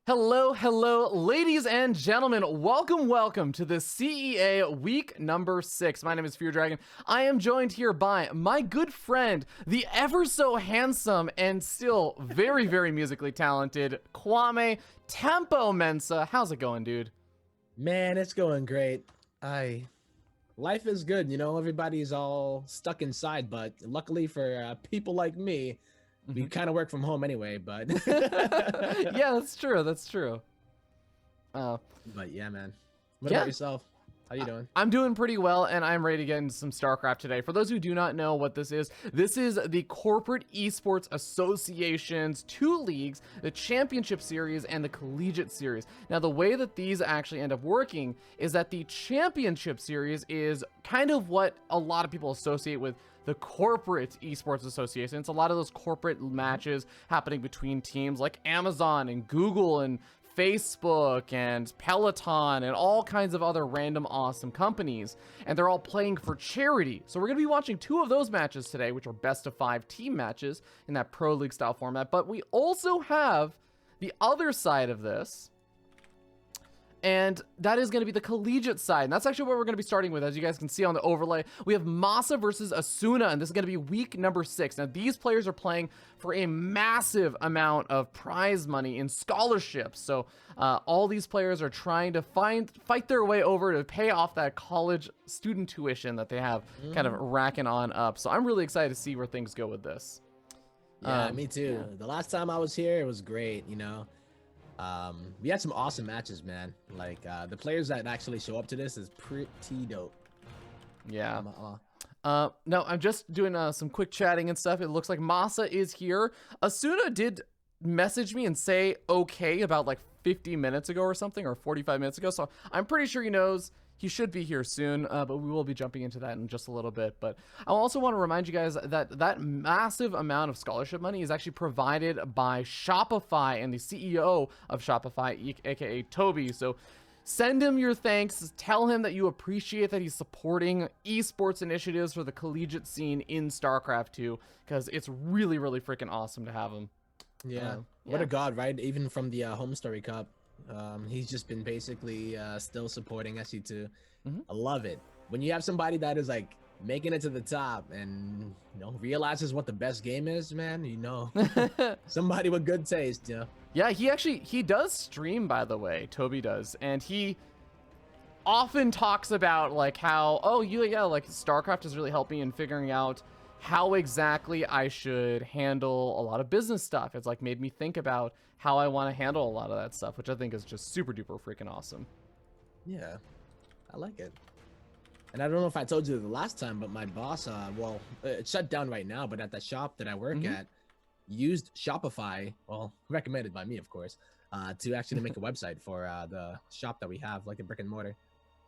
Hello, ladies and gentlemen. Welcome to the CEA week number 6. My name is Fear Dragon. I am joined here by my good friend, the ever so handsome and still very musically talented Kwame Tempo Mensa. How's it going, dude? Man, it's going great. Life is good, everybody's all stuck inside, but luckily for people like me, we kind of work from home anyway, but Yeah, that's true. But yeah, man. What about yourself? How you doing? I'm doing pretty well, and I'm ready to get into some StarCraft today. For those who do not know what this is the Corporate Esports Association's 2 leagues, the Championship Series and the Collegiate Series. Now, the way that these actually end up working is that the Championship Series is kind of what a lot of people associate with the Corporate Esports Association. It's a lot of those corporate matches happening between teams like Amazon and Google and Facebook and Peloton and all kinds of other random awesome companies, and they're all playing for charity. So we're going to be watching 2 of those matches today, which are best of 5 team matches in that Pro League style format. But we also have the other side of this, and that is going to be the collegiate side. And that's actually what we're going to be starting with. As you guys can see on the overlay, we have Masa versus Asuna, and this is going to be week number 6. Now, these players are playing for a massive amount of prize money in scholarships. So all these players are trying to fight their way over to pay off that college student tuition that they have kind of racking on up. So I'm really excited to see where things go with this. Yeah, me too. Yeah. The last time I was here, it was great, we had some awesome matches, man. Like the players that actually show up to this is pretty dope. Yeah. No, I'm just doing some quick chatting and stuff. It looks like Masa is here. Asuna did message me and say okay about like 50 minutes ago or something, or 45 minutes ago. So I'm pretty sure he knows. He should be here soon, but we will be jumping into that in just a little bit. But I also want to remind you guys that that massive amount of scholarship money is actually provided by Shopify and the CEO of Shopify, aka Toby. So send him your thanks. Tell him that you appreciate that he's supporting esports initiatives for the collegiate scene in StarCraft 2, because it's really freaking awesome to have him. Yeah. What a god, right? Even from the Home Story Cup. He's just been basically still supporting SC2. I love it when you have somebody that is like making it to the top and realizes what the best game is, man. Somebody with good taste. Yeah, he does stream, by the way. Toby does, and he often talks about like how like StarCraft has really helped me in figuring out how exactly I should handle a lot of business stuff. It's like made me think about how I want to handle a lot of that stuff, which I think is just super duper freaking awesome. Yeah, I like it. And I don't know if I told you the last time, but my boss, it's shut down right now, but at the shop that I work at, used Shopify, well, recommended by me, of course, to actually make a website for the shop that we have, like a brick and mortar.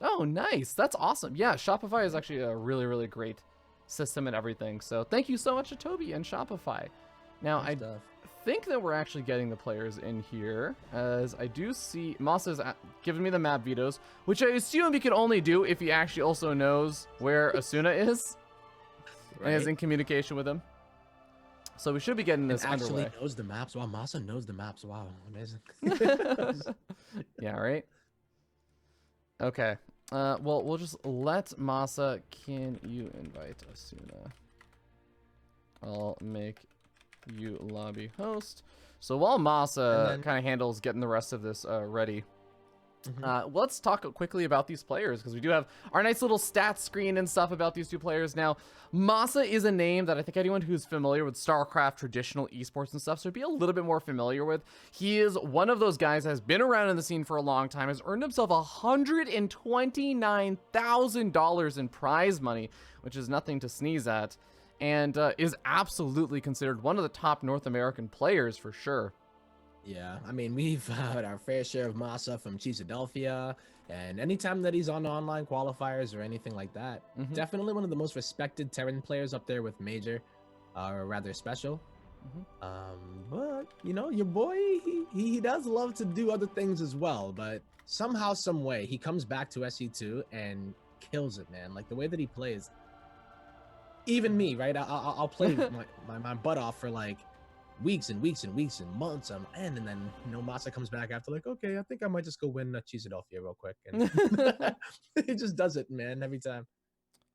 Oh, nice. That's awesome. Yeah, Shopify is actually a really great system and everything. So thank you so much to Toby and Shopify. Now I think that we're actually getting the players in here, as I do see Masa's giving me the map vetoes, which I assume he can only do if he actually also knows where Asuna is and is in communication with him. So we should be getting this underway. Actually knows the maps. Wow, Masa knows the maps. Wow, amazing. Yeah, right. Okay. Well, we'll just let Masa. Can you invite Asuna? I'll make you lobby host. So while Masa kind of handles getting the rest of this ready, let's talk quickly about these players, because we do have our nice little stats screen and stuff about these 2 players. Now, Masa is a name that I think anyone who's familiar with StarCraft traditional esports and stuff should be a little bit more familiar with. He is one of those guys that has been around in the scene for a long time, has earned himself $129,000 in prize money, which is nothing to sneeze at, and is absolutely considered one of the top North American players for sure. Yeah, I mean, we've had our fair share of Masa from Philadelphia, and anytime that he's on online qualifiers or anything like that, definitely one of the most respected Terran players up there with Major, or rather Special. But your boy, he does love to do other things as well, but somehow, some way, he comes back to SC2 and kills it, man. Like the way that he plays. Even me, right? I'll play my butt off for like weeks and weeks and weeks and months on end, and then Masa comes back after like, okay, I think I might just go win Cheesadelphia real quick, and he just does it, man, every time.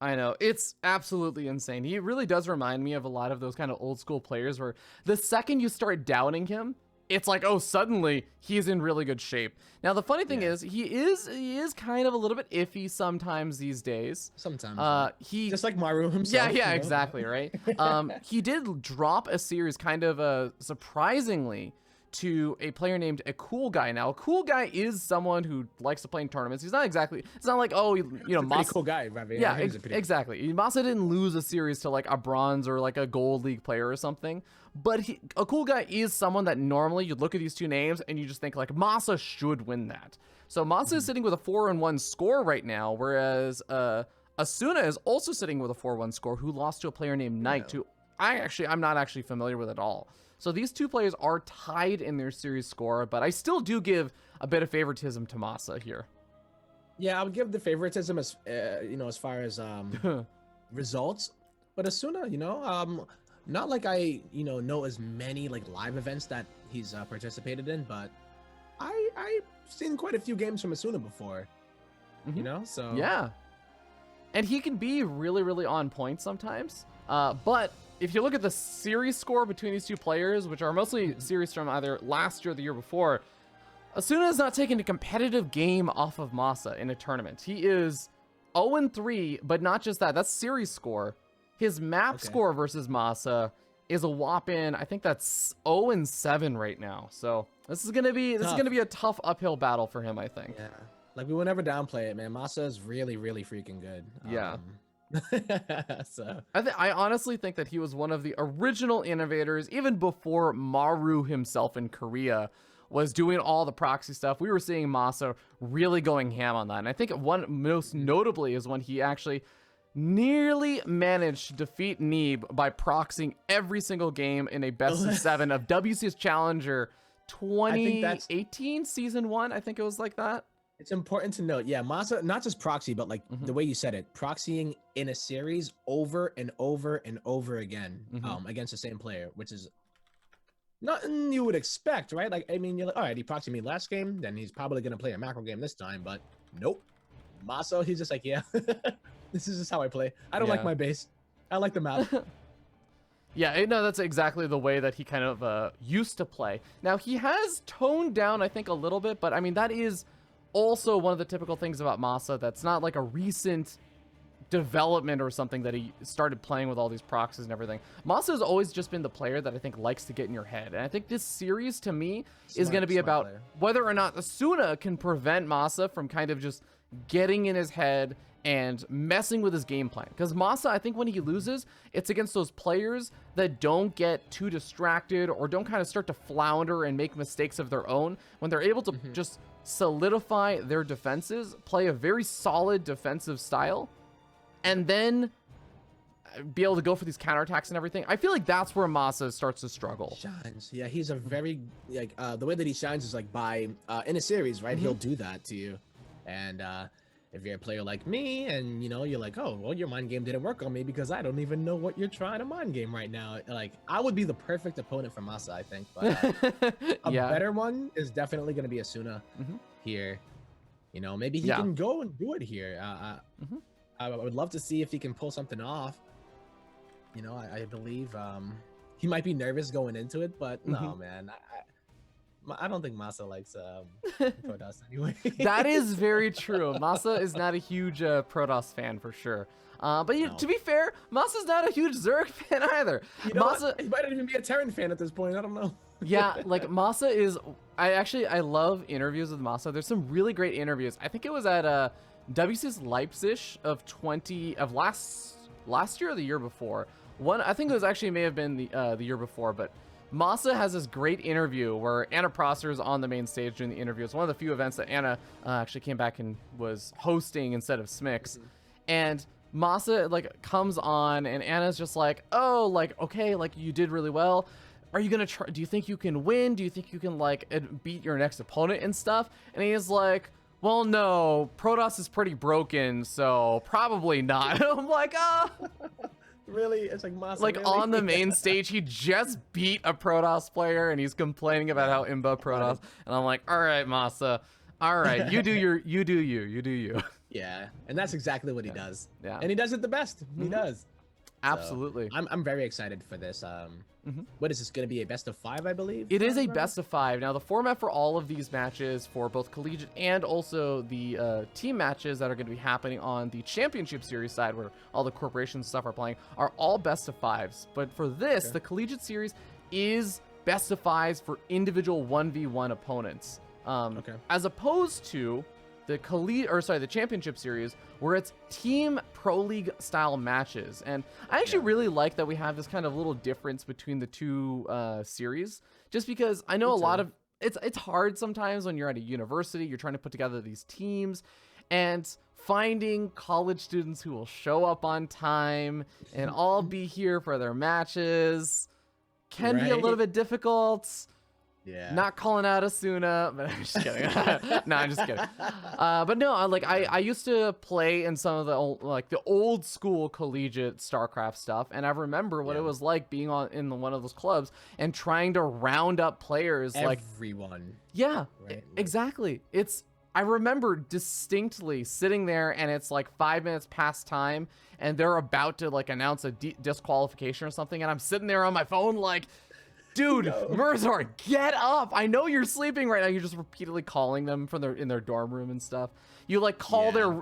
I know, it's absolutely insane. He really does remind me of a lot of those kind of old school players where the second you start doubting him, it's like, oh, suddenly he's in really good shape. Now, the funny thing is, he is kind of a little bit iffy sometimes these days. Sometimes. He just like Maru himself. Yeah, exactly, right? He did drop a series kind of surprisingly to a player named A Cool Guy. Now, A Cool Guy is someone who likes to play in tournaments. He's not exactly, it's not like, oh, Masa, cool guy, Ravi. Yeah, exactly. Masa didn't lose a series to like a bronze or like a gold league player or something. But A Cool Guy is someone that normally you'd look at these two names and you just think like Masa should win that. So Masa is sitting with a 4-1 score right now, whereas Asuna is also sitting with a 4-1 score, who lost to a player named Knight, who I'm not actually familiar with at all. So these two players are tied in their series score, but I still do give a bit of favoritism to Masa here. Yeah, I would give the favoritism as as far as results, but Asuna, not like I know as many like live events that he's participated in, but I've seen quite a few games from Asuna before. So yeah, and he can be really, really on point sometimes. But if you look at the series score between these two players, which are mostly series from either last year or the year before, Asuna has not taken a competitive game off of Masa in a tournament. He is 0-3, but not just that. That's series score. His map score versus Masa is a whopping, I think that's 0-7 right now. So this is gonna be a tough uphill battle for him, I think. Yeah, like we will never downplay it, man. Masa is really, really freaking good. Yeah. So I honestly think that he was one of the original innovators, even before Maru himself in Korea was doing all the proxy stuff. We were seeing Masa really going ham on that. And I think one most notably is when he actually nearly managed to defeat Neeb by proxying every single game in a best of 7 of WCS Challenger 2018 season 1. I think it was like that. It's important to note, Masa, not just proxy, but like the way you said it, proxying in a series over and over and over again against the same player, which is nothing you would expect, right? Like, I mean, you're like, all right, he proxied me last game, then he's probably going to play a macro game this time, but nope. Masa, he's just like, yeah, this is just how I play. I don't like my base. I like the map. Yeah, no, that's exactly the way that he kind of used to play. Now, he has toned down, I think, a little bit, but I mean, that is also one of the typical things about Masa that's not like a recent development or something that he started playing with all these proxies and everything. Masa has always just been the player that I think likes to get in your head. And I think this series to me is going to be about whether or not Asuna can prevent Masa from kind of just getting in his head and messing with his game plan. Because Masa, I think when he loses, it's against those players that don't get too distracted or don't kind of start to flounder and make mistakes of their own. When they're able to just solidify their defenses, play a very solid defensive style, and then be able to go for these counterattacks and everything. I feel like that's where Masa starts to struggle. Shines. Yeah, he's a very, like, the way that he shines is like by, in a series, right? He'll do that to you. And if you're a player like me and, you're like, oh, well, your mind game didn't work on me because I don't even know what you're trying to mind game right now. Like, I would be the perfect opponent for Masa, I think. But a better one is definitely going to be Asuna here. Maybe he can go and do it here. I would love to see if he can pull something off. I believe he might be nervous going into it, but no, man. I don't think Masa likes Protoss anyway. That is very true. Masa is not a huge Protoss fan for sure. But to be fair, Masa's not a huge Zerg fan either. Masa, he might not even be a Terran fan at this point. I don't know. Yeah, like Masa is. I love interviews with Masa. There's some really great interviews. I think it was at WCS Leipzig of last year or the year before. I think it was actually may have been the year before, but Masa has this great interview where Anna Prosser is on the main stage doing the interview. It's one of the few events that Anna actually came back and was hosting instead of Smix. And Masa like comes on and Anna's just like, oh, like, okay, like you did really well. Are you gonna try? Do you think you can win? Do you think you can like beat your next opponent and stuff? And he's like, well, no, Protoss is pretty broken, so probably not. I'm like, Really? It's like Masa, Like really? on the main stage, he just beat a Protoss player and he's complaining about how imba Protoss. And I'm like, all right, Masa. All right, you do you do you. Yeah, and that's exactly what he does. Yeah. And he does it the best. He does. Absolutely. So, I'm very excited for this. What is this going to be, a best of 5, I believe? It is a best of 5. Now, the format for all of these matches, for both collegiate and also the team matches that are going to be happening on the championship series side, where all the corporations stuff are playing, are all best of 5s. But for this, the collegiate series is best of 5s for individual 1v1 opponents. As opposed to the championship series, where it's team pro league style matches. And I actually really like that we have this kind of little difference between the two series, just because I know a lot of it's hard sometimes when you're at a university, you're trying to put together these teams, and finding college students who will show up on time and all be here for their matches can be a little bit difficult. Yeah. Not calling out Asuna, but I'm just kidding. No, I'm just kidding. But no, I used to play in some of the old school collegiate StarCraft stuff, and I remember what it was like being in one of those clubs and trying to round up players. Everyone. Yeah, right? Exactly. I remember distinctly sitting there, and it's like 5 minutes past time, and they're about to announce a disqualification or something, and I'm sitting there on my phone like, dude, Murzar, get up! I know you're sleeping right now. You're just repeatedly calling them from in their dorm room and stuff. You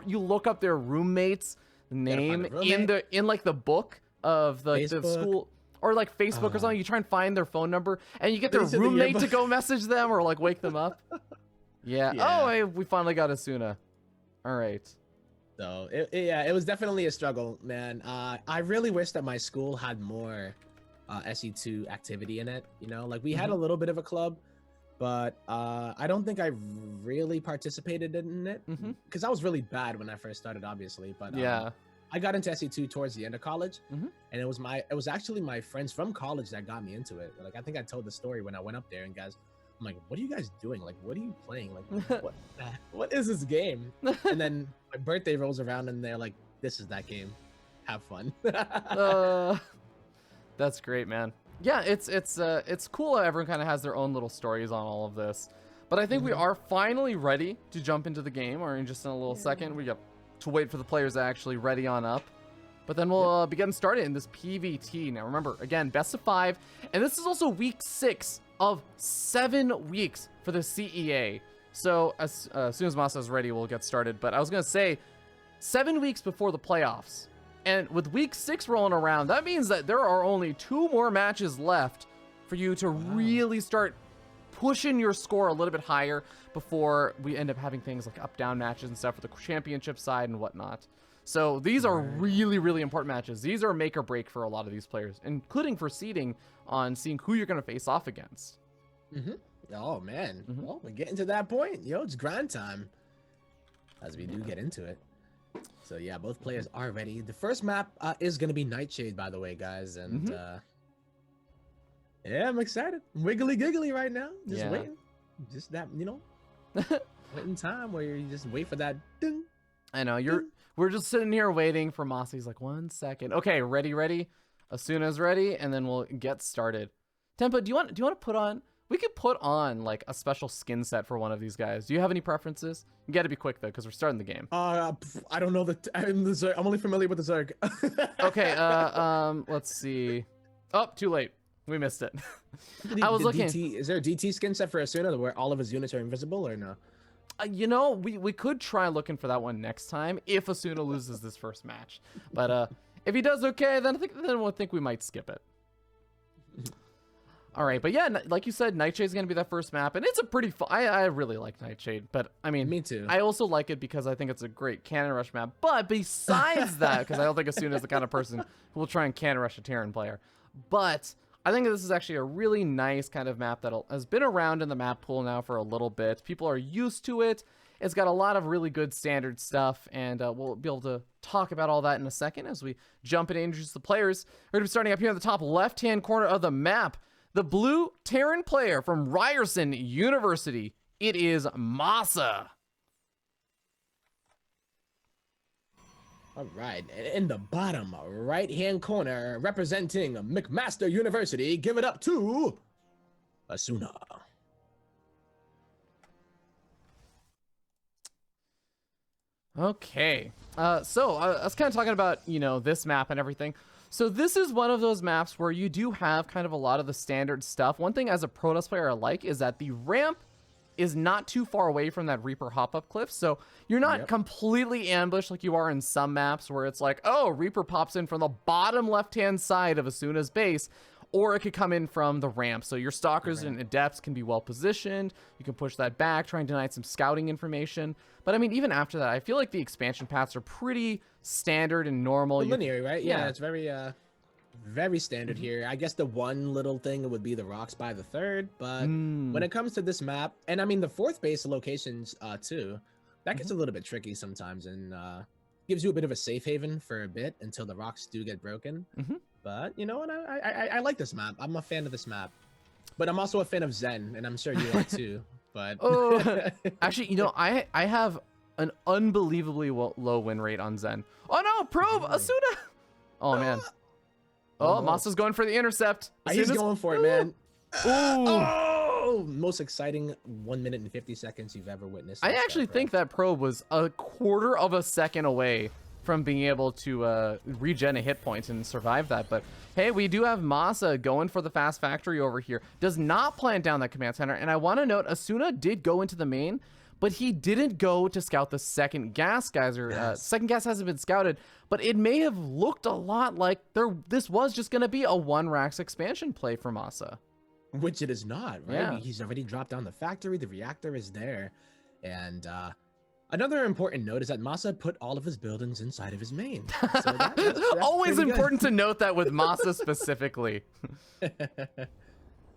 you look up their roommate's name in the book of the school, or Facebook or something. You try and find their phone number, and you get their roommate to go message them or wake them up. Yeah. Oh, hey, we finally got Asuna. All right. So it was definitely a struggle, man. I really wish that my school had more SE2 activity in it. We had a little bit of a club, but I don't think I really participated in it because I was really bad when I first started, obviously. But I got into SE2 towards the end of college, and it was actually my friends from college that got me into it. I think I told the story when I went up there, and guys, I'm like, what are you guys doing? What are you playing? What is this game? And then my birthday rolls around, and they're like, this is that game. Have fun. That's great, man. Yeah, it's cool how everyone kind of has their own little stories on all of this. But I think we are finally ready to jump into the game, or in just in a little second. We got to wait for the players to actually ready on up. But then we'll be getting started in this PVT. Now remember, again, best of 5. And this is also week 6 of 7 weeks for the CEA. So as soon as Masa is ready, we'll get started. But I was going to say, 7 weeks before the playoffs. And with week 6 rolling around, that means that there are only 2 more matches left for you to really start pushing your score a little bit higher before we end up having things like up-down matches and stuff for the championship side and whatnot. So these are really, really important matches. These are make or break for a lot of these players, including for seeding on seeing who you're going to face off against. Oh, man. Well, we're getting to that point. It's grind time as we do get into it. So yeah, both players are ready. The first map is going to be Nightshade, by the way, guys. And yeah, I'm excited. I'm wiggly giggly right now. Just waiting. Just that, waiting time where you just wait for that ding. I know. We're just sitting here waiting for Mossy. He's like, 1 second. Okay, ready. Asuna's ready, and then we'll get started. Tempa, do you want to put on? We could put on a special skin set for one of these guys. Do you have any preferences? You got to be quick though, because we're starting the game. I don't know I'm only familiar with the Zerg. Okay. Let's see. Oh, too late. We missed it. I was looking. Is there a DT skin set for Asuna where all of his units are invisible, or no? We could try looking for that one next time if Asuna loses this first match. But if he does okay, then we'll think we might skip it. All right, but yeah, like you said, Nightshade's going to be that first map, and it's a pretty fun. I really like Nightshade, but I mean, me too. I also like it because I think it's a great cannon rush map. But besides that, because I don't think Asuna is the kind of person who will try and cannon rush a Terran player, but I think this is actually a really nice kind of map that has been around in the map pool now for a little bit. People are used to it. It's got a lot of really good standard stuff, and we'll be able to talk about all that in a second as we jump in and introduce the players. We're going to be starting up here in the top left-hand corner of the map. The blue Terran player from Ryerson University. It is Masa. All right, and in the bottom right-hand corner, representing McMaster University, give it up to Asuna. Okay. So I was kind of talking about, this map and everything. So this is one of those maps where you do have kind of a lot of the standard stuff. One thing as a Protoss player I like is that the ramp is not too far away from that Reaper hop-up cliff. So you're not completely ambushed like you are in some maps where it's like, oh, Reaper pops in from the bottom left-hand side of Asuna's base, or it could come in from the ramp. So your stalkers and adepts can be well positioned. You can push that back, try and deny some scouting information. But I mean, even after that, I feel like the expansion paths are pretty standard and normal. Linear, right? Yeah, it's very very standard here. I guess the one little thing would be the rocks by the third, but when it comes to this map, and I mean the fourth base locations too, that gets a little bit tricky sometimes, and gives you a bit of a safe haven for a bit until the rocks do get broken. But you know what? I like this map. I'm a fan of this map, but I'm also a fan of Zen, and I'm sure you are too. But actually, I have an unbelievably low win rate on Zen. Oh no, probe Asuna. Oh man. Oh, Masa's going for the intercept. He's going for it, man. Oh, most exciting 1 minute and 50 seconds you've ever witnessed. I actually think that probe was a quarter of a second away from being able to regen a hit point and survive that. But hey, we do have Masa going for the fast factory over here. Does not plant down that command center. And I want to note, Asuna did go into the main, but he didn't go to scout the second gas geyser. Second gas hasn't been scouted, but it may have looked a lot like this was just going to be a one Rax expansion play for Masa. Which it is not, right? Yeah. He's already dropped down the factory. The reactor is there. And another important note is that Masa put all of his buildings inside of his main. So that's always important to note that with Masa specifically.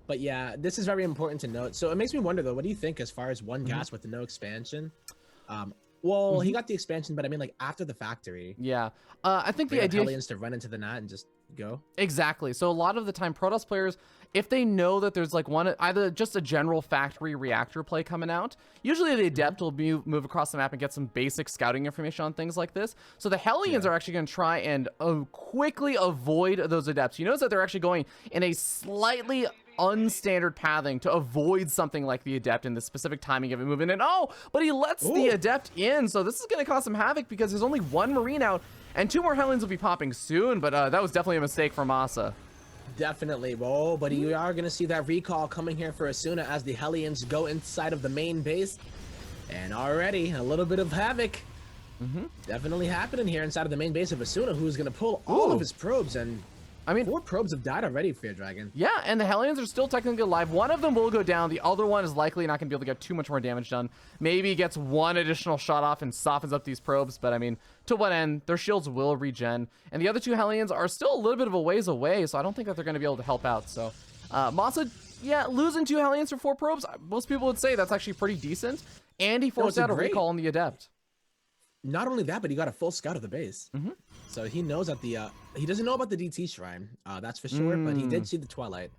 But yeah, this is very important to note. So it makes me wonder, though, what do you think as far as one gas with no expansion? Well, he got the expansion, but I mean, like, after the factory. Yeah. I think the idea... Hellions to run into the net and just go. Exactly. So a lot of the time, Protoss players, if they know that there's, like, either just a general factory reactor play coming out, usually the Adept will move across the map and get some basic scouting information on things like this. So the Hellions are actually going to try and quickly avoid those Adepts. You notice that they're actually going in a slightly unstandard pathing to avoid something like the Adept in the specific timing of it moving in. Oh, but he lets the Adept in, so this is going to cause some havoc because there's only one Marine out, and 2 more Hellions will be popping soon, but that was definitely a mistake for Masa. Definitely. Whoa, but you are going to see that recall coming here for Asuna as the Hellions go inside of the main base. And already, a little bit of havoc definitely happening here inside of the main base of Asuna, who's going to pull all of his probes, and I mean, 4 probes have died already, Fear Dragon. Yeah, and the Hellions are still technically alive. One of them will go down. The other one is likely not going to be able to get too much more damage done. Maybe gets 1 additional shot off and softens up these probes. But I mean, to what end? Their shields will regen. And the other 2 Hellions are still a little bit of a ways away, so I don't think that they're going to be able to help out. So Masa, yeah, losing 2 Hellions for 4 probes, most people would say that's actually pretty decent. And he forced out a recall on the Adept. Not only that, but he got a full scout of the base. So he knows that he doesn't know about the DT shrine, that's for sure, but he did see the Twilight.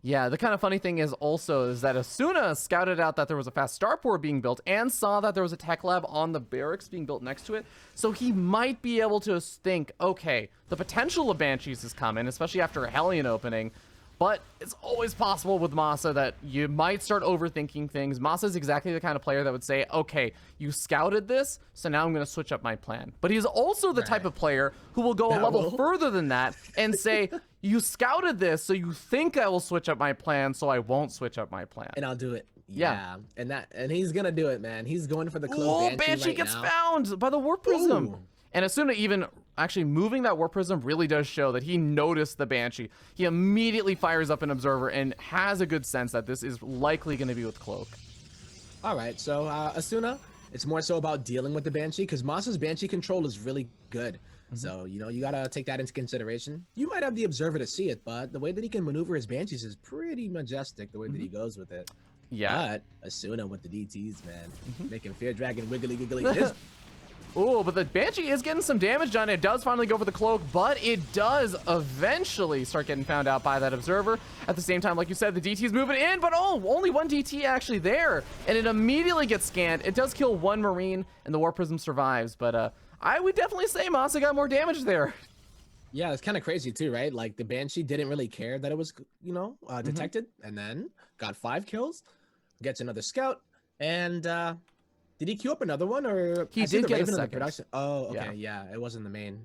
Yeah, the kind of funny thing is that Asuna scouted out that there was a fast starport being built and saw that there was a tech lab on the barracks being built next to it. So he might be able to think, okay, the potential of Banshees is coming, especially after a Hellion opening. But it's always possible with Masa that you might start overthinking things. Masa is exactly the kind of player that would say, okay, you scouted this, so now I'm going to switch up my plan. But he's also the type of player who will go a level further than that and say, you scouted this, so you think I will switch up my plan, so I won't switch up my plan. And I'll do it. Yeah. And he's going to do it, man. He's going for the clone Banshee right gets now. found by the Warp Prism. And Asuna even actually moving that Warp Prism really does show that he noticed the Banshee. He immediately fires up an Observer and has a good sense that this is likely going to be with Cloak. All right, so Asuna, it's more so about dealing with the Banshee because Masa's Banshee control is really good. So, you got to take that into consideration. You might have the Observer to see it, but the way that he can maneuver his Banshees is pretty majestic, the way that he goes with it. Yeah. But Asuna with the DTs, man, making Fear Dragon wiggly giggly. Oh, but the Banshee is getting some damage done. It does finally go for the Cloak, but it does eventually start getting found out by that Observer. At the same time, like you said, the DT is moving in, but only 1 DT actually there, and it immediately gets scanned. It does kill 1 Marine, and the Warp Prism survives, but I would definitely say Masa got more damage there. Yeah, it's kind of crazy too, right? Like the Banshee didn't really care that it was, detected, and then got 5 kills, gets another scout, and did he queue up another one, or He I see did the get a Raven in the second. production? Oh, okay, yeah, it wasn't the main.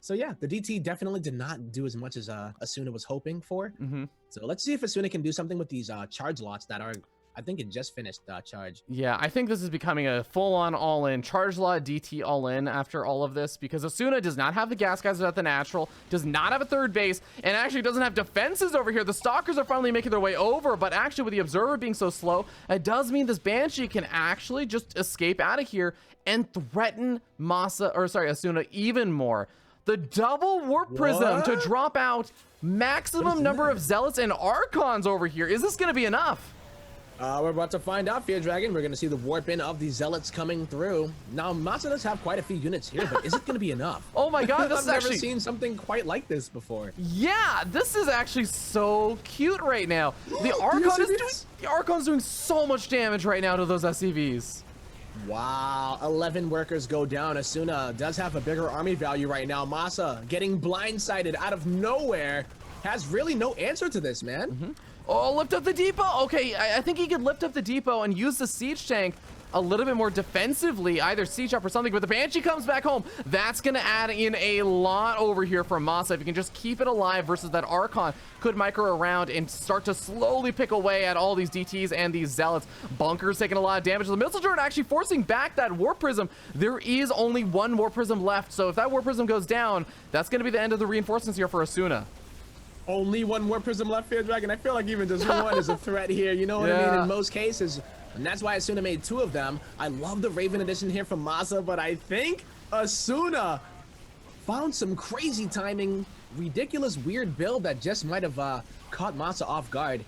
So yeah, the DT definitely did not do as much as Asuna was hoping for. So let's see if Asuna can do something with these charge lots that are, I think it just finished charge. Yeah, I think this is becoming a full-on all-in charge lot DT all-in after all of this, because Asuna does not have the gas guys without the natural, does not have a third base, and actually doesn't have defenses over here. The stalkers are finally making their way over, but actually with the observer being so slow, it does mean this Banshee can actually just escape out of here and threaten Asuna even more. The double warp prism to drop out maximum number of zealots and archons over here. Is this going to be enough? We're about to find out, Fear Dragon. We're going to see the warp in of the zealots coming through. Now, Masa does have quite a few units here, but is it going to be enough? Oh my god, this I've is never actually seen something quite like this before. Yeah, this is actually so cute right now. The Archon's doing so much damage right now to those SCVs. Wow, 11 workers go down. Asuna does have a bigger army value right now. Masa getting blindsided out of nowhere has really no answer to this, man. Oh, lift up the depot. Okay, I think he could lift up the depot and use the siege tank a little bit more defensively, either siege up or something, but the Banshee comes back home. That's going to add in a lot over here from Masa. If you can just keep it alive versus that Archon could micro around and start to slowly pick away at all these DTs and these Zealots. Bunker's taking a lot of damage. The Missile Turret actually forcing back that Warp Prism. There is only one Warp Prism left, so if that Warp Prism goes down, that's going to be the end of the reinforcements here for Asuna. Only one Warp Prism left, Fear Dragon. I feel like even just one is a threat here. You know what I mean? In most cases. And that's why Asuna made 2 of them. I love the Raven edition here from Masa, but I think Asuna found some crazy timing, ridiculous, weird build that just might have caught Masa off guard.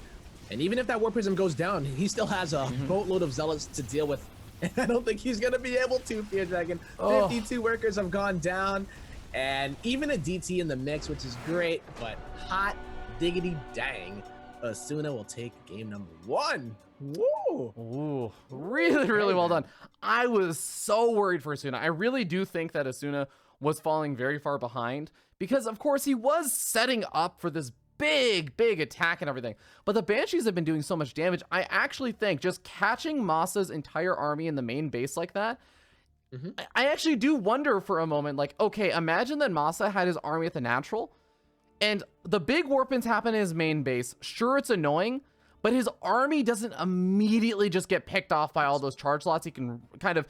And even if that Warp Prism goes down, he still has a boatload of Zealots to deal with. And I don't think he's going to be able to, Fear Dragon. 52 workers have gone down. And even a DT in the mix, which is great, but hot diggity dang, Asuna will take game number 1. Woo! Ooh, really well done. I was so worried for Asuna. I really do think that Asuna was falling very far behind because, of course, he was setting up for this big attack and everything. But the Banshees have been doing so much damage. I actually think just catching Masa's entire army in the main base like that, I actually do wonder for a moment, like, okay, imagine that Masa had his army at the natural and the big warp-ins happen in his main base. Sure, it's annoying, but his army doesn't immediately just get picked off by all those charge lots. He can kind of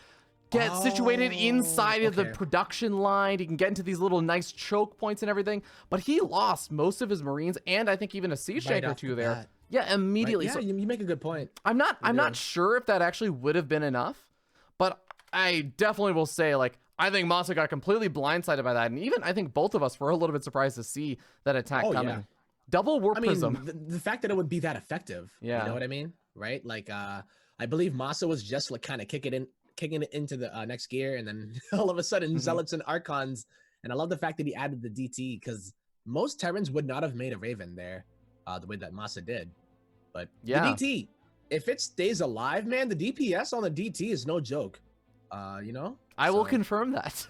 get situated inside of the production line. He can get into these little nice choke points and everything, but he lost most of his Marines and I think even a siege tank or 2 there. That. Yeah, immediately. Right. Yeah, so, you make a good point. I'm not sure if that actually would have been enough, but I definitely will say, like, I think Masa got completely blindsided by that. And even I think both of us were a little bit surprised to see that attack coming. Yeah. Double Warp Prism. The fact that it would be that effective. Yeah. You know what I mean? Right? Like, I believe Masa was just like kind of kicking it into the next gear. And then all of a sudden, Zealots and Archons. And I love the fact that he added the DT because most Terrans would not have made a Raven there the way that Masa did. But the DT, if it stays alive, man, the DPS on the DT is no joke. You know? I will confirm that.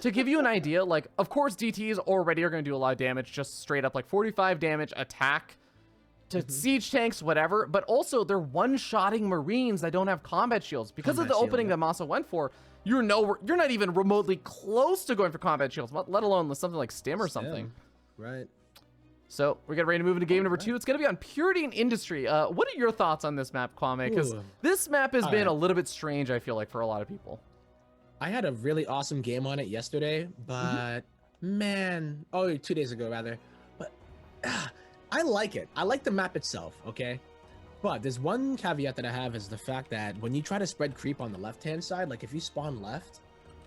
To give you an idea, like, of course, DTs already are going to do a lot of damage, just straight up like 45 damage attack to siege tanks, whatever. But also, they're one-shotting Marines that don't have combat shields. Because of the opening that Masa went for, you're not even remotely close to going for combat shields, let alone with something like Stim or something. Right. So we're getting ready to move into game number 2. It's going to be on Purity and Industry. What are your thoughts on this map, Kwame? Because this map has been a little bit strange, I feel like, for a lot of people. I had a really awesome game on it yesterday, but man, 2 days ago rather. But I like it. I like the map itself, okay? But there's one caveat that I have is the fact that when you try to spread creep on the left-hand side, like if you spawn left,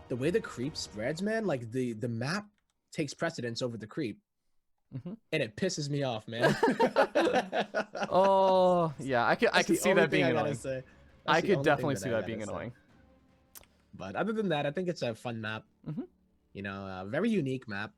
the way the creep spreads, man, like the map takes precedence over the creep. And it pisses me off, man. Oh, yeah, I could see that being annoying. I could definitely see that being annoying. But other than that, I think it's a fun map. You know, a very unique map.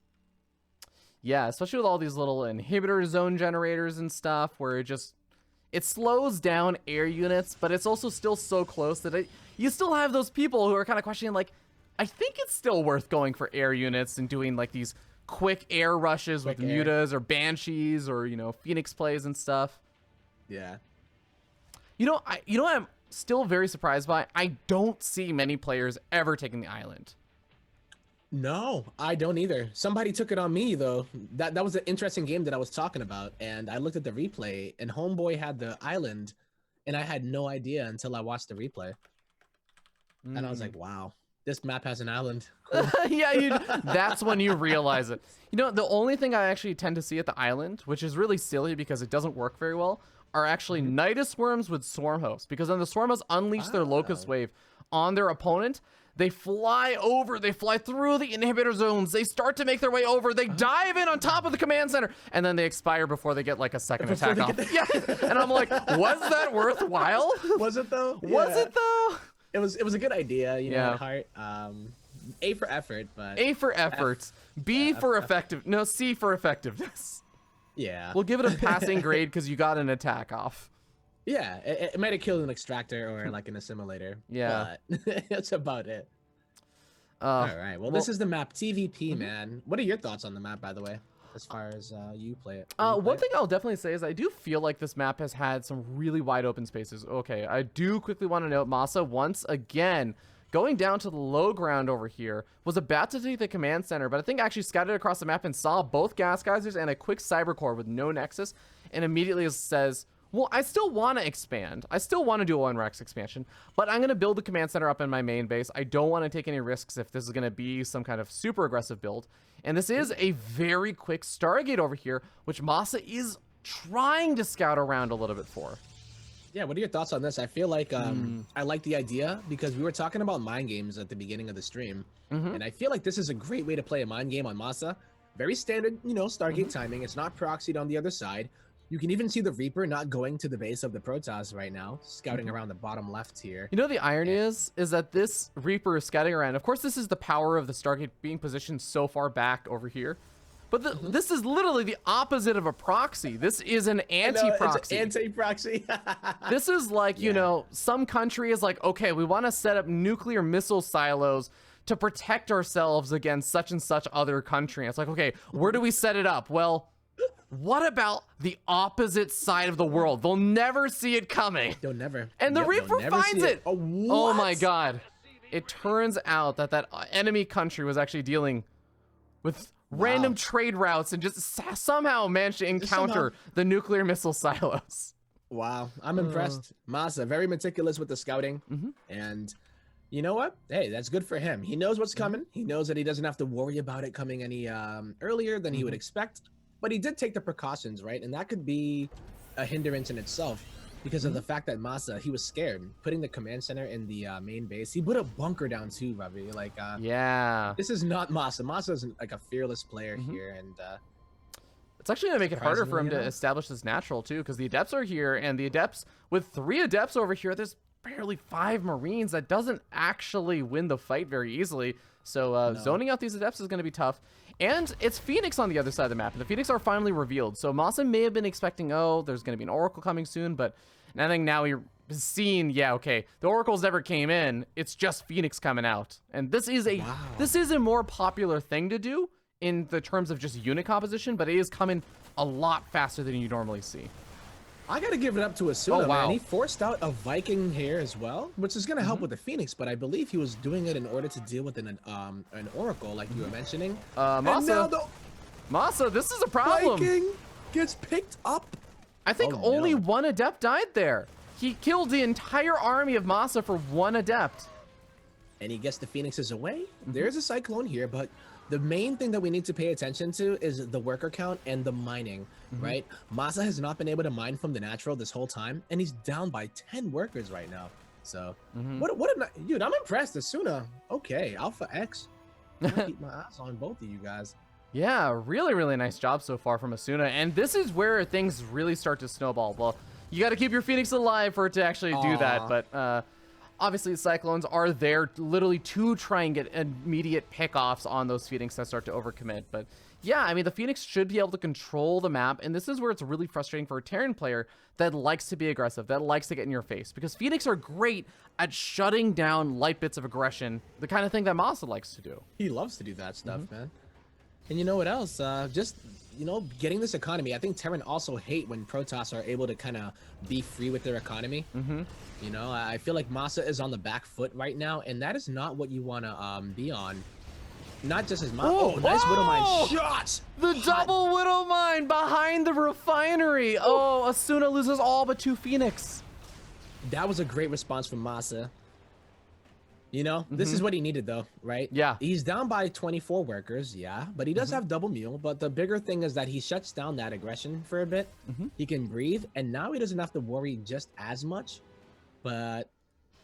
Yeah, especially with all these little inhibitor zone generators and stuff where it slows down air units, but it's also still so close that you still have those people who are kind of questioning, like, I think it's still worth going for air units and doing like these quick air rushes with mutas or banshees or, you know, phoenix plays and stuff. Yeah. You know what I'm still very surprised by? I don't see many players ever taking the island. No, I don't either. Somebody took it on me though. That was an interesting game that I was talking about, and I looked at the replay, and Homeboy had the island, and I had no idea until I watched the replay. And I was like, wow, this map has an island. Cool. Yeah, that's when you realize it. You know, the only thing I actually tend to see at the island, which is really silly because it doesn't work very well, are actually Nidus Worms with Swarm Hosts. Because when the Swarm Hosts unleash their Locust Wave on their opponent, they fly over, they fly through the inhibitor zones, they start to make their way over, they dive in on top of the command center, and then they expire before they get like a second attack off. Yeah, and I'm like, was that worthwhile? Was it though? Was it though? It was a good idea, you know, at heart. A for effort, but A for effort, B for effective. No, C for effectiveness. Yeah. We'll give it a passing grade because you got an attack off. Yeah, it might have killed an extractor or like an assimilator. Yeah. But that's about it. All right. Well, this is the map TVP, man. What are your thoughts on the map, by the way, as far as you play it? One thing I'll definitely say is I do feel like this map has had some really wide open spaces. Okay, I do quickly want to note Masa once again going down to the low ground over here, was about to take the command center, but I think actually scouted across the map and saw both gas geysers and a quick cyber core with no nexus, and immediately says, well, I still want to expand. I still want to do a 1-Rex expansion, but I'm going to build the command center up in my main base. I don't want to take any risks if this is going to be some kind of super aggressive build. And this is a very quick Stargate over here, which Masa is trying to scout around a little bit for. Yeah, what are your thoughts on this? I feel like I like the idea because we were talking about mind games at the beginning of the stream, and I feel like this is a great way to play a mind game on Masa. Very standard, you know, Stargate timing. It's not proxied on the other side. You can even see the Reaper not going to the base of the Protoss right now, scouting around the bottom left here. You know, the irony is that this Reaper is scouting around. Of course, this is the power of the Stargate being positioned so far back over here. But this is literally the opposite of a proxy. This is an anti-proxy. It's an anti-proxy. This is like, you know, some country is like, okay, we want to set up nuclear missile silos to protect ourselves against such and such other country. It's like, okay, where do we set it up? Well, what about the opposite side of the world? They'll never see it coming. They'll never. And the Reaper finds it. Oh my God. It turns out that that enemy country was actually dealing with random trade routes and just somehow managed to encounter the nuclear missile silos. Wow, I'm impressed. Masa, very meticulous with the scouting. And you know what? Hey, that's good for him. He knows what's coming. He knows that he doesn't have to worry about it coming any earlier than he would expect. But he did take the precautions, right? And that could be a hindrance in itself because of the fact that Masa, he was scared. Putting the command center in the main base. He put a bunker down too, Ravi. Like, yeah. This is not Masa. Masa is like a fearless player here. And it's actually going to make it harder for him to establish this natural too, because the Adepts are here, and the Adepts, with 3 Adepts over here, there's barely 5 Marines. That doesn't actually win the fight very easily. So zoning out these Adepts is going to be tough. And it's Phoenix on the other side of the map, and the Phoenix are finally revealed. So Masa may have been expecting, oh, there's going to be an Oracle coming soon, but I think now we're seeing, yeah, okay, the Oracles never came in. It's just Phoenix coming out. And this is a more popular thing to do in the terms of just unit composition, but it is coming a lot faster than you normally see. I gotta give it up to Asuna, man. He forced out a Viking here as well, which is gonna help with the Phoenix, but I believe he was doing it in order to deal with an Oracle, like you were mentioning. Masa, this is a problem. Viking gets picked up. I think only 1 Adept died there. He killed the entire army of Masa for 1 Adept. And he gets the Phoenixes away. There's a Cyclone here, but the main thing that we need to pay attention to is the worker count and the mining, right? Masa has not been able to mine from the natural this whole time, and he's down by 10 workers right now. So, dude, I'm impressed. Asuna, okay, Alpha X. I'm gonna keep my eyes on both of you guys. Yeah, really, really nice job so far from Asuna, and this is where things really start to snowball. Well, you got to keep your Phoenix alive for it to actually do that, but obviously, the Cyclones are there literally to try and get immediate pickoffs on those Phoenix that start to overcommit. But Yeah, I mean, the Phoenix should be able to control the map, and this is where it's really frustrating for a Terran player that likes to be aggressive, that likes to get in your face, because Phoenix are great at shutting down light bits of aggression, the kind of thing that Masa likes to do. He loves to do that stuff, man. And you know what else? Just, you know, getting this economy. I think Terran also hate when Protoss are able to kind of be free with their economy. You know, I feel like Masa is on the back foot right now, and that is not what you want to be on. Not just his mom. Oh, nice Widow Mine shots. The double Widow Mine behind the refinery. Oh, Asuna loses all but 2 Phoenix. That was a great response from Masa. You know, this is what he needed, though, right? Yeah. He's down by 24 workers, yeah, but he does have double mule. But the bigger thing is that he shuts down that aggression for a bit. He can breathe, and now he doesn't have to worry just as much. But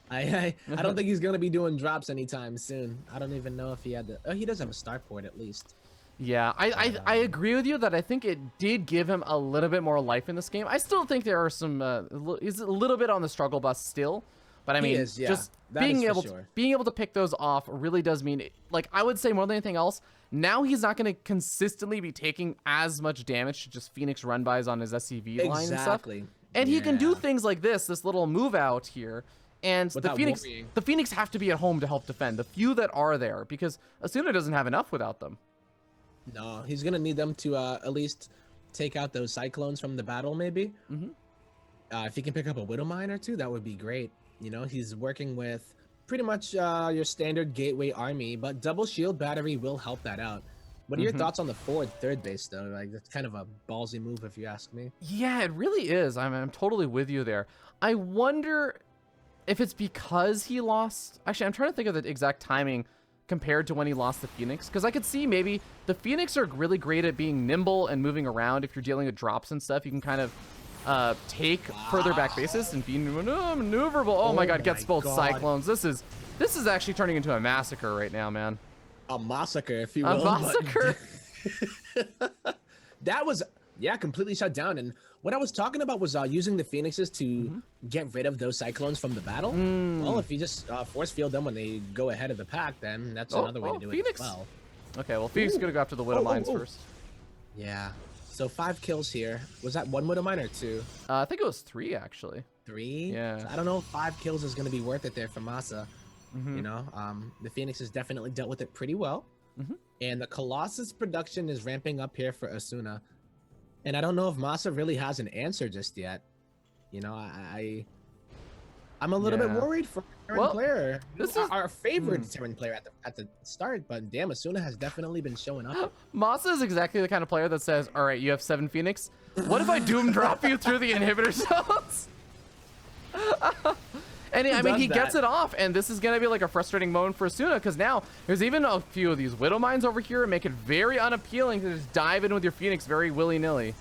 I don't think he's gonna be doing drops anytime soon. I don't even know if he had the. Oh, he does have a starport at least. Yeah, I agree with you that I think it did give him a little bit more life in this game. I still think there are some. He's a little bit on the struggle bus still, but I mean, just being able to pick those off really does mean. Like I would say more than anything else, now he's not going to consistently be taking as much damage to just Phoenix run-bys on his SCV line and stuff. And he can do things like this little move out here. And the Phoenix have to be at home to help defend. The few that are there, because Asuna doesn't have enough without them. No, he's gonna need them to at least take out those cyclones from the battle, maybe. If he can pick up a Widow Mine or 2, that would be great. You know, he's working with pretty much your standard gateway army, but double shield battery will help that out. What are your thoughts on the forward third base, though? Like, that's kind of a ballsy move, if you ask me. Yeah, it really is. I'm totally with you there. I wonder if it's because he lost. Actually, I'm trying to think of the exact timing compared to when he lost the Phoenix, because I could see maybe the Phoenix are really great at being nimble and moving around. If you're dealing with drops and stuff, you can kind of take further back bases and be maneuverable. Oh my god, gets both cyclones. This is actually turning into a massacre right now, man. A massacre, if you will. A massacre. That was completely shut down. And what I was talking about was using the Phoenixes to get rid of those cyclones from the battle. Well, if you just force field them when they go ahead of the pack, then that's another way to do it as well. Okay, well, Phoenix is gonna go after the Widow Mines first. Yeah. So 5 kills here. Was that 1 Widow Mine or 2? I think it was 3 actually. 3? Yeah. So I don't know if 5 kills is gonna be worth it there for Masa. You know, the Phoenix has definitely dealt with it pretty well. And the Colossus production is ramping up here for Asuna. And I don't know if Masa really has an answer just yet. You know, I'm a little bit worried for Terran player. This is our favorite Terran player at the start, but damn, Asuna has definitely been showing up. Masa is exactly the kind of player that says, all right, you have 7 Phoenix. What if I doom drop you through the inhibitor zones? And I mean, he gets it off, and this is going to be like a frustrating moment for Asuna, because now there's even a few of these Widow Mines over here, make it very unappealing to just dive in with your Phoenix very willy-nilly.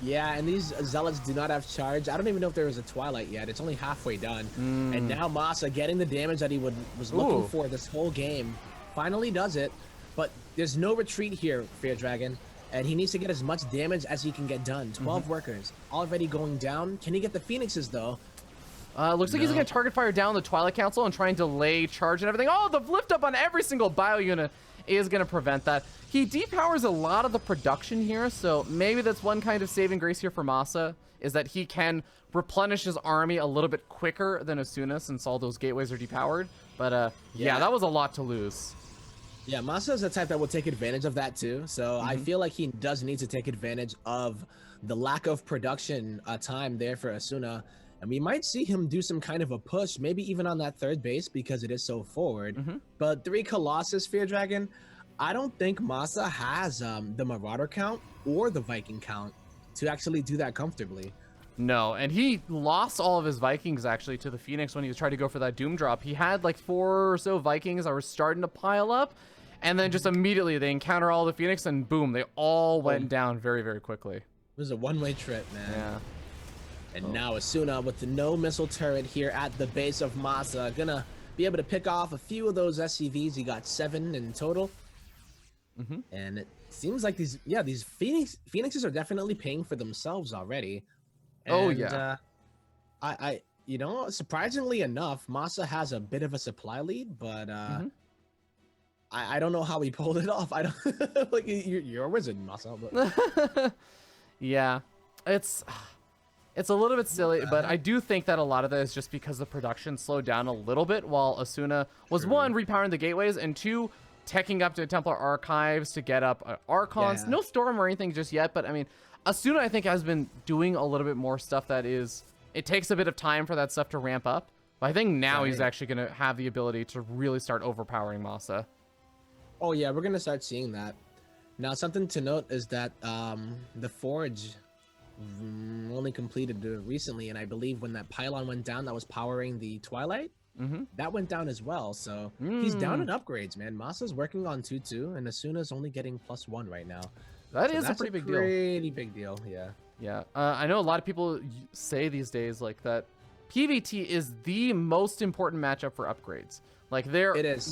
Yeah, and these Zealots do not have charge. I don't even know if there was a Twilight yet. It's only halfway done. And now Masa getting the damage that he was looking for this whole game. Finally does it, but there's no retreat here, Fear Dragon. And he needs to get as much damage as he can get done. 12 workers already going down. Can he get the Phoenixes, though? Looks like he's going to target fire down the Twilight Council and try and delay charge and everything. Oh, the lift up on every single bio unit is going to prevent that. He depowers a lot of the production here, so maybe that's one kind of saving grace here for Masa, is that he can replenish his army a little bit quicker than Asuna since all those gateways are depowered. But yeah, that was a lot to lose. Yeah, Masa is the type that will take advantage of that too, so I feel like he does need to take advantage of the lack of production time there for Asuna. And we might see him do some kind of a push, maybe even on that third base because it is so forward. But 3 Colossus, Fear Dragon, I don't think Masa has the Marauder count or the Viking count to actually do that comfortably. No, and he lost all of his Vikings actually to the Phoenix when he was trying to go for that Doom drop. He had like 4 or so Vikings that were starting to pile up, and then just immediately they encounter all the Phoenix and boom, they all went down very, very quickly. It was a one-way trip, man. Yeah. And now Asuna with the no missile turret here at the base of Masa, gonna be able to pick off a few of those SCVs. He got 7 in total. And it seems like these Phoenixes are definitely paying for themselves already. And, I you know, surprisingly enough, Masa has a bit of a supply lead, but I don't know how he pulled it off. I don't like you're a wizard, Masa. But Yeah, it's a little bit silly, but I do think that a lot of that is just because the production slowed down a little bit while Asuna was one, repowering the gateways, and two, teching up to Templar Archives to get up Archons. Yeah. No Storm or anything just yet, but I mean, Asuna I think has been doing a little bit more stuff that is, it takes a bit of time for that stuff to ramp up. But I think now he's actually going to have the ability to really start overpowering Masa. oh yeah, we're gonna start seeing that. Now, something to note is that the Forge only completed recently, and I believe when that pylon went down that was powering the Twilight, that went down as well. So he's down in upgrades, man. Masa's working on 2-2, and Asuna's only getting +1 right now. That is a pretty big deal. Pretty big deal, yeah. Yeah, I know a lot of people say these days like that PvT is the most important matchup for upgrades. Like there's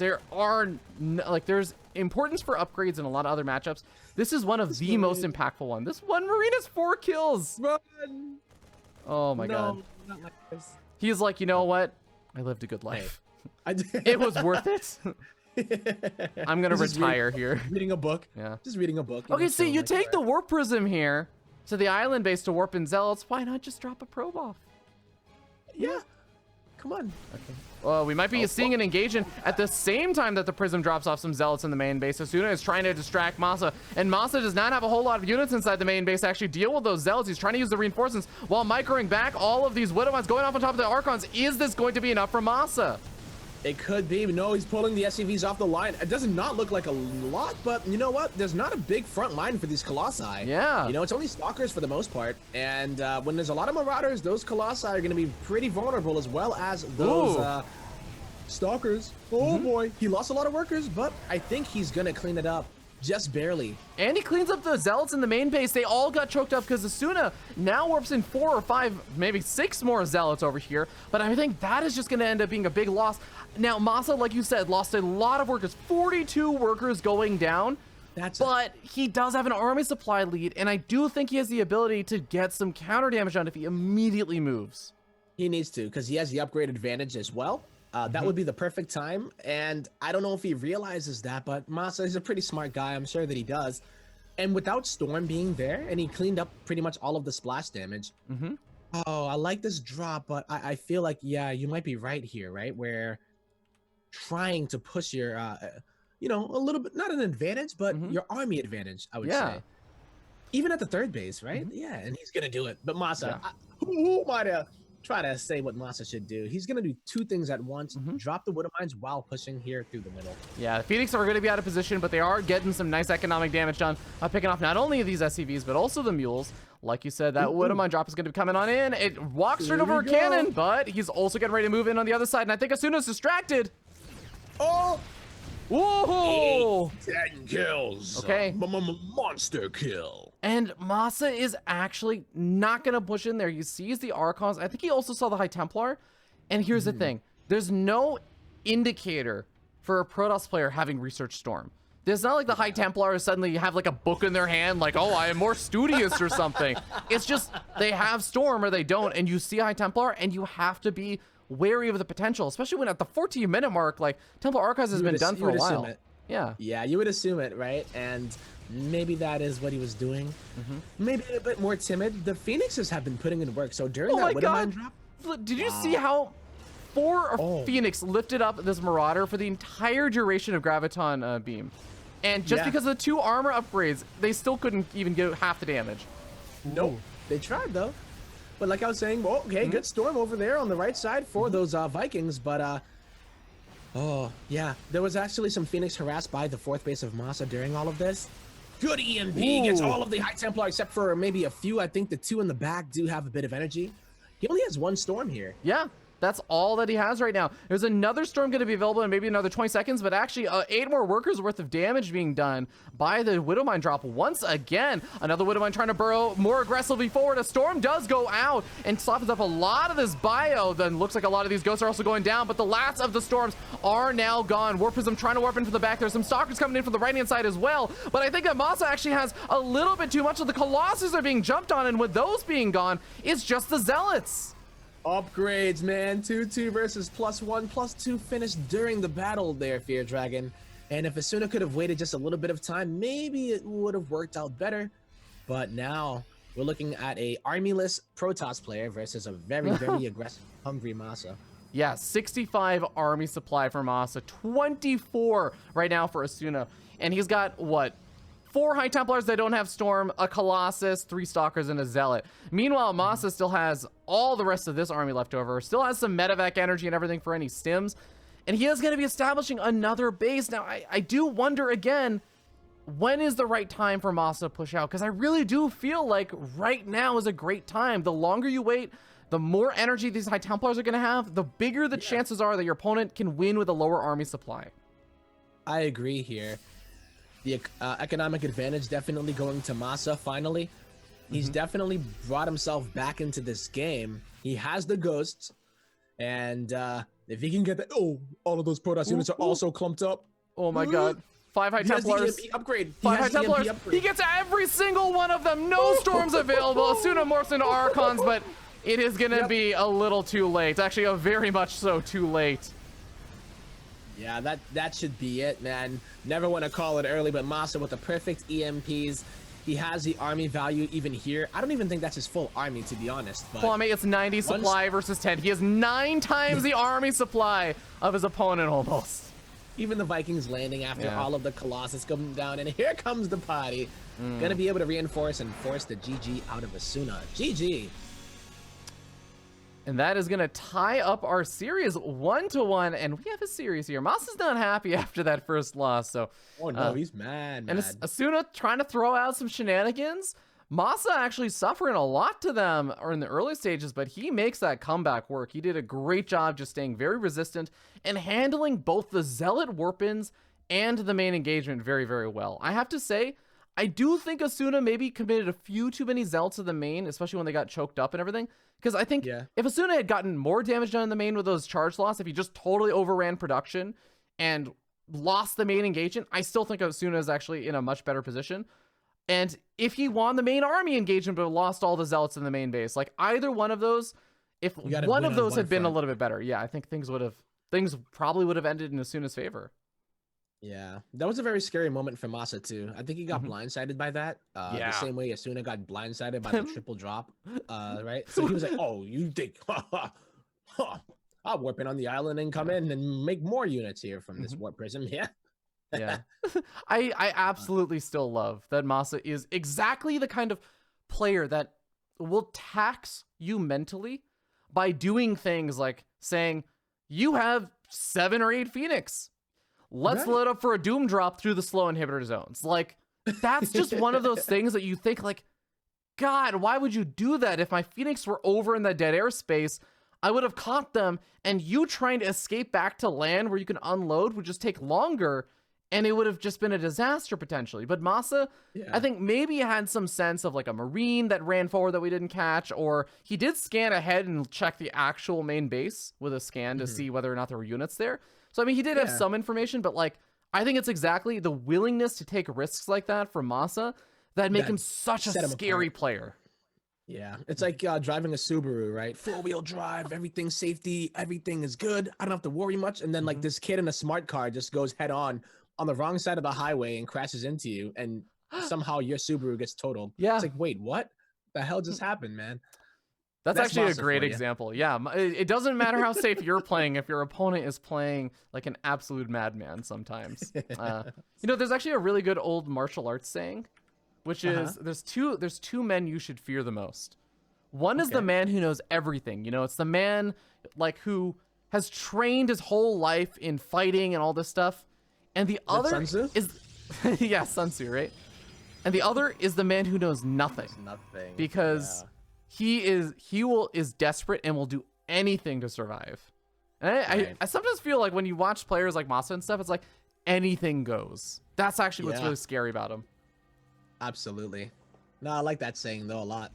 importance for upgrades in a lot of other matchups. This is one of the most impactful one. This one Marina's 4 kills. Run! Oh my god. Not like this. He's like, you know what? I lived a good life. Hey, It was worth it. I'm gonna retire here. Reading a book. Yeah. Just reading a book. Okay, see, you take the warp prism here to the island base to warp in zealots. Why not just drop a probe off? Yeah. Come on. Okay. Well, we might be seeing an engagement at the same time that the prism drops off some zealots in the main base. Asuna is trying to distract Masa, and Masa does not have a whole lot of units inside the main base to actually deal with those zealots. He's trying to use the reinforcements while microing back all of these Widowmines going off on top of the Archons. Is this going to be enough for Masa? It could be. No, he's pulling the SCVs off the line. It does not look like a lot, but you know what? There's not a big front line for these Colossi. Yeah. You know, it's only Stalkers for the most part. And when there's a lot of Marauders, those Colossi are going to be pretty vulnerable, as well as those Stalkers. Oh boy. He lost a lot of workers, but I think he's going to clean it up. Just barely. And he cleans up the zealots in the main base. They all got choked up because Asuna now warps in 4 or 5, maybe 6 more zealots over here. But I think that is just going to end up being a big loss. Now, Masa, like you said, lost a lot of workers. 42 workers going down. But he does have an army supply lead, and I do think he has the ability to get some counter damage on if he immediately moves. He needs to, because he has the upgrade advantage as well. That would be the perfect time, and I don't know if he realizes that, but Masa is a pretty smart guy. I'm sure that he does. And without Storm being there, and he cleaned up pretty much all of the splash damage. Oh, I like this drop, but I feel like, yeah, you might be right here, right? Where trying to push your, you know, a little bit, not an advantage, but your army advantage, I would say. Even at the third base, right? Yeah, and he's going to do it. But Masa, who might have try to say what Masa should do? He's going to do 2 things at once. Drop the Widowmines while pushing here through the middle. Yeah, the Phoenix are going to be out of position, but they are getting some nice economic damage done, picking off not only these SCVs, but also the Mules. Like you said, that Widowmine drop is going to be coming on in. It walks straight over a cannon, but he's also getting ready to move in on the other side, and I think Asuna's distracted. Oh! Whoa! 10 kills. Okay. Monster kill. And Masa is actually not going to push in there. He sees the Archons. I think he also saw the High Templar. And here's the thing. There's no indicator for a Protoss player having Research Storm. There's not like the High Templars suddenly have like a book in their hand, like, oh, I am more studious or something. It's just they have Storm or they don't. And you see High Templar and you have to be wary of the potential, especially when at the 14-minute mark, like Templar Archives has been done for a while. Yeah, you would assume it, right? And maybe that is what he was doing. Maybe a bit more timid. The Phoenixes have been putting in work. So during that Widowmine drop, did you see how 4 Phoenix lifted up this Marauder for the entire duration of Graviton Beam? And just because of the 2 armor upgrades, they still couldn't even get half the damage. Nope. They tried though. But like I was saying, well, okay, good Storm over there on the right side for those Vikings. But oh yeah, there was actually some Phoenix harassed by the 4th base of Masa during all of this. Good EMP gets all of the High Templar except for maybe a few. I think the 2 in the back do have a bit of energy. He only has 1 Storm here. Yeah. That's all that he has right now. There's another Storm going to be available in maybe another 20 seconds, but actually 8 more workers worth of damage being done by the Widowmine drop once again. Another Widowmine trying to burrow more aggressively forward. A Storm does go out and softens up a lot of this bio. Then looks like a lot of these ghosts are also going down, but the last of the Storms are now gone. Warp Prism trying to warp into the back. There's some Stalkers coming in from the right-hand side as well, but I think that Masa actually has a little bit too much of the Colossus are being jumped on, and with those being gone, it's just the Zealots. Upgrades, man. 2-2 versus +1, +2 finished during the battle there, Fear Dragon. And if Asuna could have waited just a little bit of time, maybe it would have worked out better. But now we're looking at a armyless Protoss player versus a very, very aggressive, hungry Masa. Yeah, 65 army supply for Masa, 24 right now for Asuna. And he's got, what, 4 High Templars that don't have Storm, a Colossus, 3 Stalkers, and a Zealot. Meanwhile, Masa still has all the rest of this army left over, still has some medevac energy and everything for any stims. And he is going to be establishing another base. Now, I do wonder again, when is the right time for Masa to push out? Because I really do feel like right now is a great time. The longer you wait, the more energy these High Templars are going to have, the bigger the chances are that your opponent can win with a lower army supply. I agree here. The economic advantage definitely going to Masa finally. He's definitely brought himself back into this game. He has the ghosts, and if he can get that, all of those Protoss units are also clumped up. Oh my god. 5 High Templars. EMP upgrade. 5 High Templars. He gets every single one of them. No storms available. Asuna morphs into Archons, but it is going to be a little too late. Actually, a very much so too late. Yeah, that should be it, man. Never want to call it early, but Masa with the perfect EMPs. He has the army value even here. I don't even think that's his full army, to be honest. But well, I mean, it's 90 supply versus 10. He has 9 times the army supply of his opponent almost. Even the Vikings landing after all of the Colossus coming down, and here comes the party. Gonna be able to reinforce and force the GG out of Asuna. GG. And that is going to tie up our series 1-1, and we have a series here. Masa's not happy after that first loss, so... Oh no, he's mad, And Asuna trying to throw out some shenanigans. Masa actually suffering a lot to them or in the early stages, but he makes that comeback work. He did a great job just staying very resistant and handling both the Zealot Warpins and the main engagement very, very well. I have to say, I do think Asuna maybe committed a few too many Zealots to the main, especially when they got choked up and everything. Because I think if Asuna had gotten more damage done in the main with those charge loss, if he just totally overran production and lost the main engagement, I still think Asuna is actually in a much better position. And if he won the main army engagement but lost all the Zealots in the main base, like either one of those, if one of those had been a little bit better, I think things probably would have ended in Asuna's favor. Yeah, that was a very scary moment for Masa too. I think he got blindsided by that. The same way Asuna got blindsided by the triple drop, right? So he was like, "Oh, you think? I'll warp in on the island and come in and make more units here from this warp prism." Yeah. I absolutely still love that Masa is exactly the kind of player that will tax you mentally by doing things like saying, "You have 7 or 8 Phoenix. Let's load up for a Doom drop through the slow inhibitor zones." Like, that's just one of those things that you think like, God, why would you do that? If my Phoenix were over in the dead air space, I would have caught them, and you trying to escape back to land where you can unload would just take longer, and it would have just been a disaster potentially. But Masa, I think maybe had some sense of like a Marine that ran forward that we didn't catch, or he did scan ahead and check the actual main base with a scan to see whether or not there were units there. So, I mean, he did have some information, but, like, I think it's exactly the willingness to take risks like that for Masa that make him such a scary player. Yeah, it's like driving a Subaru, right? 4-wheel drive, everything's safety, everything is good. I don't have to worry much. And then, like, this kid in a smart car just goes head on the wrong side of the highway and crashes into you, and somehow your Subaru gets totaled. Yeah. It's like, wait, what the hell just happened, man? That's actually a great example. Yeah, it doesn't matter how safe you're playing if your opponent is playing like an absolute madman sometimes. There's actually a really good old martial arts saying, which is there's two men you should fear the most. One is the man who knows everything. It's the man like who has trained his whole life in fighting and all this stuff. And the other Sun Tzu? is Sun Tzu, right? And the other is the man who knows nothing. Nothing. Because he is desperate and will do anything to survive. And I sometimes feel like when you watch players like Masa and stuff, it's like anything goes. That's actually what's really scary about him. Absolutely. No, I like that saying though a lot.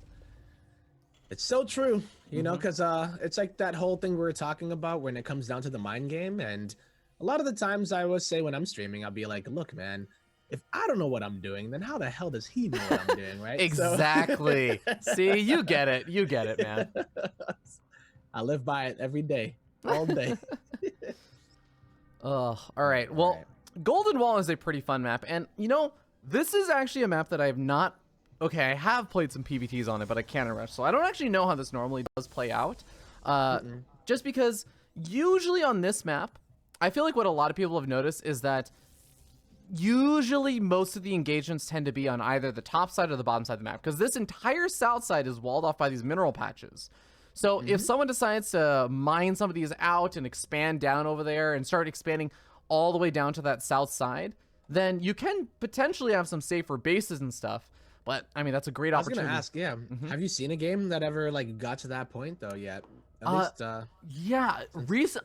It's so true, you know, because it's like that whole thing we were talking about when it comes down to the mind game. And a lot of the times I will say when I'm streaming, I'll be like, look, man, if I don't know what I'm doing, then how the hell does he know what I'm doing, right? Exactly. See, you get it. You get it, man. I live by it every day, all day. All right. Well, Golden Wall is a pretty fun map, and you know, this is actually a map that I have not. Okay, I have played some PvTs on it, but I can't rush, so I don't actually know how this normally does play out. Just because usually on this map, I feel like what a lot of people have noticed is that usually most of the engagements tend to be on either the top side or the bottom side of the map, because this entire south side is walled off by these mineral patches. So if someone decides to mine some of these out and expand down over there and start expanding all the way down to that south side, then you can potentially have some safer bases and stuff. But I mean, that's a great opportunity. I was gonna ask, have you seen a game that ever like got to that point though yet? At least, yeah,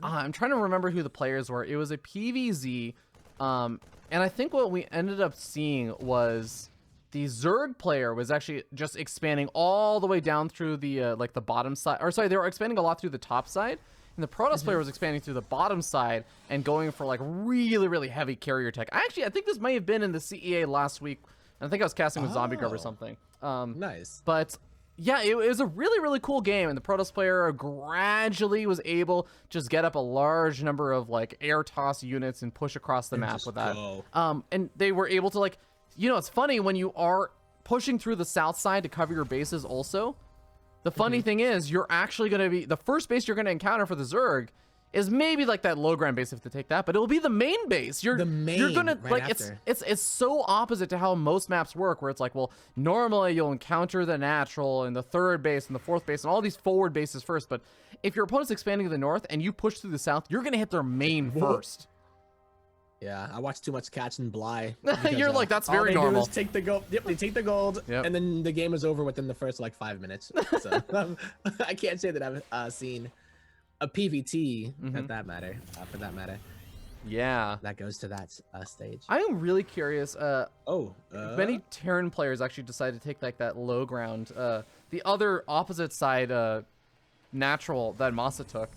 I'm trying to remember who the players were. It was a PvZ, and I think what we ended up seeing was the Zerg player was actually just expanding all the way down through the like the bottom side, or sorry, they were expanding a lot through the top side, and the Protoss player was expanding through the bottom side and going for like really heavy carrier tech. I think this may have been in the CEA last week. I think I was casting with Zombie Grub or something. Nice. But yeah, it was a really cool game, and the Protoss player gradually was able to just get up a large number of like air toss units and push across the map with that. And they were able to, like, you know, it's funny when you are pushing through the south side to cover your bases also. The funny thing is, you're actually going to be, the first base you're going to encounter for the Zerg is maybe like that low ground base if they take that, but it'll be the main base. You're gonna right like after. it's so opposite to how most maps work, where it's like, well, normally you'll encounter the natural and the third base and the fourth base and all these forward bases first, but if your opponent's expanding to the north and you push through the south, you're gonna hit their main first. Yeah, I watched too much Catch and Bly. You're like, that's very all they normal. Do is take the gold. Yep, they take the gold, and then the game is over within the first like 5 minutes. So I can't say that I've seen a PvT for that matter. Yeah, that goes to that stage. I am really curious. Many Terran players actually decided to take like that low ground, the other opposite side, natural that Masa took,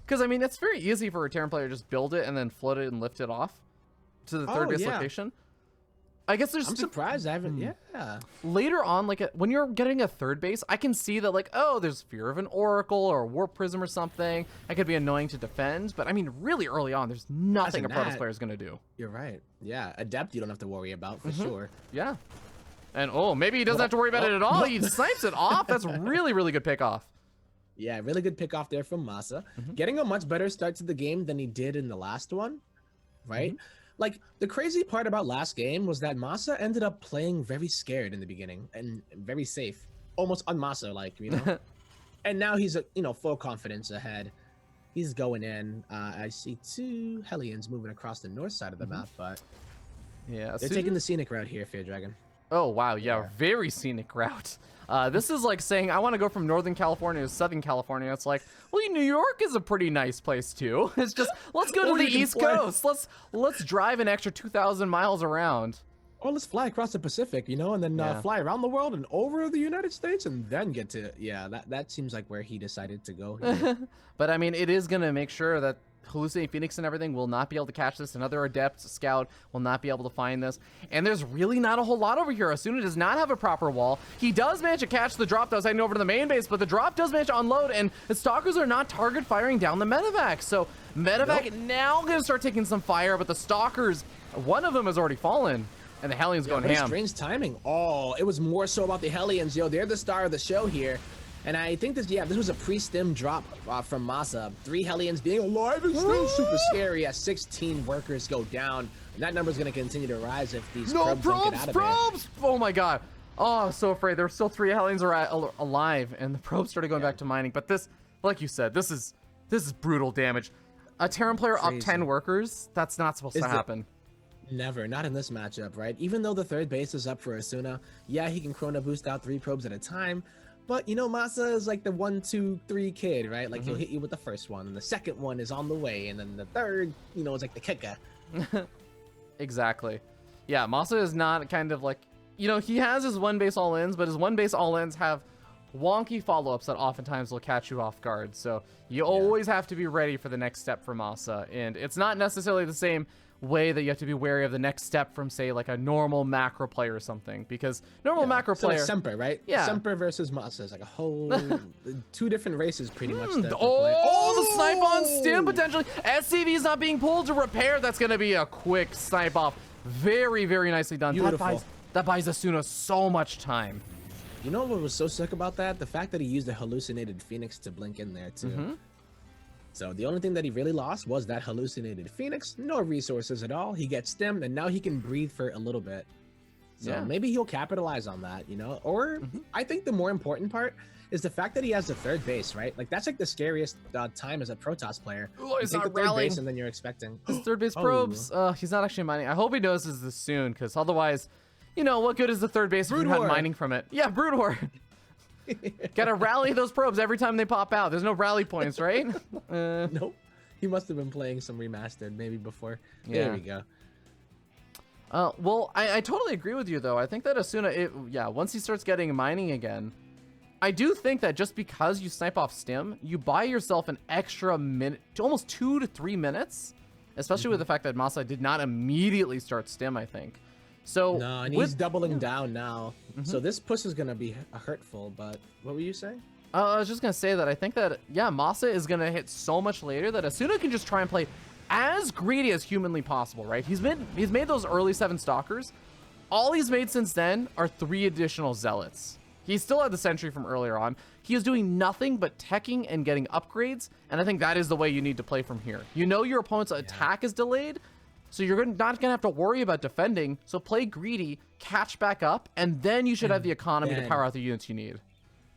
because I mean it's very easy for a Terran player to just build it and then float it and lift it off to the third base location. I guess there's. I'm surprised I haven't. Yeah. Later on, like when you're getting a third base, I can see that like, oh, there's fear of an Oracle or a Warp Prism or something. That could be annoying to defend, but I mean, really early on, there's nothing a Protoss player is gonna do. You're right. Yeah, Adept you don't have to worry about for sure. Yeah. And maybe he doesn't have to worry about it at all. He snipes it off. That's really good pick off. Yeah, really good pick off there from Masa. Getting a much better start to the game than he did in the last one, right? Like, the crazy part about last game was that Masa ended up playing very scared in the beginning and very safe, almost un-Masa-like, you know? And now he's, full confidence ahead. He's going in. I see 2 Hellions moving across the north side of the map, but yeah, they're taking the scenic route here, Fear Dragon. Oh, wow. Yeah, very scenic route. This is like saying, I want to go from Northern California to Southern California. It's like, well, New York is a pretty nice place too. It's just, let's go to the East Coast. Let's drive an extra 2,000 miles around. Or let's fly across the Pacific, and then fly around the world and over the United States and then get to, that seems like where he decided to go. But I mean, it is going to make sure that Hallucinating Phoenix and everything will not be able to catch this. Another Adept Scout will not be able to find this. And there's really not a whole lot over here. Asuna does not have a proper wall. He does manage to catch the drop that was heading over to the main base, but the drop does manage to unload, and the Stalkers are not target firing down the Medevac. So Medevac now going to start taking some fire, but the Stalkers, one of them has already fallen. And the Hellions going ham. Strange timing. Oh, it was more so about the Hellions. They're the star of the show here. And I think this was a pre-stim drop from Masa. 3 Hellions being alive is still super scary as 16 workers go down. And that number is going to continue to rise if these probes don't get out of there. Oh my god. Oh, I'm so afraid. There's still 3 Hellions alive, and the probes started going back to mining. But this, like you said, this is brutal damage. A Terran player up 10 workers, that's not supposed to happen. Never, not in this matchup, right? Even though the third base is up for Asuna, he can Chrono boost out 3 probes at a time. But, Masa is like the 1, 2, 3 kid, right? Like, he'll hit you with the first one, and the second one is on the way, and then the third, is like the kicker. Exactly. Yeah, Masa is not kind of like, he has his 1 base all-ins, but his 1 base all-ins have wonky follow-ups that oftentimes will catch you off guard. So you always have to be ready for the next step from Masa. And it's not necessarily the same way that you have to be wary of the next step from, say, like a normal macro player or something, because normal macro so player, like Semper, right? Yeah. Semper versus Masa is like a whole 2 different races pretty much. The snipe on Stim potentially. SCV is not being pulled to repair. That's going to be a quick snipe off. Very, very nicely done. Beautiful. That buys Asuna so much time. You know what was so sick about that? The fact that he used a hallucinated Phoenix to blink in there too. So the only thing that he really lost was that hallucinated Phoenix. No resources at all. He gets stemmed, and now he can breathe for a little bit. So maybe he'll capitalize on that, you know? Or I think the more important part is the fact that he has the third base, right? Like, that's like the scariest time as a Protoss player. Oh, you take the third base, and then you're expecting... His third base probes. He's not actually mining. I hope he notices this soon, because otherwise, you know, what good is the third base if you're not mining from it? Yeah, Brood War. Gotta rally those probes every time they pop out. There's no rally points, right? Nope. He must have been playing some remastered maybe before. Yeah. There we go. Well, I totally agree with you, though. I think that Asuna, once he starts getting mining again, I do think that just because you snipe off Stim, you buy yourself an extra minute, almost 2 to 3 minutes, especially with the fact that Masa did not immediately start Stim, I think. So no, and he's doubling down now. So this push is gonna be hurtful. But what were you saying? I was just gonna say that I think that Masa is gonna hit so much later that Asuna can just try and play as greedy as humanly possible, right? He's made those early 7 stalkers. All he's made since then are 3 additional zealots. He still had the sentry from earlier on. He is doing nothing but teching and getting upgrades, and I think that is the way you need to play from here. You know your opponent's attack is delayed, so you're not gonna have to worry about defending. So play greedy, catch back up, and then you should have the economy to power out the units you need.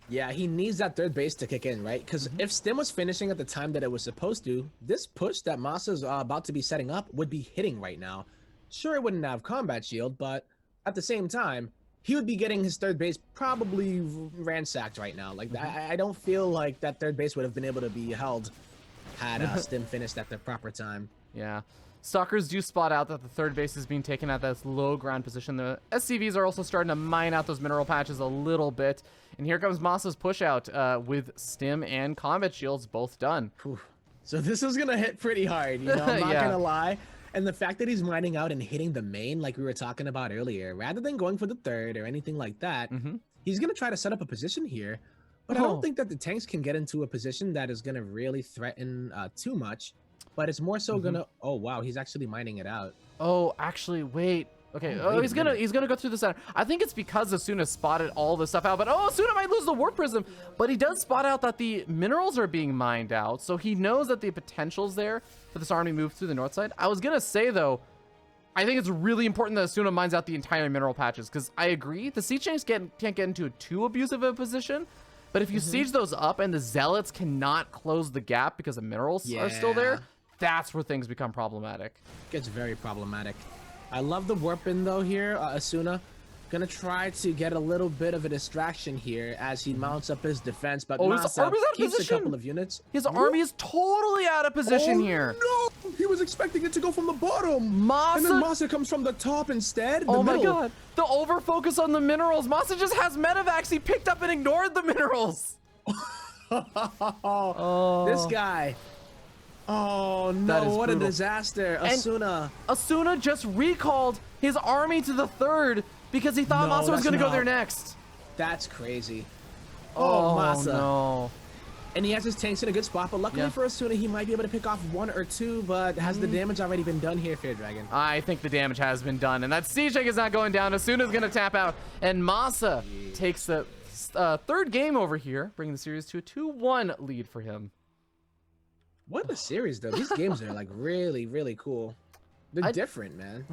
Yeah, he needs that third base to kick in, right? Because if Stim was finishing at the time that it was supposed to, this push that Masa's about to be setting up would be hitting right now. Sure, it wouldn't have combat shield, but at the same time, he would be getting his third base probably ransacked right now. Like, I don't feel like that third base would have been able to be held had Stim finished at the proper time. Yeah. Stalkers do spot out that the third base is being taken at this low ground position. The SCVs are also starting to mine out those mineral patches a little bit. And here comes Masa's push out with Stim and combat shields both done. Whew. So this is going to hit pretty hard, you know, I'm not going to lie. And the fact that he's mining out and hitting the main like we were talking about earlier, rather than going for the third or anything like that, he's going to try to set up a position here. But I don't think that the tanks can get into a position that is going to really threaten too much. But it's more so gonna. Oh wow, he's actually mining it out. Oh, actually, wait. Okay. He's gonna go through the center. I think it's because Asuna spotted all the stuff out. But Asuna might lose the warp prism. But he does spot out that the minerals are being mined out, so he knows that the potential's there for this army move through the north side. I was gonna say though, I think it's really important that Asuna mines out the entire mineral patches, because I agree the siege tanks can't get into too abusive a position. But if you siege those up and the zealots cannot close the gap because the minerals are still there, that's where things become problematic. Gets very problematic. I love the warp in though here. Asuna gonna try to get a little bit of a distraction here as he mounts up his defense, but Masa keeps a couple of units. His army is totally out of position here. No, he was expecting it to go from the bottom. And then Masa comes from the top instead. Oh my god, the over focus on the minerals. Masa just has medevacs. He picked up and ignored the minerals. This guy. Oh no, what a disaster. Asuna just recalled his army to the third because he thought Masa was going to go there next. That's crazy. Oh, Masa. No. And he has his tanks in a good spot, but luckily for Asuna, he might be able to pick off 1 or 2, but has the damage already been done here, Fear Dragon? I think the damage has been done, and that siege tank is not going down. Asuna's going to tap out, and Masa takes the third game over here, bringing the series to a 2-1 lead for him. What a series, though. These games are like really, really cool. They're different, man.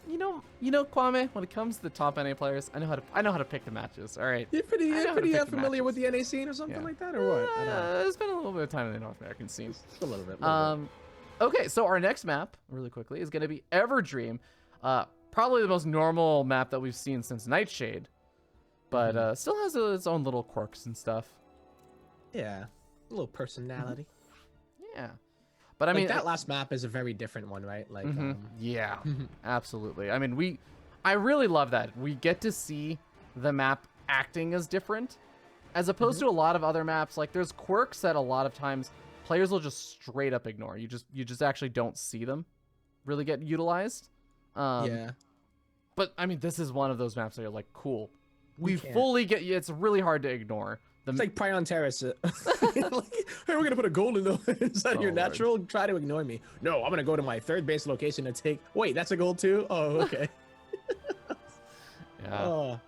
You know, Kwame. When it comes to the top NA players, I know how to pick the matches. All right. You're pretty familiar with the NA scene or something like that, or what? There's been a little bit of time in the North American scene. Just a little bit. Okay, so our next map, really quickly, is going to be Everdream. Probably the most normal map that we've seen since Nightshade, but still has its own little quirks and stuff. Yeah, a little personality. Yeah, but I mean that last map is a very different one, right? Like, yeah, absolutely. I mean, I really love that we get to see the map acting as different, As opposed to a lot of other maps, like there's quirks that a lot of times players will just straight up ignore. You just actually don't see them really get utilized. Yeah. But I mean, this is one of those maps that you're like, cool. We can't. fully get you. It's really hard to ignore. It's like Prion Terrace. Like, hey, we're gonna put a gold in inside your Lord. natural. Try to ignore me. No, I'm gonna go to my third base location and take. Wait, that's a gold too. Oh, okay. Yeah. Oh,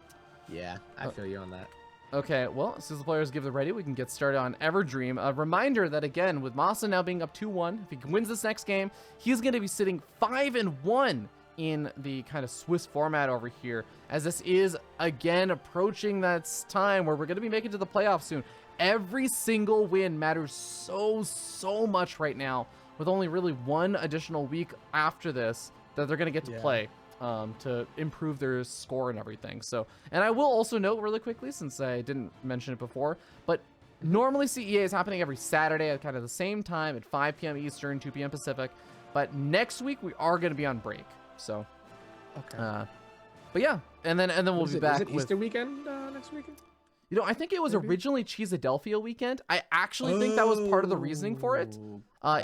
yeah. I feel you on that. Okay, well, as soon as the players give the ready, we can get started on Everdream. A reminder that, again, with Masa now being up 2-1, if he wins this next game, he's going to be sitting 5-1 in the kind of Swiss format over here, as this is, again, approaching that time where we're going to be making it to the playoffs soon. Every single win matters so much right now, with only really one additional week after this that they're going to get to play. To improve their score and everything. So, and I will also note really quickly, since I didn't mention it before, but normally CEA is happening every Saturday at kind of the same time at 5 p.m. Eastern, 2 p.m. Pacific. But next week we are going to be on break. So, Okay. but yeah, and then we'll be back Is it with Easter weekend next weekend? You know, I think it was originally Cheesadelphia weekend. I actually think that was part of the reasoning for it.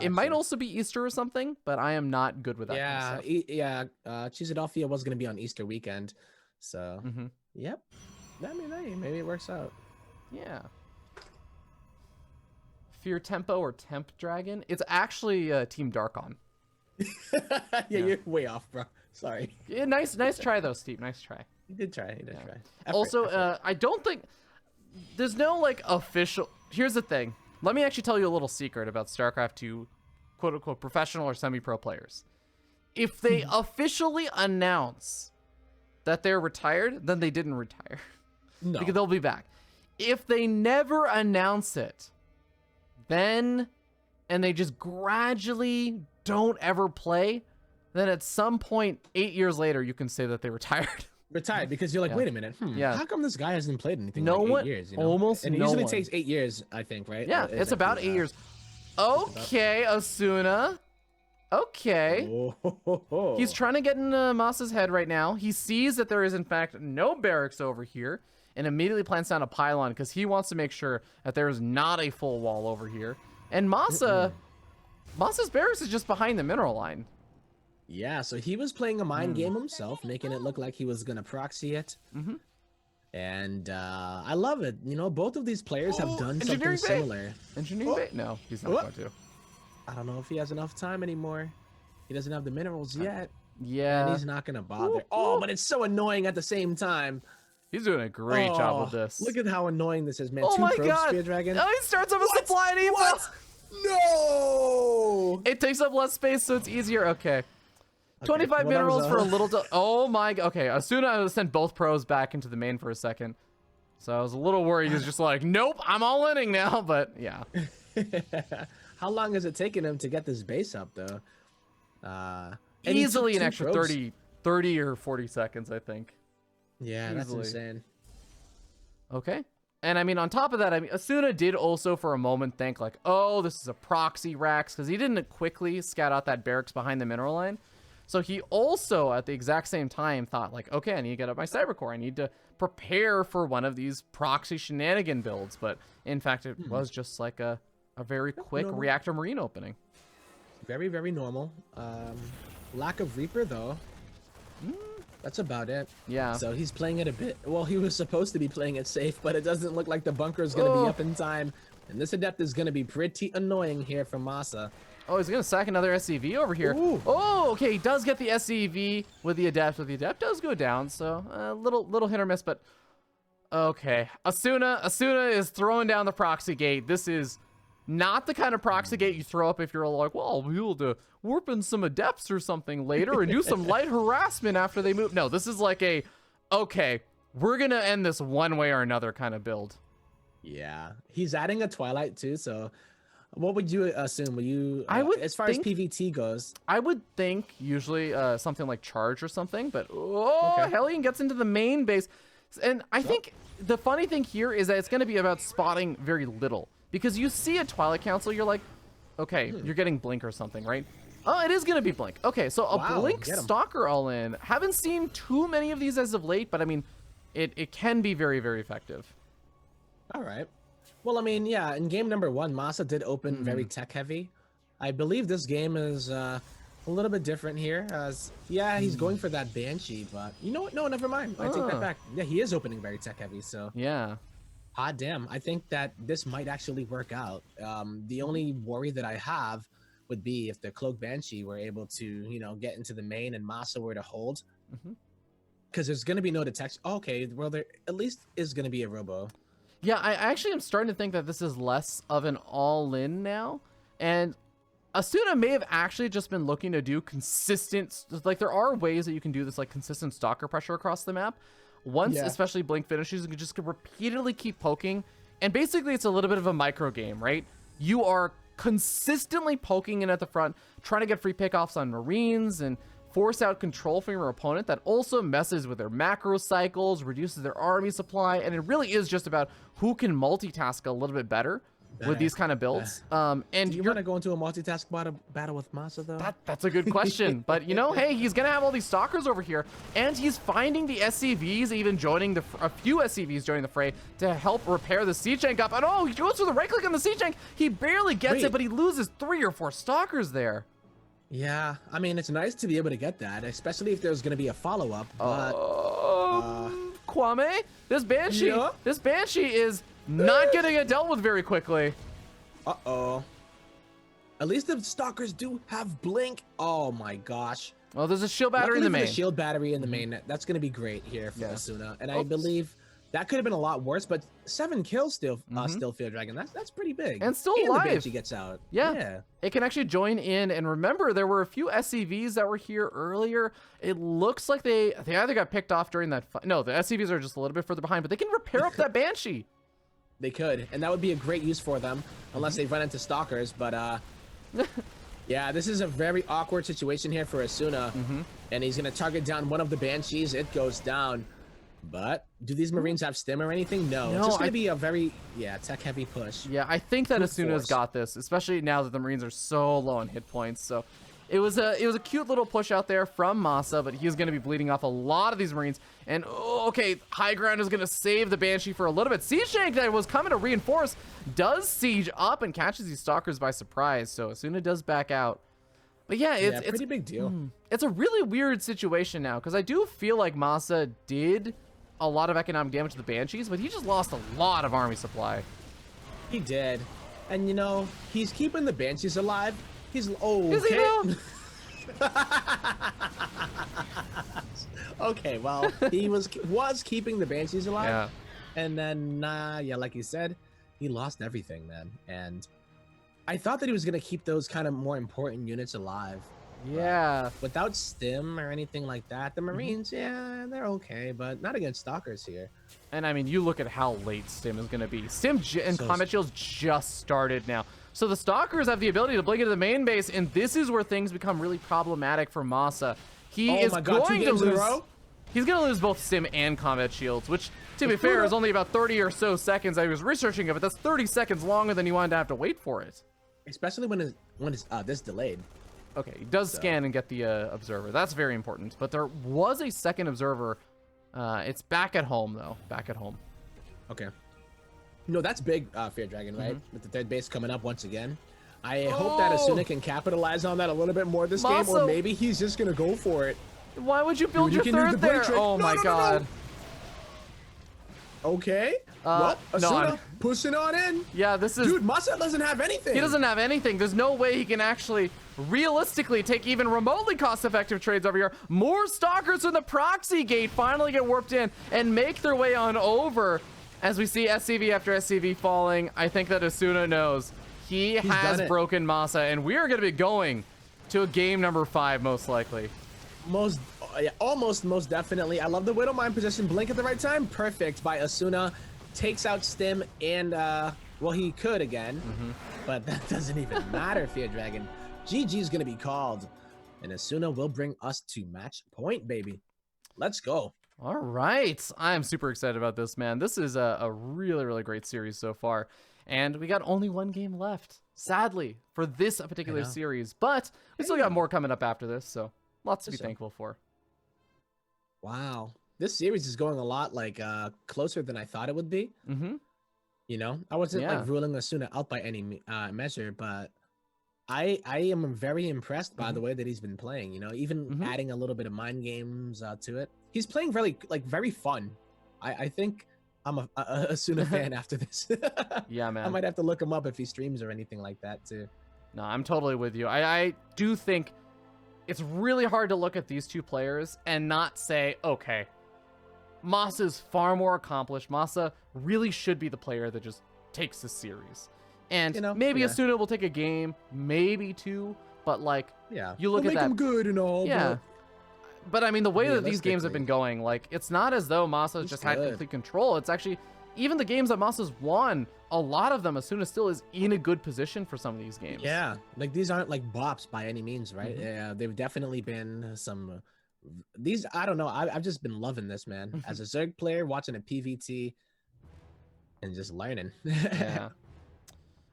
It might also be Easter or something, but I am not good with that. Yeah, kind of yeah. Cheesadelphia was gonna be on Easter weekend, so yep. I mean, hey, maybe it works out. Yeah. Fear Tempo or Temp Dragon? It's actually Team Darkon. Yeah, you're way off, bro. Sorry. Yeah, nice try though, Steve. Nice try. He did try. He did try. Also, I don't think there's no like official. Here's the thing. Let me actually tell you a little secret about StarCraft 2, quote unquote, professional or semi-pro players. If they officially announce that they're retired, then they didn't retire. No. Because they'll be back. If they never announce it, then and they just gradually don't ever play, then at some point 8 years later you can say that they retired. Retired because you're like, wait a minute. How come this guy hasn't played anything in like 8 years? You know? Almost and it no usually one. takes 8 years, I think, right? Yeah, it's about 8 years. Okay, Asuna. Okay. Oh. He's trying to get in Masa's head right now. He sees that there is, in fact, no barracks over here and immediately plants down a pylon because he wants to make sure that there is not a full wall over here. And Masa's barracks is just behind the mineral line. Yeah, so he was playing a mind game himself, making it look like he was going to proxy it. And I love it. You know, both of these players have done something similar. Engineering Bay? No, he's not going to. I don't know if he has enough time anymore. He doesn't have the minerals yet. Yeah. And he's not going to bother. Oh, but it's so annoying at the same time. He's doing a great job with this. Look at how annoying this is, man. Oh Two my probe god. Spear Dragon. Oh, he starts up a supply depot. What? No! It takes up less space, so it's easier. Okay. 25 minerals for a little... Oh my... Okay, as soon as I sent both pros back into the main for a second. So I was a little worried. He was just like, nope, I'm all inning now, but yeah. How long has it taken him to get this base up, though? Easily an extra 30 or 40 seconds, I think. Yeah, that's insane. Okay. And I mean, on top of that, I mean, Asuna did also for a moment think like, oh, this is a proxy Rax, because he didn't quickly scout out that barracks behind the mineral line. So he also, at the exact same time, thought like, okay, I need to get up my cyber core. I need to prepare for one of these proxy shenanigan builds. But in fact, it was just like a very quick reactor marine opening. Very, very normal. Lack of Reaper, though. That's about it. Yeah. So he's playing it a bit. Well, he was supposed to be playing it safe, but it doesn't look like the bunker is going to be up in time. And this Adept is going to be pretty annoying here for Masa. Oh, he's going to sack another SCV over here. Ooh. Oh, okay. He does get the SCV with the Adept. But the Adept does go down. So a little hit or miss, but okay. Asuna is throwing down the proxy gate. This is not the kind of proxy gate you throw up if you're like, well, I'll be able to warp in some Adepts or something later and do some light harassment after they move. No, this is like a, okay, we're going to end this one way or another kind of build. Yeah. He's adding a Twilight too, so what would you assume? Will you, I would as far as PVT goes? I would think usually something like Charge or something, but Hellion gets into the main base. And I think the funny thing here is that it's going to be about spotting very little. Because you see a Twilight Council, you're like, okay, you're getting Blink or something, right? Oh, it is going to be Blink. Okay, so a Blink Stalker all in. Haven't seen too many of these as of late, but I mean, it can be very, very effective. All right. Well, I mean, yeah, in game number 1, Masa did open very tech heavy. I believe this game is a little bit different here. As yeah, he's going for that Banshee, but you know what? No, never mind. I take that back. Yeah, he is opening very tech heavy. So Yeah. hot damn, I think that this might actually work out. The only worry that I have would be if the Cloak Banshee were able to, get into the main and Masa were to hold, because there's going to be no detection. Okay, well, there at least is going to be a Robo. Yeah, I actually am starting to think that this is less of an all-in now. And Asuna may have actually just been looking to do consistent, like there are ways that you can do this like consistent stalker pressure across the map. Once especially Blink finishes, you can just repeatedly keep poking. And basically it's a little bit of a micro game, right? You are consistently poking in at the front, trying to get free pickoffs on Marines and force out control from your opponent. That also messes with their macro cycles, reduces their army supply, and it really is just about who can multitask a little bit better with these kind of builds. And do you want to go into a multitask battle with Masa though? That's a good question. But hey, he's gonna have all these stalkers over here, and he's finding the SCVs, even joining a few SCVs joining the fray to help repair the siege tank up. And oh, he goes for the right click on the siege tank. He barely gets it, but he loses 3 or 4 stalkers there. Yeah, I mean, it's nice to be able to get that, especially if there's going to be a follow-up, but... Kwame, this Banshee is not going to get dealt with very quickly. Uh-oh. At least the stalkers do have blink. Oh my gosh. Well, there's a shield battery in the main. The shield battery in the main. That's going to be great here for Asuna. And I believe that could have been a lot worse, but 7 kills still, Field Dragon. That's pretty big. And still alive. The Banshee gets out. Yeah. It can actually join in. And remember, there were a few SCVs that were here earlier. It looks like they either got picked off during that fight. No, the SCVs are just a little bit further behind, but they can repair up that Banshee. They could, and that would be a great use for them, unless they run into stalkers. But yeah, this is a very awkward situation here for Asuna, and he's gonna target down one of the Banshees. It goes down, but do these Marines have stim or anything? No, it's just gonna be a very tech-heavy push. Yeah, I think that Asuna's got this, especially now that the Marines are so low on hit points. So it was a cute little push out there from Masa, but he's going to be bleeding off a lot of these Marines. And okay, high ground is going to save the Banshee for a little bit. Siege tank that was coming to reinforce does siege up and catches these stalkers by surprise. So Asuna does back out. But yeah, it's a pretty big deal. It's a really weird situation now, because I do feel like Masa did a lot of economic damage to the Banshees, but he just lost a lot of army supply. He did. And he's keeping the Banshees alive. He's Is he though? Okay, well, he was keeping the Banshees alive, and then like you said, he lost everything, man. And I thought that he was gonna keep those kind of more important units alive. Yeah. Without stim or anything like that, the Marines, they're okay, but not against stalkers here. And I mean, you look at how late stim is gonna be. Stim and combat shields just started now. So the stalkers have the ability to blink into the main base, and this is where things become really problematic for Masa. He's going to lose both stim and combat shields, which, to be fair, is only about 30 or so seconds. I was researching it, but that's 30 seconds longer than you wanted to have to wait for it. Especially when it's this delayed. Okay, he does scan and get the observer. That's very important. But there was a second observer. It's back at home, though. Back at home. Okay. No, that's big, Fear Dragon, right? With the third base coming up once again. I hope that Asuna can capitalize on that a little bit more this game, or maybe he's just going to go for it. Why would you build your third there? Oh my god. Okay. Well, Asuna pushing on in. Yeah, this is... Dude, Masa doesn't have anything. He doesn't have anything. There's no way he can actually realistically take even remotely cost-effective trades over here. More stalkers from the proxy gate finally get warped in and make their way on over. As we see SCV after SCV falling, I think that Asuna knows he has broken Masa, and we are going to be going to a game number 5, most likely. Most definitely. I love the Widow Mine position. Blink at the right time. Perfect by Asuna. Takes out Stim, and, well, he could again, but that doesn't even matter, Fear Dragon. GG is going to be called, and Asuna will bring us to match point, baby. Let's go. All right. I'm super excited about this, man. This is a really, really great series so far. And we got only one game left, sadly, for this particular series. But we still got more coming up after this, so lots to be thankful for. Wow. This series is going a lot, closer than I thought it would be. You know, I wasn't Yeah. like ruling Asuna out by any measure, but I am very impressed by the way that he's been playing. You know, even adding a little bit of mind games to it. He's playing very fun. I think I'm a Asuna fan after this. Yeah, I man. might have to look him up if he streams or anything like that too. No, I'm totally with you. I do think it's really hard to look at these two players and not say, okay, Masa is far more accomplished. Masa really should be the player that just takes the series. And maybe Asuna will take a game, maybe two, but like, you look at that. Make him good and all. Yeah. But I mean, the way that these games have been going, like, it's not as though Masa's just had complete control. It's actually, even the games that Masa's won, a lot of them, Asuna still is in a good position for some of these games. Yeah, like these aren't like bops by any means, right? Yeah, they've definitely been some. These, I don't know. I've just been loving this, man. As a Zerg player, watching a PVT and just learning. Yeah.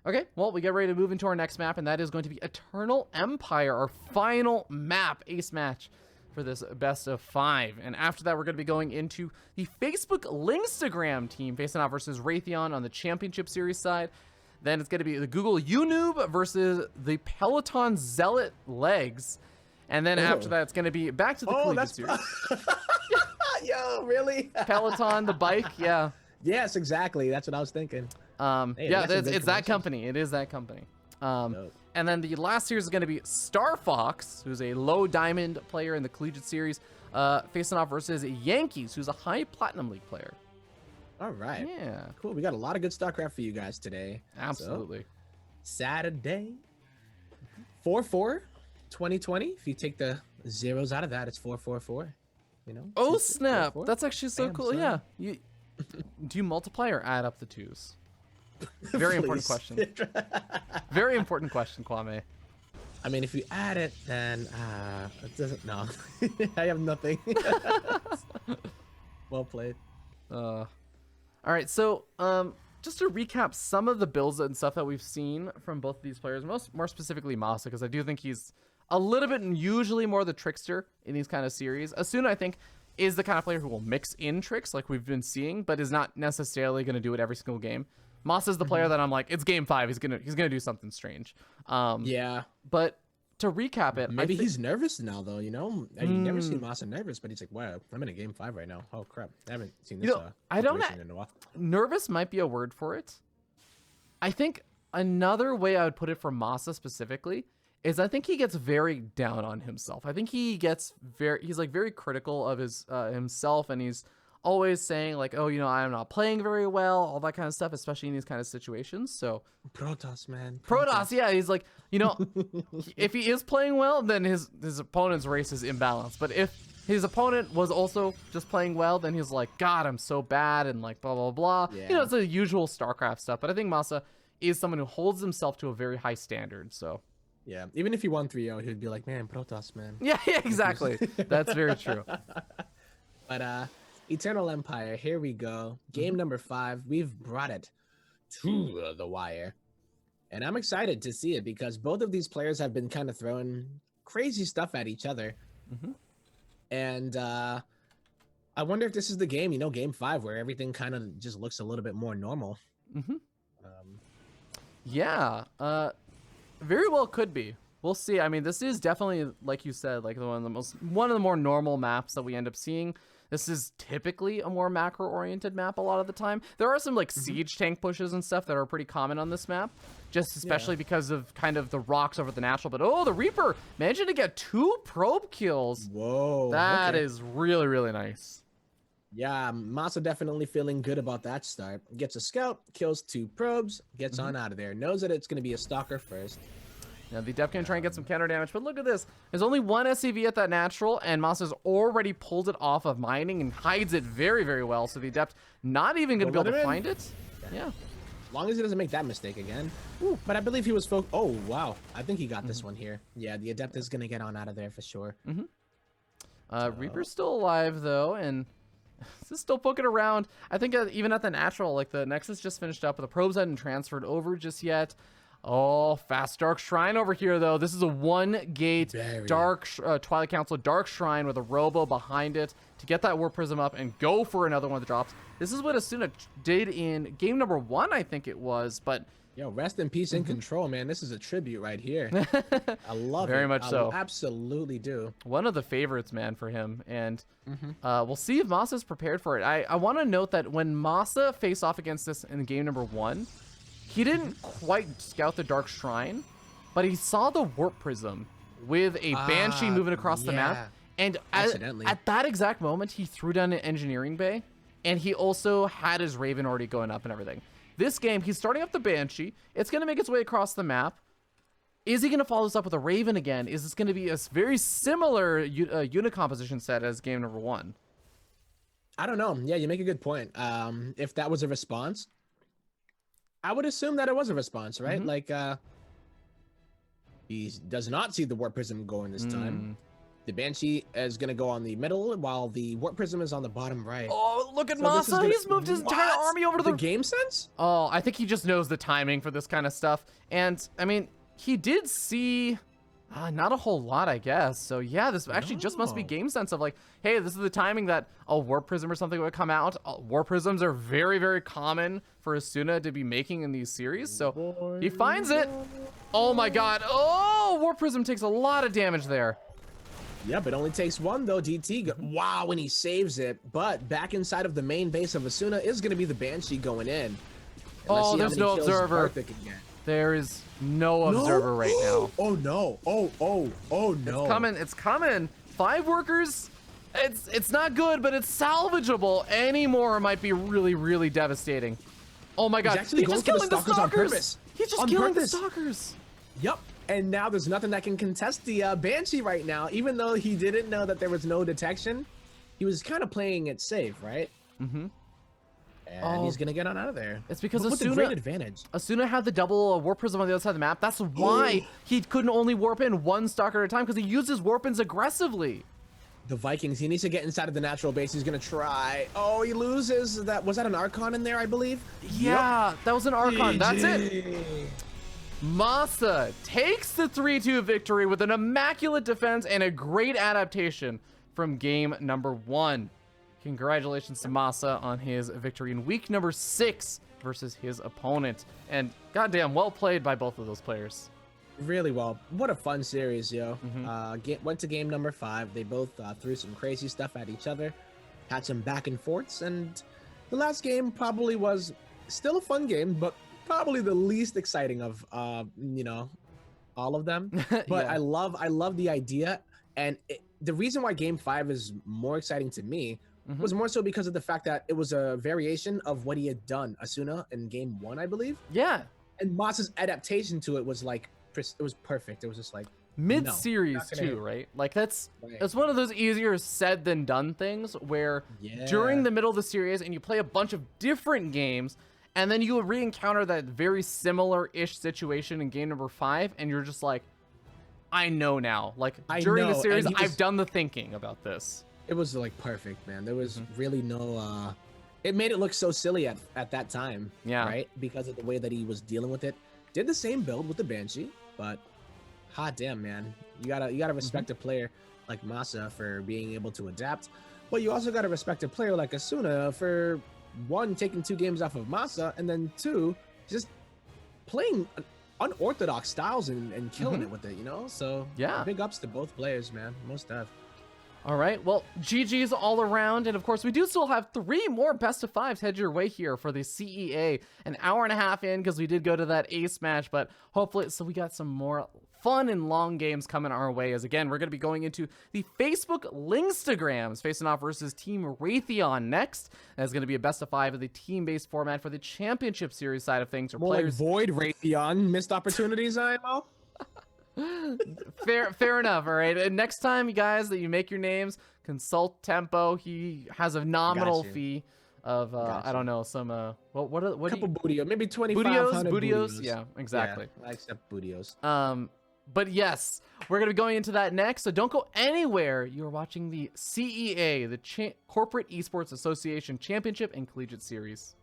Okay, well, we get ready to move into our next map, and that is going to be Eternal Empire, our final map, ace match for this best of 5. And after that, we're going to be going into the Facebook Linkstagram team facing off versus Raytheon on the Championship Series side. Then it's going to be the Google Unoob versus the Peloton Zealot Legs. And then after that, it's going to be back to the Collegiate Series. Yo, really? Peloton, the bike, yeah. Yes, exactly. That's what I was thinking. Yeah, it's that company. It is that company. And then the last series is going to be Star Fox, who's a low diamond player in the Collegiate Series, facing off versus Yankees, who's a high Platinum League player. All right. Yeah. Cool. We got a lot of good StarCraft for you guys today. Absolutely. So, Saturday, 4/4, 2020. If you take the zeros out of that, it's 444. You know. Oh snap! 4, 4. That's actually so cool. Son. Yeah. Do you multiply or add up the twos? Very important question. Very important question, Kwame. I mean, if you add it, then it doesn't. No, I have nothing. Well played. All right, so just to recap some of the builds and stuff that we've seen from both of these players, more specifically Masa, because I do think he's a little bit usually more the trickster in these kind of series. Asuna, I think, is the kind of player who will mix in tricks like we've been seeing, but is not necessarily going to do it every single game. Masa is the player that I'm like, it's game 5. He's gonna do something strange. Yeah. But to recap it, maybe he's nervous now, though. You know, I've never seen Masa nervous, but he's like, wow, I'm in a game 5 right now. Oh crap, I haven't seen this. I don't know. In a while. Nervous might be a word for it. I think another way I would put it for Masa specifically is I think he gets very down on himself. I think he gets he's like very critical of his himself, and he's always saying like, oh, I'm not playing very well, all that kind of stuff, especially in these kind of situations. So Protoss, man. Protoss, yeah, he's like, if he is playing well, then his opponent's race is imbalanced. But if his opponent was also just playing well, then he's like, God, I'm so bad, and like blah blah blah. Yeah. It's the usual StarCraft stuff. But I think Masa is someone who holds himself to a very high standard. So yeah, even if he won 3-0, he'd be like, man, Protoss, man. yeah, exactly. That's very true. But Eternal Empire, here we go. Game number 5. We've brought it to the wire. And I'm excited to see it because both of these players have been kind of throwing crazy stuff at each other. And I wonder if this is the game, game 5, where everything kind of just looks a little bit more normal. Yeah, very well could be. We'll see. I mean, this is definitely, like you said, like one of the more normal maps that we end up seeing. This is typically a more macro-oriented map a lot of the time. There are some like siege tank pushes and stuff that are pretty common on this map, just especially because of kind of the rocks over the natural. But oh, the Reaper managed to get 2 probe kills. Whoa. That is really, really nice. Yeah, Masa definitely feeling good about that start. Gets a scout, kills 2 probes, gets on out of there. Knows that it's going to be a stalker first. Now, the Def can try and get some counter damage, but look at this. There's only 1 SCV at that natural, and Masa's already pulled it off of mining and hides it very, very well. So the Adept not even going to be able to find it. Yeah. As long as he doesn't make that mistake again. Ooh, but I believe he was focused. Oh, wow. I think he got this one here. Yeah, the Adept is going to get on out of there for sure. Reaper's still alive, though, and this is still poking around. I think even at the natural, like the Nexus just finished up, but the probes hadn't transferred over just yet. Oh, fast Dark Shrine over here, though. This is a one-gate Dark Twilight Council Dark Shrine with a Robo behind it to get that Warp Prism up and go for another one of the drops. This is what Asuna did in game number 1, I think it was, but... Yo, rest in peace in control, man. This is a tribute right here. I love it. Very much so. I absolutely do. One of the favorites, man, for him. And we'll see if Masa's prepared for it. I want to note that when Masa faced off against this in game number 1, he didn't quite scout the Dark Shrine, but he saw the Warp Prism with a Banshee moving across the map. And at that exact moment, he threw down an Engineering Bay, and he also had his Raven already going up and everything. This game, he's starting up the Banshee. It's going to make its way across the map. Is he going to follow this up with a Raven again? Is this going to be a very similar unit composition set as game number 1? I don't know. Yeah, you make a good point. If that was a response, I would assume that it was a response, right? Like, he does not see the Warp Prism going this time. The Banshee is going to go on the middle, while the Warp Prism is on the bottom right. Oh, look at Masa. He's moved his entire army over to the game sense? Oh, I think he just knows the timing for this kind of stuff. And, I mean, he did see not a whole lot, I guess. So, yeah, this actually just must be game sense of like, hey, this is the timing that a Warp Prism or something would come out. Warp Prisms are very, very common for Asuna to be making in these series. So, he finds it. Oh, my God. Oh, Warp Prism takes a lot of damage there. Yep, it only takes one, though, DT. Wow, when he saves it. But back inside of the main base of Asuna is going to be the Banshee going in. Oh, there's no observer. There is no observer right now. Oh, no. Oh, no. It's coming. 5 workers. It's not good, but it's salvageable. Any more might be really, really devastating. Oh, my God. He's just killing the stalkers on purpose. He's just killing the stalkers. Yep. And now there's nothing that can contest the Banshee right now, even though he didn't know that there was no detection. He was kind of playing it safe, right? And he's going to get on out of there. It's because with a great advantage. Asuna had the double Warp Prism on the other side of the map. That's why he couldn't only warp in one stalker at a time, because he uses warp-ins aggressively. The Vikings, he needs to get inside of the natural base. He's going to try. Oh, he loses. Was that an Archon in there, I believe? Yeah, that was an Archon. That's it. Masa takes the 3-2 victory with an immaculate defense and a great adaptation from game number 1. Congratulations to Masa on his victory in week number 6 versus his opponent. And goddamn, well played by both of those players. Really well. What a fun series, yo. Went to game number 5. They both threw some crazy stuff at each other, had some back and forths, and the last game probably was still a fun game, but probably the least exciting of all of them. But I love the idea, and the reason why game 5 is more exciting to me was more so because of the fact that it was a variation of what he had done Asuna in game 1, I believe. Yeah, and Masa's adaptation to it was like, it was perfect. It was just like mid-series too, right? Like that's one of those easier said than done things where during the middle of the series and you play a bunch of different games, and then you re-encounter that very similar-ish situation in game number 5, and you're just like, I know now. Like, during the series, I've done the thinking about this. It was, like, perfect, man. There was really no... it made it look so silly at that time, right? Because of the way that he was dealing with it. Did the same build with the Banshee, but hot damn, man. You gotta respect a player like Masa for being able to adapt, but you also gotta respect a player like Asuna for... 1, taking 2 games off of Masa, and then 2, just playing unorthodox styles and killing it with it, you know? So, big ups to both players, man. Most def. All right, well, GG's all around, and of course, we do still have 3 more best of 5s head your way here for the CEA. An hour and a half in, because we did go to that ace match, but hopefully, so we got some more fun and long games coming our way, as again, we're going to be going into the Facebook Linkstagrams, facing off versus Team Raytheon next. That's going to be a best of 5 of the team-based format for the championship series side of things. More players... like Void Raytheon, missed opportunities, IMO. Fair enough. All right, and next time, you guys, that you make your names, consult Tempo. He has a nominal fee of I don't know, some what a couple Bootios, maybe 2,500 Bootios. Yeah, exactly. I accept Bootios. But yes, we're going to be going into that next, so don't go anywhere. You're watching the CEA, the Corporate Esports Association Championship and Collegiate Series.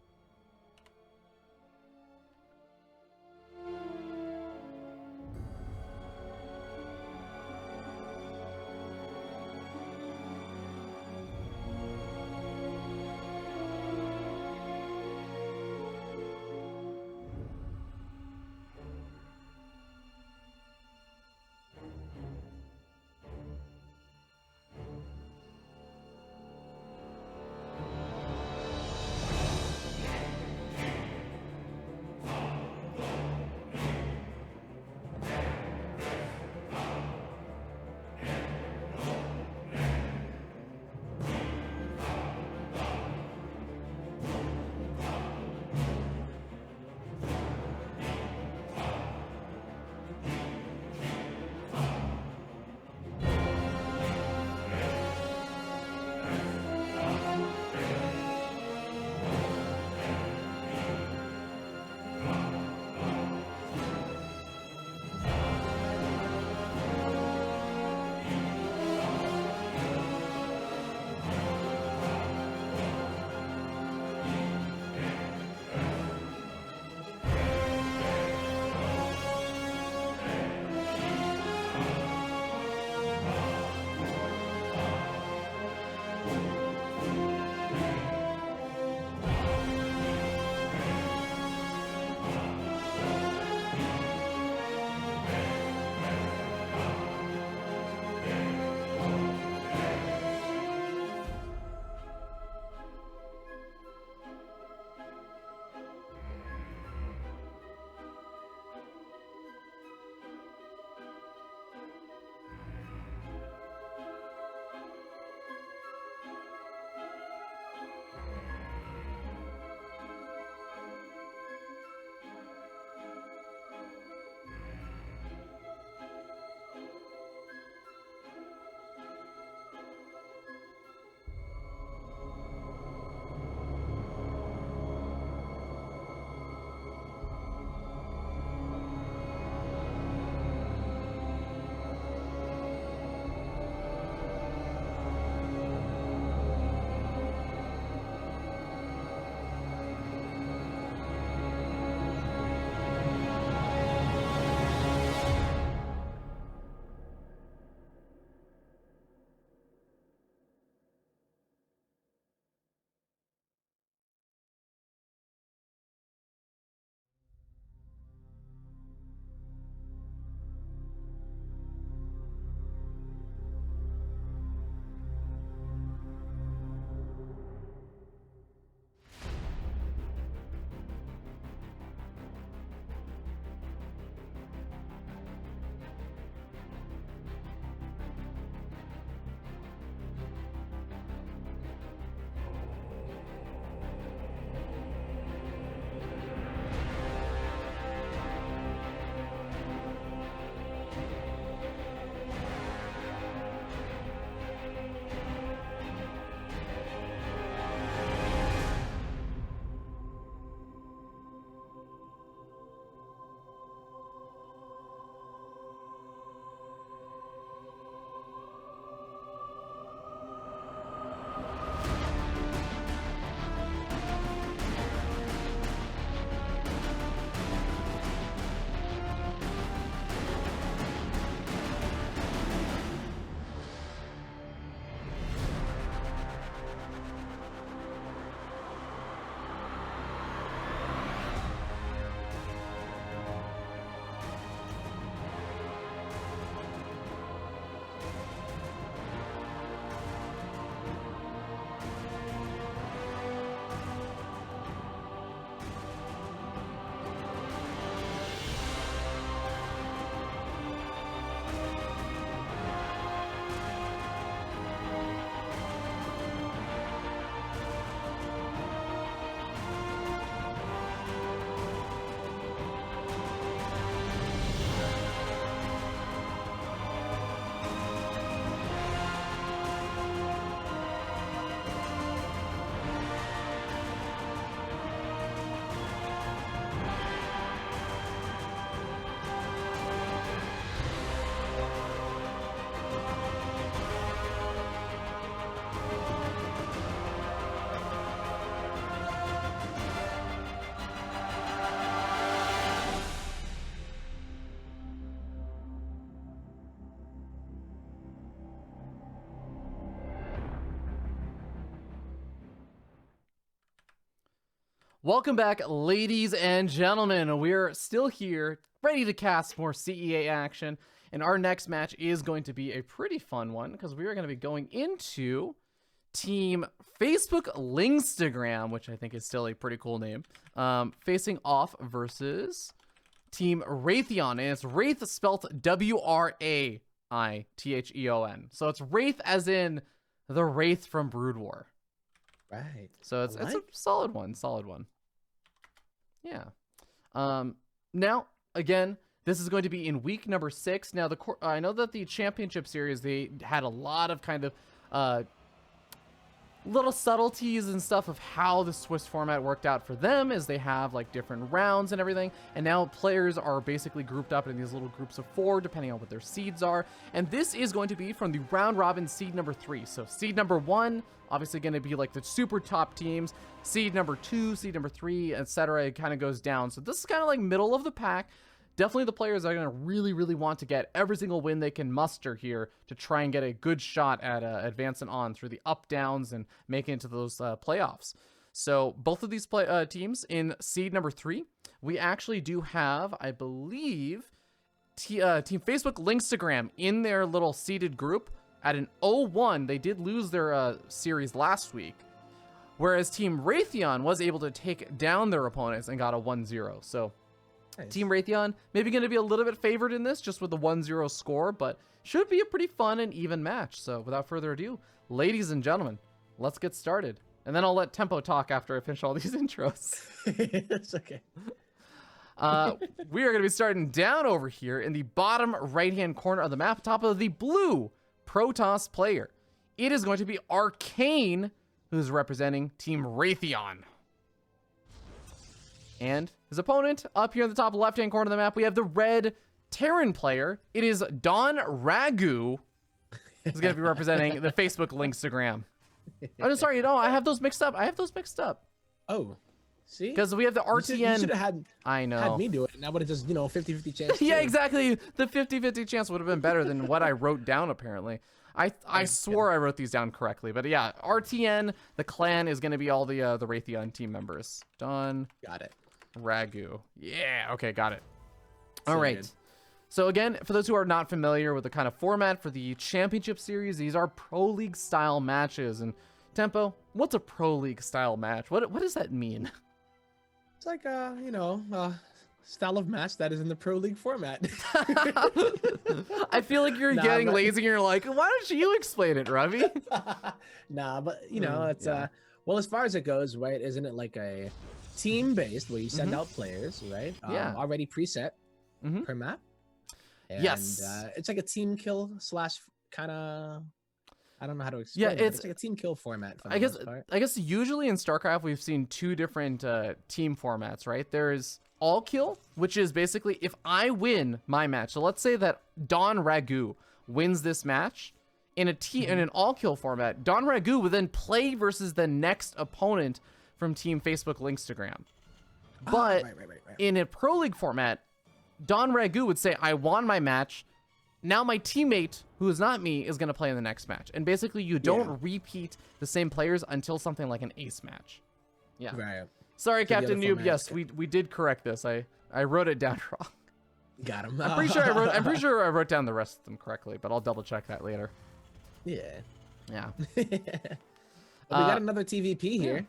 Welcome back, ladies and gentlemen. We're still here, ready to cast more CEA action. And our next match is going to be a pretty fun one because we are going to be going into Team Facebook Linkstagram, which I think is still a pretty cool name, facing off versus Team Raytheon. And it's Wraith spelt W-R-A-I-T-H-E-O-N. So it's Wraith as in the Wraith from Brood War. Right. So it's a solid one. Yeah. Now, again, this is going to be in week number 6. Now, I know that the championship series, they had a lot of kind of little subtleties and stuff of how the Swiss format worked out for them, as they have like different rounds and everything. And now players are basically grouped up in these little groups of 4, depending on what their seeds are. And this is going to be from the round robin seed number 3. So seed number 1, obviously going to be like the super top teams. Seed number 2, seed number 3, etc. It kind of goes down. So this is kind of like middle of the pack. Definitely the players that are going to really, really want to get every single win they can muster here to try and get a good shot at advancing on through the up downs and making it to those playoffs. So both of these teams in seed number 3, we actually do have, I believe, Team Facebook Linkstagram in their little seeded group at an 0-1. They did lose their series last week, whereas Team Raytheon was able to take down their opponents and got a 1-0. So nice. Team Raytheon maybe going to be a little bit favored in this just with the 1-0 score, but should be a pretty fun and even match. So without further ado, ladies and gentlemen, let's get started. And then I'll let Tempo talk after I finish all these intros. It's okay. We are going to be starting down over here in the bottom right-hand corner of the map, top of the blue Protoss player. It is going to be Arcane, who's representing Team Raytheon. And his opponent, up here in the top left-hand corner of the map, we have the red Terran player. It is Don Ragu, who's going to be representing the Facebook Linkstagram. Oh, no, sorry, no, I have those mixed up. Oh, see? Because we have the RTN. You should have had me do it, and I would have just, 50-50 chance. Yeah, exactly. The 50-50 chance would have been better than what I wrote down, apparently. I swore I wrote these down correctly. But yeah, RTN, the clan, is going to be all the Raytheon team members. Don. Got it. Ragu. Yeah, okay, got it. So all right. good. So again, for those who are not familiar with the kind of format for the championship series, these are Pro League style matches. And Tempo, what's a Pro League style match? What does that mean? It's like style of match that is in the Pro League format. I feel like you're getting lazy and you're like, why don't you explain it, Ravi? Nah, but it's well, as far as it goes, right, isn't it like a team based where you send out players, right? Already preset per map. And, yes. It's like a team kill / kind of, I don't know how to explain it. It's like a team kill format. For the most part. I guess usually in StarCraft we've seen 2 different team formats, right? There's all kill, which is basically if I win my match. So let's say that Don Ragu wins this match in an all kill format. Don Ragu would then play versus the next opponent from Team Facebook Linkstagram. But right. in a Pro League format, Don Ragu would say, I won my match. Now my teammate, who is not me, is going to play in the next match. And basically you don't repeat the same players until something like an ace match. Yeah. Right. Sorry, Captain Noob. Yes, we did correct this. I wrote it down wrong. Got him. I'm pretty sure I wrote down the rest of them correctly, but I'll double check that later. Yeah. Yeah. We got another TVP here.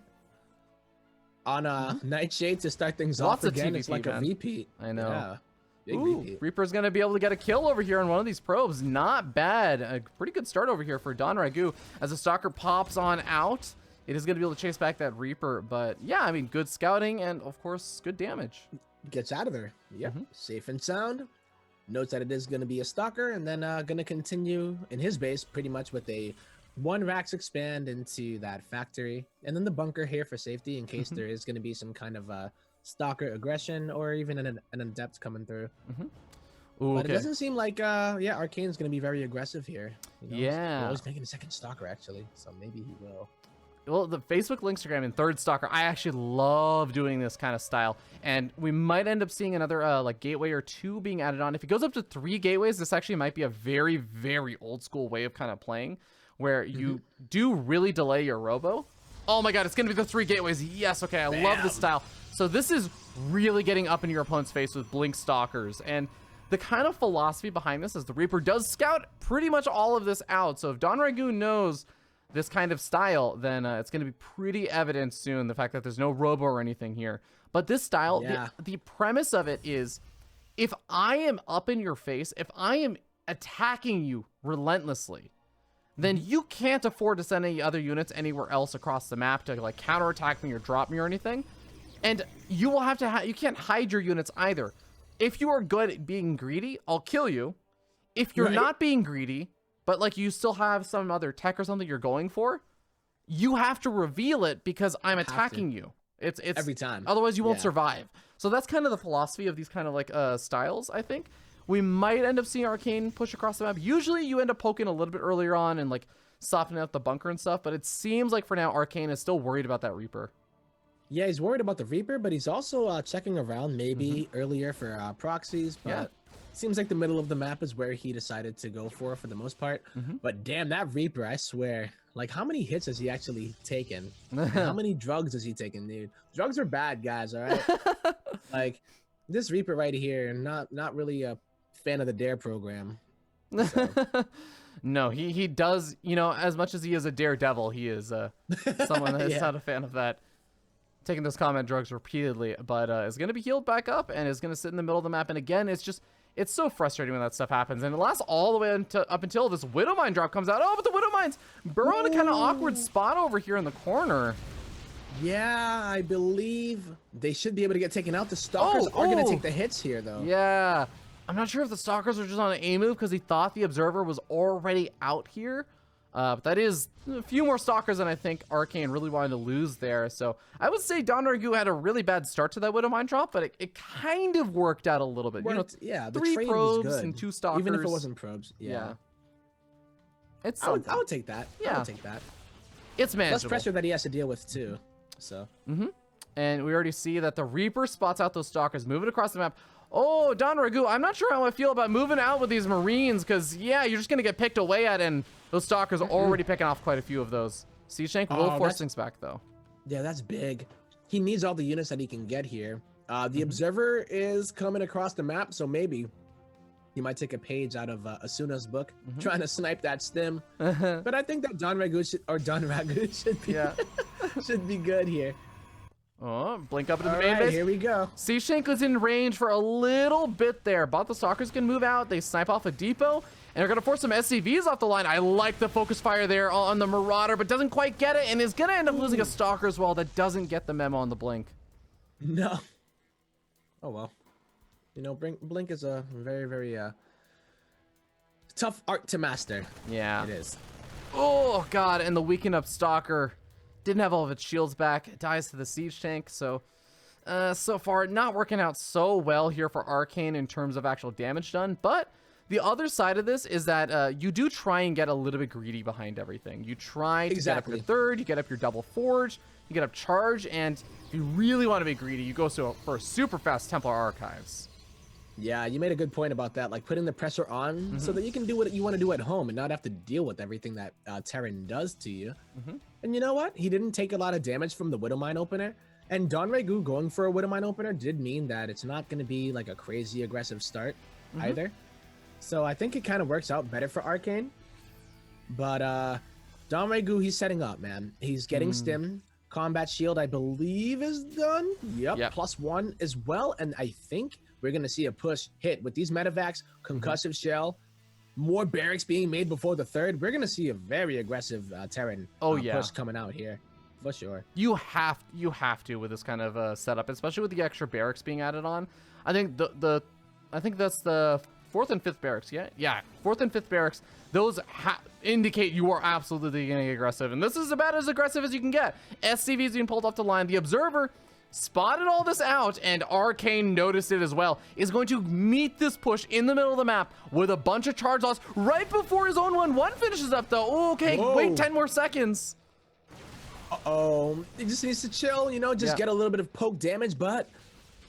On Nightshade to start things Lots off of again. TVP, It's like man. a repeat. I know. Yeah. Big Ooh, repeat. Reaper's going to be able to get a kill over here on one of these probes. Not bad. A pretty good start over here for Don Ragu. As the Stalker pops on out, it is going to be able to chase back that Reaper. But yeah, I mean, good scouting and, of course, good damage. Gets out of there. Yep. Safe and sound. Notes that it is going to be a Stalker, and then going to continue in his base pretty much with a 1 Rax expand into that factory. And then the bunker here for safety in case there is going to be some kind of Stalker aggression or even an adept coming through. Ooh, but it doesn't seem like Arcane's going to be very aggressive here. Yeah. He's making a second Stalker actually, so maybe he will. Well, the Facebook Linkstagram in 3rd Stalker, I actually love doing this kind of style. And we might end up seeing another like gateway or 2 being added on. If it goes up to 3 gateways, this actually might be a very, very old school way of kind of playing where you do really delay your robo. Oh my god, it's gonna be the 3 gateways. Yes, okay, I love this style. So this is really getting up in your opponent's face with Blink Stalkers. And the kind of philosophy behind this is the Reaper does scout pretty much all of this out. So if Don Ragoon knows this kind of style, then it's going to be pretty evident soon, the fact that there's no robo or anything here. But this style, the premise of it is, if I am up in your face, if I am attacking you relentlessly, then you can't afford to send any other units anywhere else across the map to like counterattack me or drop me or anything. And you will have to you can't hide your units either. If you are good at being greedy, I'll kill you. If you're not being greedy, but like you still have some other tech or something you're going for, you have to reveal it because I'm attacking you. It's every time. Otherwise you won't survive. So that's kind of the philosophy of these kind of like styles, I think. We might end up seeing Arcane push across the map. Usually you end up poking a little bit earlier on and like softening out the bunker and stuff, but it seems like for now Arcane is still worried about that Reaper. Yeah, he's worried about the Reaper, but he's also checking around maybe earlier for proxies. But seems like the middle of the map is where he decided to go for the most part. But damn, that Reaper, I swear. Like, how many hits has he actually taken? How many drugs has he taken, dude? Drugs are bad, guys, all right? Like, this Reaper right here, not really a fan of the Dare program. So. No, he does, you know, as much as he is a daredevil, he is someone that is not a fan of that. Taking those combat drugs repeatedly, but is going to be healed back up and is going to sit in the middle of the map. And again, it's so frustrating when that stuff happens. And it lasts all the way up until this Widowmine drop comes out. Oh, but the Widowmines burrow in a kind of awkward spot over here in the corner. Yeah, I believe they should be able to get taken out. The Stalkers are going to take the hits here, though. Yeah. I'm not sure if the Stalkers are just on an A move because he thought the Observer was already out here. But that is a few more Stalkers than I think Arcane really wanted to lose there. So I would say Don Ragu had a really bad start to that Widowmine drop, but it kind of worked out a little bit. Worked, you know, the 3 probes and 2 Stalkers. Even if it wasn't probes. Yeah. It's I would take that. Yeah. I would take that. It's manageable. Less pressure that he has to deal with too. So. And we already see that the Reaper spots out those Stalkers, moving across the map. Oh, Don Ragu, I'm not sure how I feel about moving out with these Marines, because, yeah, you're just going to get picked away at, and those Stalkers are already picking off quite a few of those. Shank will force things back, though. Yeah, that's big. He needs all the units that he can get here. The Observer is coming across the map, so maybe he might take a page out of Asuna's book, trying to snipe that stim. But I think that Don Ragu should be, should be good here. Oh, blink up into the main base. Here we go. Shank was in range for a little bit there, but the Stalkers can move out. They snipe off a depot, and they're going to force some SCVs off the line. I like the focus fire there on the Marauder, but doesn't quite get it, and is going to end up losing a Stalker as well that doesn't get the memo on the blink. No. Oh, well. You know, blink is a very, very tough art to master. Yeah. It is. Oh, God, and the weakened up Stalker didn't have all of its shields back. It dies to the siege tank, so so far not working out so well here for Arcane in terms of actual damage done. But the other side of this is that you do try and get a little bit greedy behind everything. You try to get up your third, you get up your double forge, you get up charge, and if you really want to be greedy, you go for super fast Templar Archives. Yeah, you made a good point about that, like putting the pressure on so that you can do what you want to do at home and not have to deal with everything that Terran does to you. And you know what? He didn't take a lot of damage from the Widowmine opener. And Don Ragu going for a Widowmine opener did mean that it's not going to be like a crazy aggressive start either. So I think it kind of works out better for Arcane. But Don Ragu, he's setting up, man. He's getting stim. Combat shield, I believe, is done. Yep. +1 as well. And I think we're going to see a push hit with these medevacs, concussive shell, more barracks being made before the third. We're going to see a very aggressive Terran push coming out here, for sure. You have to with this kind of setup, especially with the extra barracks being added on. I think I think that's the 4th and 5th barracks. Yeah, 4th and 5th barracks. Those indicate you are absolutely getting aggressive, and this is about as aggressive as you can get. SCVs being pulled off the line. The Observer spotted all this out, and Arcane noticed it as well, is going to meet this push in the middle of the map with a bunch of charge loss right before his own 1-1 finishes up, though. Oh, okay, wait 10 more seconds. Uh-oh. He just needs to chill, you know, just get a little bit of poke damage, but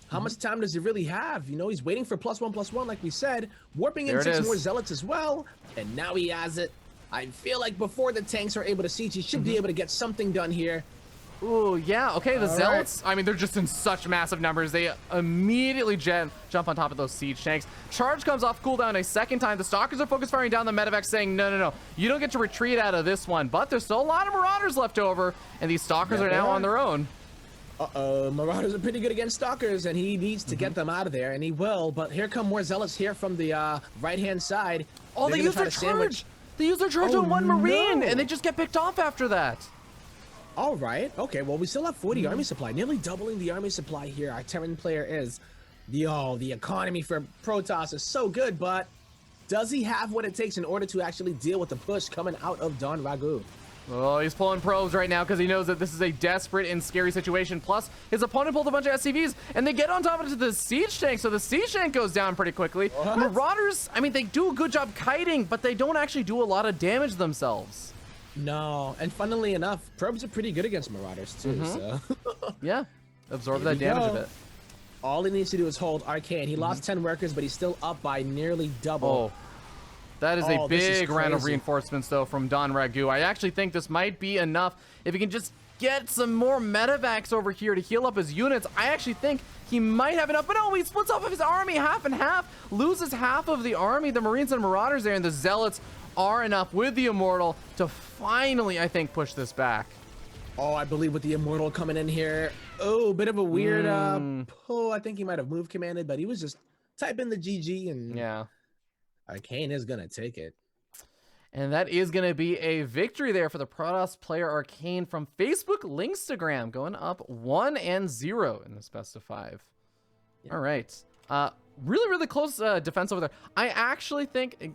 how much time does he really have? You know, he's waiting for +1/+1, like we said, warping in 6 more Zealots as well, and now he has it. I feel like before the tanks are able to siege, he should be able to get something done here. Ooh, yeah. Okay, the All Zealots, I mean, they're just in such massive numbers. They immediately jump on top of those siege tanks. Charge comes off cooldown a second time. The Stalkers are focus firing down the medevac, saying, no, no, no. You don't get to retreat out of this one. But there's still a lot of Marauders left over, and these Stalkers are now on their own. Uh-oh, Marauders are pretty good against Stalkers, and he needs to get them out of there, and he will. But here come more Zealots here from the right-hand side. Oh, they use their charge. They use their charge on one Marine, and they just get picked off after that. All right. Okay. Well, we still have 40 army supply, nearly doubling the army supply here. Our Terran player is. The economy for Protoss is so good, but does he have what it takes in order to actually deal with the push coming out of Don Ragu? Oh, he's pulling probes right now because he knows that this is a desperate and scary situation. Plus, his opponent pulled a bunch of SCVs, and they get on top of the siege tank, so the siege tank goes down pretty quickly. What? Marauders, I mean, they do a good job kiting, but they don't actually do a lot of damage themselves. No, and funnily enough, probes are pretty good against Marauders too. So yeah, absorb that damage a bit. All he needs to do is hold Arcane. He lost 10 workers, but he's still up by nearly double. Oh, that is a big round of reinforcements though from Don Ragu. I actually think this might be enough if he can just get some more medevacs over here to heal up his units. I actually think he might have enough, but no, he splits off of his army half and half, loses half of the army, the Marines and Marauders there, and the Zealots are enough with the Immortal to finally, I think, push this back. Oh, I believe with the Immortal coming in here. Oh, bit of a weird pull. I think he might have move commanded, but he was just typing the GG, and yeah, Arcane is gonna take it. And that is going to be a victory there for the Protoss player Arcane from Facebook Linkstagram, going up 1-0 in this best of 5. Yeah. All right. Really, really close defense over there. I actually think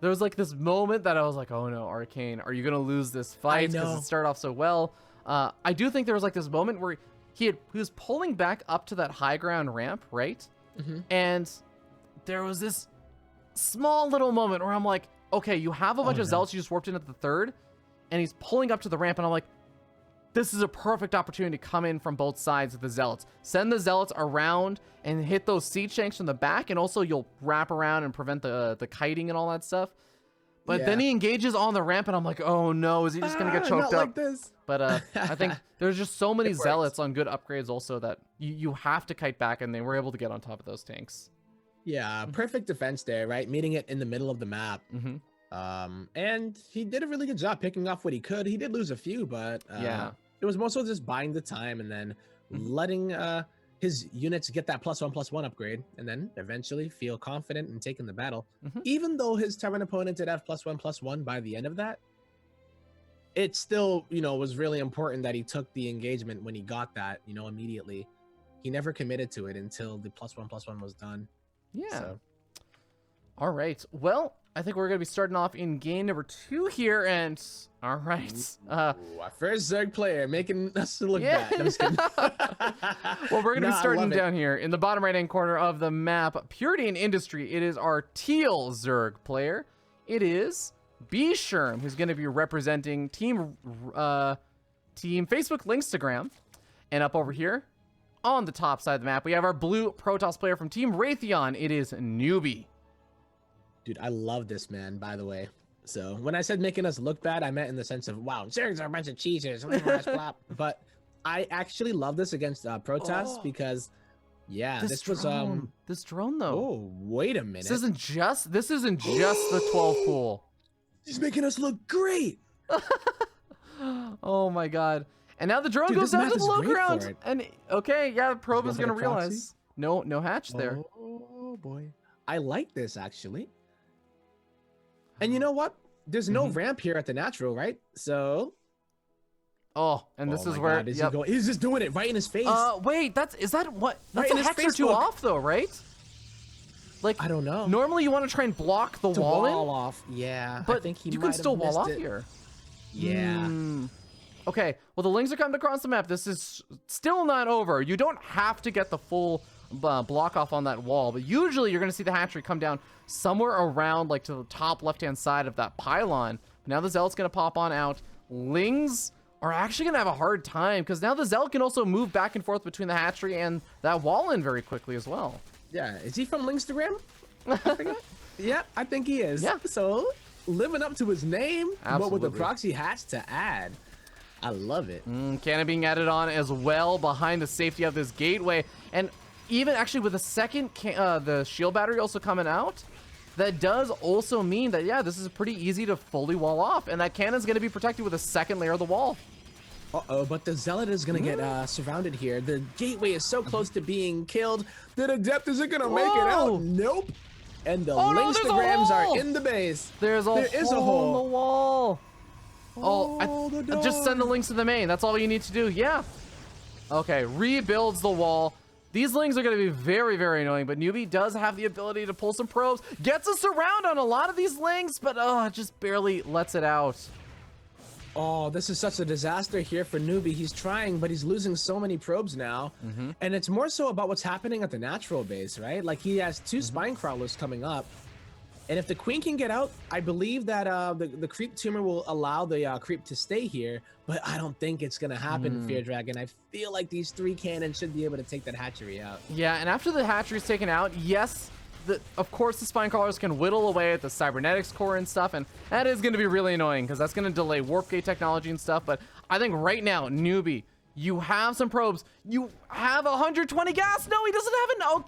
there was like this moment that I was like, oh no, Arcane, are you going to lose this fight? Because it started off so well. I do think there was like this moment where he was pulling back up to that high ground ramp, right? And there was this small little moment where I'm like, okay, you have a bunch of Zealots you just warped in at the third, and he's pulling up to the ramp, and I'm like, this is a perfect opportunity to come in from both sides of the Zealots. Send the Zealots around and hit those siege tanks from the back, and also you'll wrap around and prevent the kiting and all that stuff. But then he engages on the ramp, and I'm like, oh no, is he just going to get choked up? Like this. But I think there's just so many Zealots on good upgrades also that you have to kite back, and they were able to get on top of those tanks. Yeah, perfect defense there, right? Meeting it in the middle of the map. And he did a really good job picking off what he could. He did lose a few, but it was mostly just buying the time and then letting his units get that +1/+1 upgrade, and then eventually feel confident in taking the battle. Even though his Terran opponent did have +1/+1 by the end of that, it still, was really important that he took the engagement when he got that, immediately. He never committed to it until the +1/+1 was done. Yeah. So. All right. Well, I think we're going to be starting off in game number 2 here, and all right. Our first Zerg player making us look bad. I'm just kidding. Well, we're going to be starting down here in the bottom right-hand corner of the map. Purity and Industry. It is our teal Zerg player. It is B. Sherm, who's going to be representing Team Facebook Linkstagram. And up over here, on the top side of the map, we have our blue Protoss player from Team Raytheon. It is Newbie. Dude, I love this man, by the way. So when I said making us look bad, I meant in the sense of, wow, Zergs are a bunch of cheaters. But I actually love this against Protoss because, this was this drone though. Oh, wait a minute. This isn't just the 12 pool. He's making us look great. Oh my god. And now the drone goes down to the low ground. And the probe is gonna realize no hatch there. Oh boy. I like this actually. And you know what? There's no ramp here at the natural, right? So. Oh, and this is where he's just doing it right in his face. Wait, that's a hex or 2 off though, right? Like, I don't know. Normally you want to try and block the wall off. Yeah, but I think you can still wall off here. Yeah. Okay, well the Lings are coming across the map. This is still not over. You don't have to get the full block off on that wall, but usually you're going to see the hatchery come down somewhere around like to the top left-hand side of that pylon. Now the Zealot's going to pop on out. Lings are actually going to have a hard time because now the Zealot can also move back and forth between the hatchery and that wall in very quickly as well. Yeah, is he from Linkstagram? Yeah, I think he is. Yeah. So living up to his name, but with the proxy hatch to add. I love it. Cannon being added on as well behind the safety of this gateway. And even actually with the second, the shield battery also coming out, that does also mean that, yeah, this is pretty easy to fully wall off. And that cannon's going to be protected with a second layer of the wall. Uh-oh, but the Zealot is going to get surrounded here. The gateway is so close to being killed. The Adept isn't going to make it out. Nope. And the Linkstagrams are in the base. There is a hole in the wall. Just send the links to the main. That's all you need to do. Yeah. Okay, rebuilds the wall. These links are going to be very, very annoying, but Newbie does have the ability to pull some probes. Gets a surround on a lot of these links, but just barely lets it out. Oh, this is such a disaster here for Newbie. He's trying, but he's losing so many probes now. And it's more so about what's happening at the natural base, right? Like, he has two spine crawlers coming up. And if the queen can get out, I believe that the creep tumor will allow the creep to stay here. But I don't think it's going to happen, Fear Dragon. I feel like these 3 cannons should be able to take that hatchery out. Yeah, and after the hatchery is taken out, yes, of course the spine crawlers can whittle away at the cybernetics core and stuff, and that is going to be really annoying because that's going to delay warp gate technology and stuff. But I think right now, Newbie, you have some probes. You have 120 gas. No, he doesn't have it. No,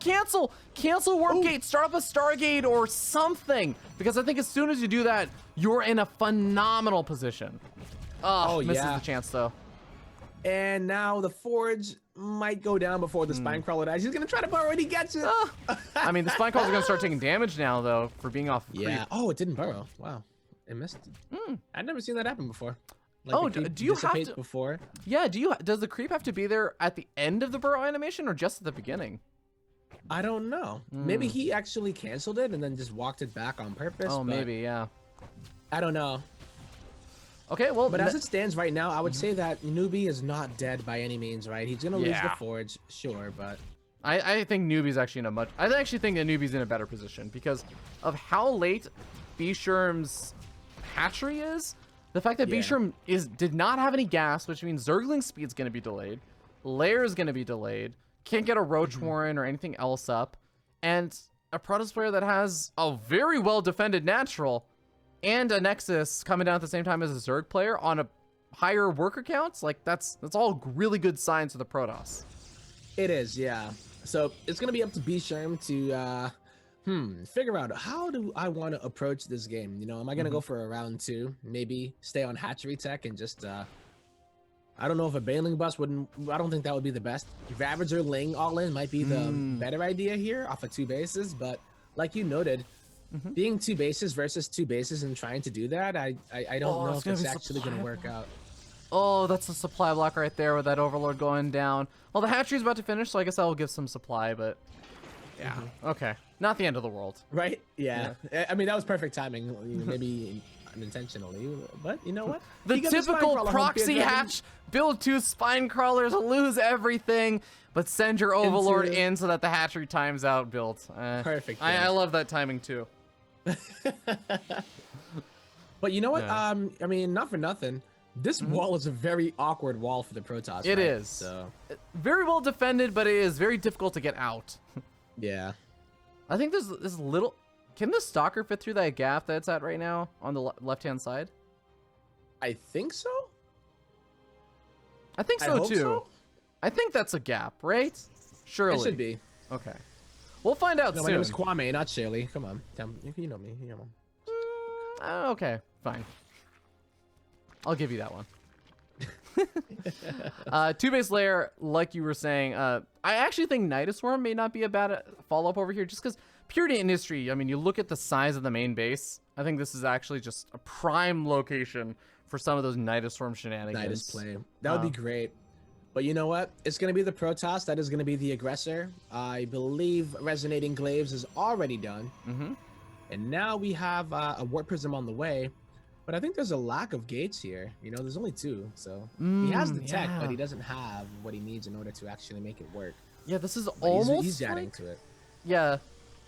cancel warp gate. Start up a Stargate or something, because I think as soon as you do that, you're in a phenomenal position. Misses the chance though. And now the Forge might go down before the spine crawler dies. He's gonna try to burrow it. He gets it. I mean, the spine crawlers are gonna start taking damage now though for being off. Yeah. Oh, it didn't burrow. Wow, it missed. I'd never seen that happen before. Like, do you have to? Before? Yeah. Does the creep have to be there at the end of the burrow animation or just at the beginning? I don't know. Maybe he actually canceled it and then just walked it back on purpose. Oh, maybe. Yeah. I don't know. Okay, well, but as it stands right now, I would say that Newbie is not dead by any means, right? He's gonna lose the Forge, sure, but I think Newbie's actually in a much. I actually think that Newbie's in a better position because of how late B-Sherm's hatchery is. The fact that B-Sherm did not have any gas, which means Zergling's speed's gonna be delayed, Lair is gonna be delayed, can't get a Roach Warren or anything else up, and a Protoss player that has a very well defended natural. And a Nexus coming down at the same time as a Zerg player on a higher worker counts, like that's all really good signs for the Protoss. It is, yeah. So it's gonna be up to B-Sherm to figure out how do I want to approach this game. You know, am I gonna go for a round 2, maybe stay on hatchery tech and just I don't know if a Bailing Bus wouldn't. I don't think that would be the best. Ravager Ling all in might be the better idea here off of 2 bases, but like you noted. Being 2 bases versus 2 bases and trying to do that, I don't know if it's actually going to work out. Oh, that's a supply block right there with that Overlord going down. Well, the hatchery's about to finish, so I guess I will give some supply, but yeah, okay. Not the end of the world. Right? Yeah. I mean, that was perfect timing, maybe unintentionally, but you know what? The typical proxy hatch, build 2 spine crawlers, lose everything, but send your Overlord in so that the hatchery times out built. Perfect. I love that timing too. But you know what? I mean, not for nothing. This wall is a very awkward wall for the Protoss. It is. So very well defended, but it is very difficult to get out. Yeah. I think there's this little. Can the Stalker fit through that gap that's at right now on the left-hand side? I think so. I think so too. So? I think that's a gap, right? Surely. It should be. Okay. We'll find out soon. My name is Kwame, not Shirley. Come on. You know me. You know me. Okay, fine. I'll give you that one. 2-base layer, like you were saying, I actually think Nidusworm may not be a bad follow-up over here, just because Purity Industry, I mean, you look at the size of the main base, I think this is actually just a prime location for some of those Nidusworm shenanigans. Nidus play. That would be great. But you know what? It's going to be the Protoss that is going to be the aggressor. I believe Resonating Glaives is already done. And now we have a Warp Prism on the way. But I think there's a lack of gates here. You know, there's only 2. So he has the tech, but he doesn't have what he needs in order to actually make it work. Yeah, this is almost he's adding to it. Yeah.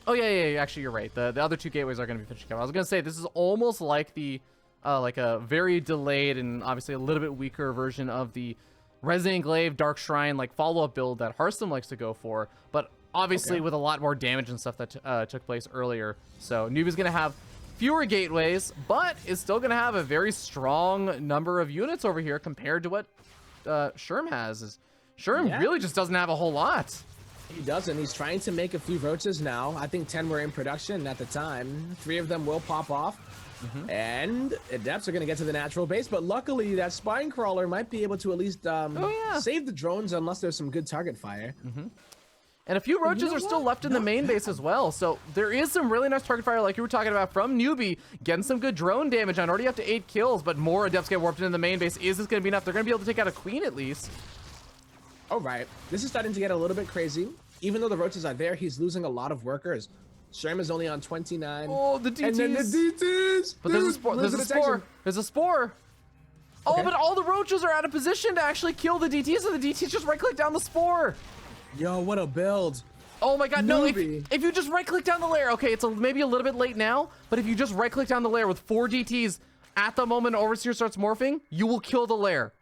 Oh, yeah. Actually, you're right. The other 2 gateways are going to be finishing up. I was going to say, this is almost like the, like a very delayed and obviously a little bit weaker version of the Resident Glaive Dark Shrine, like follow-up build that Hearthstone likes to go for, but obviously with a lot more damage and stuff that took place earlier. So Newbie's going to have fewer gateways, but is still going to have a very strong number of units over here compared to what Sherm has. Sherm really just doesn't have a whole lot. He doesn't. He's trying to make a few roaches now. I think 10 were in production at the time. 3 of them will pop off. And Adepts are going to get to the natural base, but luckily that spine crawler might be able to at least save the drones unless there's some good target fire. And a few roaches are still left in the main base as well, so there is some really nice target fire like you were talking about from Newbie, getting some good drone damage on, already up to 8 kills, but more Adepts get warped into the main base. Is this going to be enough? They're going to be able to take out a queen at least. All right, this is starting to get a little bit crazy. Even though the roaches are there, he's losing a lot of workers. Sherm is only on 29. Oh, the DTs. And then the DTs. But there's a spore. There's a spore. There's a spore. Oh, but all the roaches are out of position to actually kill the DTs, and the DTs just right-click down the spore. Yo, what a build. Oh my god, no, if you just right-click down the layer, okay, it's maybe a little bit late now, but if you just right-click down the layer with 4 DTs at the moment Overseer starts morphing, you will kill the layer.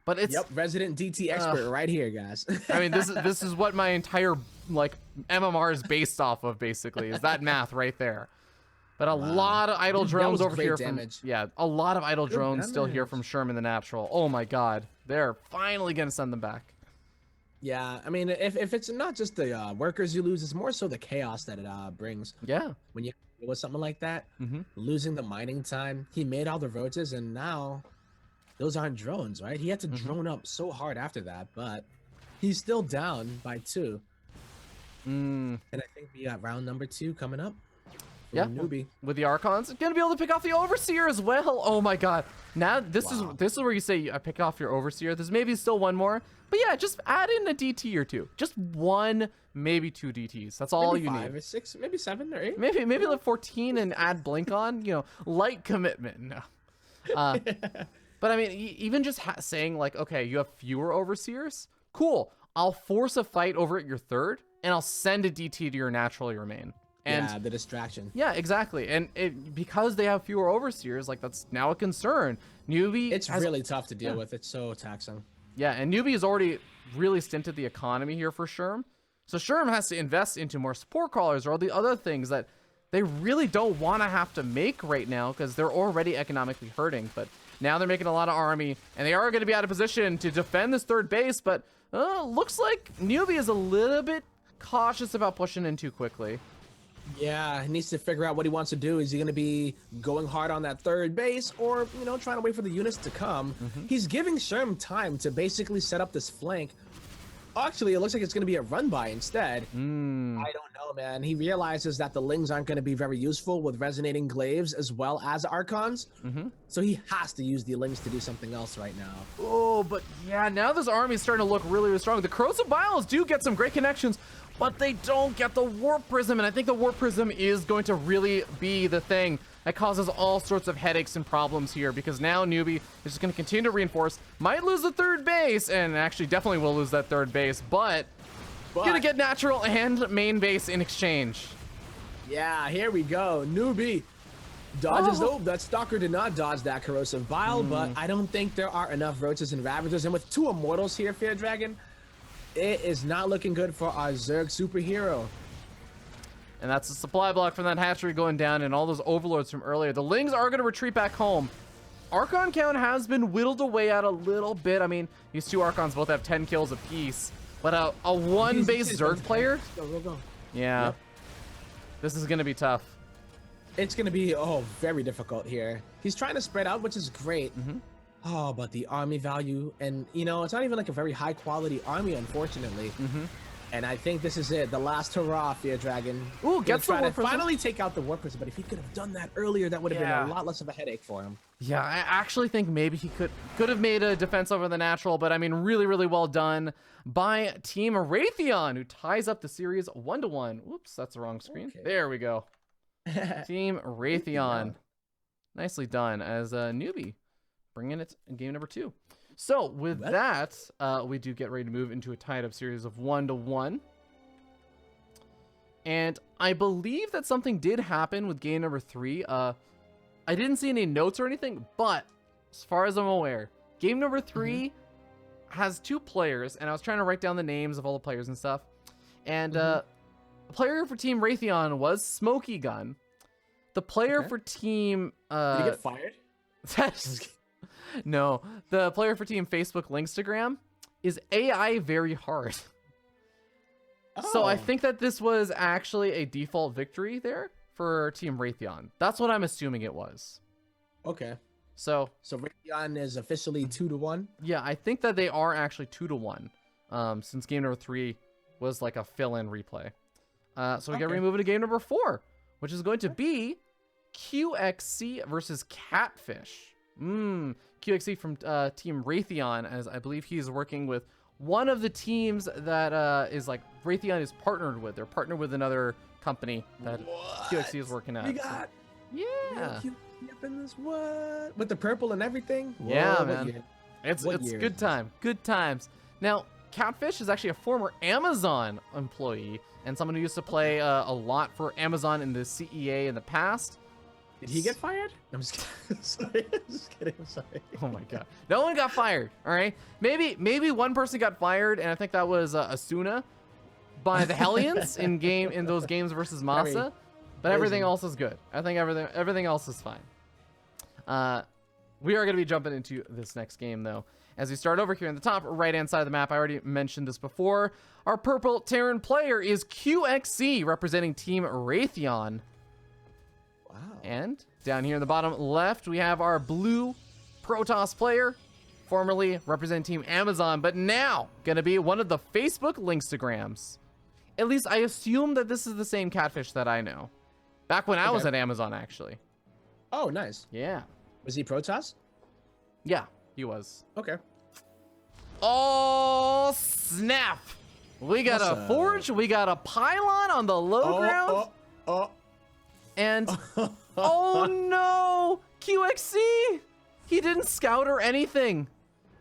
But it's... Yep, resident DT expert right here, guys. I mean, this is what my entire, like, MMR is based off of, basically, is that math right there. But a lot of idle drones over here damage. Yeah, a lot of idle drones still here from Sherman the Natural. Oh my god, they're finally gonna send them back. Yeah, I mean, if it's not just the workers you lose, it's more so the chaos that it brings. Yeah. When you deal with something like that, losing the mining time, he made all the roaches, and now those aren't drones, right? He had to drone up so hard after that, but he's still down by 2. And I think we got round number 2 coming up. Yeah, Newbie. With the Archons, gonna be able to pick off the Overseer as well. Oh my god! Now this is where you say I pick off your Overseer. There's maybe still one more, but yeah, just add in a DT or 2. Just 1, maybe 2 DTs. That's all maybe you 5 need. or 6, maybe 7 or 8. Maybe like 14 and add Blink on. You know, light commitment. No. But I mean, even just saying like, okay, you have fewer Overseers. Cool. I'll force a fight over at your 3rd, and I'll send a DT to your naturally remain. And yeah, the distraction. Yeah, exactly. And because they have fewer Overseers, like that's now a concern. Newbie, it's really tough to deal with. It's so taxing. Yeah, and Newbie has already really stinted the economy here for Sherm. So Sherm has to invest into more support crawlers or all the other things that they really don't want to have to make right now because they're already economically hurting. But now they're making a lot of army, and they are going to be out of position to defend this 3rd base. But looks like Newbie is a little bit cautious about pushing in too quickly. Yeah, he needs to figure out what he wants to do. Is he going to be going hard on that 3rd base or, you know, trying to wait for the units to come? He's giving Sherm time to basically set up this flank. Actually, it looks like it's going to be a run-by instead. I don't know, man. He realizes that the Lings aren't going to be very useful with resonating glaives as well as Archons. So he has to use the Lings to do something else right now. Oh, but yeah, now this army is starting to look really, really strong. The Corrosive Biles do get some great connections, but they don't get the Warp Prism, and I think the Warp Prism is going to really be the thing that causes all sorts of headaches and problems here, because now Newbie is just going to continue to reinforce, might lose the 3rd base, and actually definitely will lose that 3rd base, but gonna get natural and main base in exchange. Yeah, here we go. Newbie dodges. Oh, that Stalker did not dodge that Corrosive Bile, but I don't think there are enough Roaches and Ravagers, and with 2 Immortals here, Fear Dragon, it is not looking good for our Zerg superhero. And that's a supply block from that hatchery going down and all those overlords from earlier. The Lings are going to retreat back home. Archon count has been whittled away at a little bit. I mean, these 2 Archons both have 10 kills apiece. But a 1-base Zerg player? Go. Yeah. Yep. This is going to be tough. It's going to be, very difficult here. He's trying to spread out, which is great. Oh, but the army value, and, you know, it's not even like a very high-quality army, unfortunately. And I think this is it. The last hurrah, Fear Dragon. Ooh, gets the Warp Prism. Finally take out the Warp Prism, but if he could have done that earlier, that would have been a lot less of a headache for him. Yeah, I actually think maybe he could have made a defense over the natural, but I mean, really, really well done by Team Raytheon, who ties up the series 1-1. Whoops, that's the wrong screen. Okay. There we go. Team Raytheon. Nicely done as a Newbie, bringing it in game number 2. So with that, we do get ready to move into a tied-up series of 1-1. And I believe that something did happen with game number 3. I didn't see any notes or anything, but as far as I'm aware, game number 3 has 2 players, and I was trying to write down the names of all the players and stuff. And a player for Team Raytheon was Smoky Gun. The player Okay. for team Did he get fired? No, the player for team Facebook Linkstagram is AI very hard. So I Oh, think that this was actually a default victory there for Team Raytheon. That's what I'm assuming it was. okay. So So Raytheon is officially 2-1. yeah, I think that they are actually 2-1. Since game number 3 was like a fill-in replay. So we get Okay. removed to game number 4, which is going to be QXC versus Catfish. QXC from Team Raytheon, as I believe he's working with one of the teams that is like Raytheon is partnered with. They're partnered with another company that QXC is working at. We got Yeah. QXC up in this, what? With the purple and everything? Yeah, What man. year? It's What year good is this? time. Good times. Now, Catfish is actually a former Amazon employee and someone who used to play a lot for Amazon in the CEA in the past. Did he get fired? I'm just kidding. Sorry. I'm just kidding. I'm sorry. Oh my god. No one got fired, all right? Maybe one person got fired, and I think that was Asuna by the Hellions in those games versus Masa. But everything else is good. I think everything else is fine. We are going to be jumping into this next game, though. As we start over here in the top right-hand side of the map, I already mentioned this before. Our purple Terran player is QXC, representing Team Raytheon. Wow. And down here in the bottom left, we have our blue Protoss player, formerly representing Team Amazon, but now going to be one of the Facebook Linkstagrams. At least I assume that this is the same Catfish that I know. Back when I was at Amazon, actually. Oh, nice. Yeah. Was he Protoss? Yeah, he was. Okay. Oh, snap. We got What's a up? forge. We got a pylon on the low ground. And oh no, QXC. He didn't scout or anything.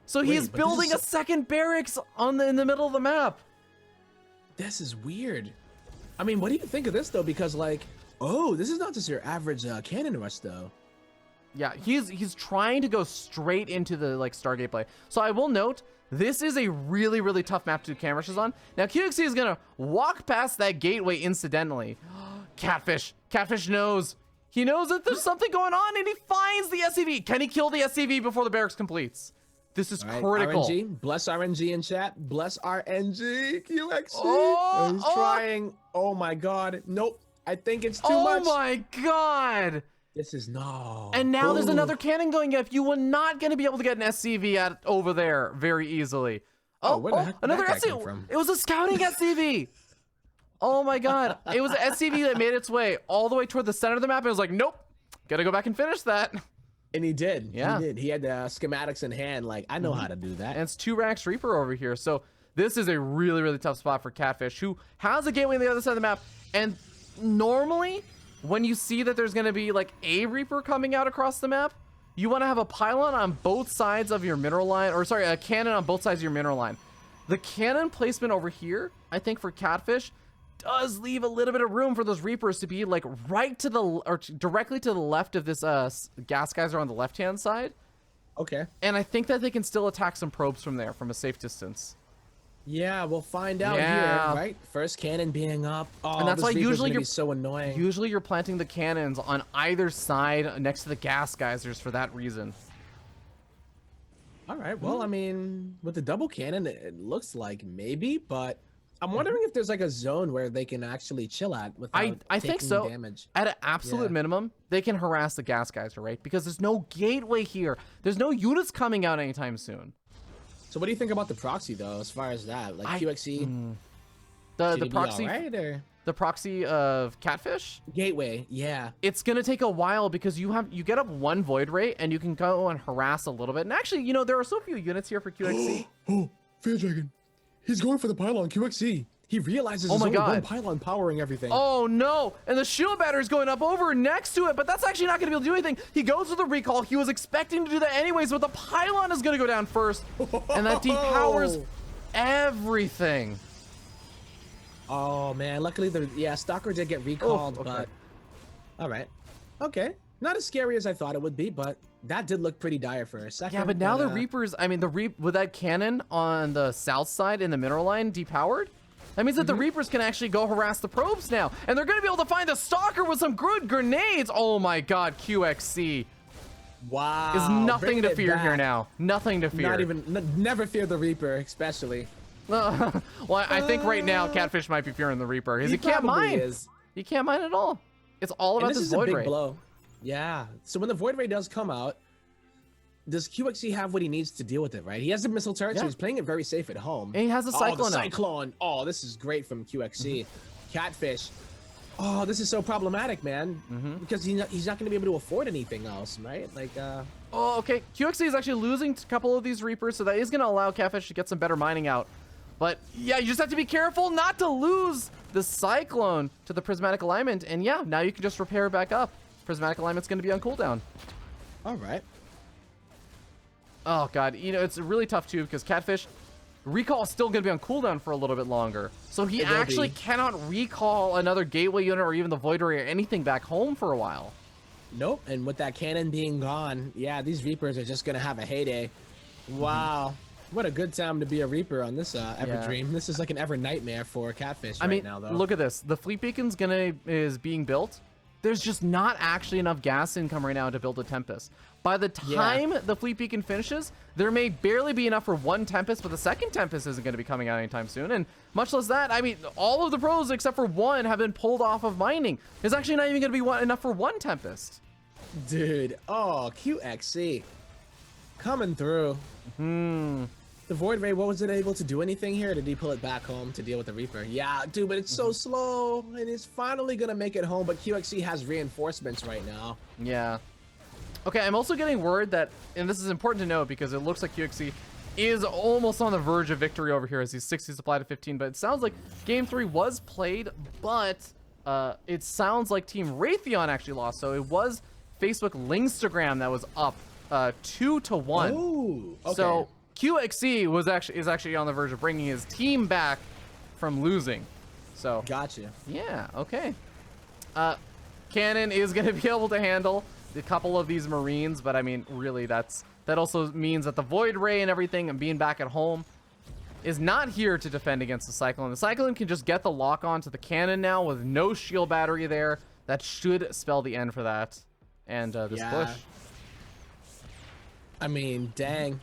So he's Wait, but this building is a second barracks in the middle of the map. This is weird. I mean, what do you think of this, though? Because, like, oh, this is not just your average cannon rush, though. Yeah, he's trying to go straight into the like Stargate play. So I will note, this is a really, really tough map to do cam rushes on. Now QXC is gonna walk past that gateway incidentally. Catfish knows. He knows that there's something going on, and he finds the SCV. Can he kill the SCV before the barracks completes? This is All right, critical. RNG, bless RNG in chat. Bless RNG, QXC. Oh, He's trying. Oh my God. Nope. I think it's too Oh much. my god! This is no. And now there's Ooh. another cannon going up. You were not going to be able to get an SCV over there very easily. Where the heck did another that guy come SCV. from? It was a scouting SCV. Oh my god. It was an SCV that made its way all the way toward the center of the map. And it was like, nope, gotta go back and finish that. And he did. Yeah. He did. He had the schematics in hand. Like, I know how to do that. And it's 2 Racks Reaper over here. So this is a really, really tough spot for Catfish, who has a gateway on the other side of the map. And normally, when you see that there's going to be like a Reaper coming out across the map, you want to have a pylon on both sides of your mineral line, or sorry, a cannon on both sides of your mineral line. The cannon placement over here, I think for Catfish, does leave a little bit of room for those Reapers to be like right to the, or directly to the left of this gas geyser on the left-hand side. Okay. And I think that they can still attack some probes from there from a safe distance. Yeah, we'll find out Yeah. here, right? First cannon being up. Oh, And that's this why Reaper's usually gonna you're be so annoying. Usually you're planting the cannons on either side next to the gas geysers for that reason. All right. Well, I mean, with the double cannon, it looks like maybe, but I'm wondering if there's like a zone where they can actually chill at without I think taking so. damage. At an absolute Yeah. minimum, they can harass the gas geyser, right? Because there's no gateway here. There's no units coming out anytime soon. So what do you think about the proxy though, as far as that? Like QXC, The should it be proxy alright, or the proxy of Catfish, gateway? Yeah. it's gonna take a while because you get up 1 void rate and you can go and harass a little bit. And actually, you know, there are so few units here for QXC. Oh, Fear Dragon. He's going for the pylon, QXC. He realizes Oh there's my only one God. pylon powering everything. Oh no! And the shield battery's going up over next to it, but that's actually not going to be able to do anything. He goes with the recall. He was expecting to do that anyways, but the pylon is going to go down first, and that depowers everything. Oh man, luckily Stalker did get recalled, okay. but all right. Okay. Not as scary as I thought it would be, but that did look pretty dire for a second. Yeah, but now the Reapers, I mean, with that cannon on the south side in the mineral line depowered, That means that the Reapers can actually go harass the probes now. And they're going to be able to find the Stalker with some good grenades. Oh my god, QXC. Wow. Is nothing to fear here now. Nothing to fear. Not even, never fear the Reaper, especially. Well, I think right now Catfish might be fearing the Reaper. He can't mine. He can't mine at all. It's all about this Void Ray. This is a big blow. Yeah. So when the Void Ray does come out, does QXC have what he needs to deal with it, right? He has a missile turret, so he's playing it very safe at home. And he has a Cyclone. Oh, the Cyclone. Oh, this is great from QXC. Catfish. Oh, this is so problematic, man. Because he's not going to be able to afford anything else, right? Like, Oh, okay. QXC is actually losing a couple of these Reapers, so that is going to allow Catfish to get some better mining out. But yeah, you just have to be careful not to lose the Cyclone to the Prismatic Alignment. And yeah, now you can just repair it back up. Prismatic Alignment's going to be on cooldown. All right. Oh god, you know, it's really tough too because Catfish recall is still going to be on cooldown for a little bit longer. So he actually cannot recall another gateway unit or even the Void Ray or anything back home for a while. Nope, and with that cannon being gone, yeah, these Reapers are just going to have a heyday. Wow. What a good time to be a Reaper on this Ever Dream. This is like an Ever Nightmare for Catfish right now, though. Look at this. The Fleet Beacon's is being built. There's just not actually enough gas income right now to build a Tempest. By the time the Fleet Beacon finishes, there may barely be enough for one Tempest, but the second Tempest isn't going to be coming out anytime soon. And much less that, I mean, all of the pros except for one have been pulled off of mining. There's actually not even going to be enough for one Tempest. Dude, oh, QXC. Coming through. The Void Ray, was it able to do anything here? Did he pull it back home to deal with the Reaper? Yeah, dude, but it's so slow, and it's finally gonna make it home, but QXC has reinforcements right now. Yeah. Okay, I'm also getting word that, and this is important to note because it looks like QXC is almost on the verge of victory over here as he's 60 supply to 15, but it sounds like Game 3 was played, but it sounds like Team Raytheon actually lost, so it was Facebook Linkstagram that was up 2-1. Ooh, okay. So QXC is actually on the verge of bringing his team back from losing. So gotcha. Yeah, okay. Cannon is going to be able to handle a couple of these Marines, but I mean, really, that also means that the Void Ray and everything and being back at home is not here to defend against the Cyclone. The Cyclone can just get the lock on to the cannon now with no shield battery there. That should spell the end for that. And this push. I mean, dang.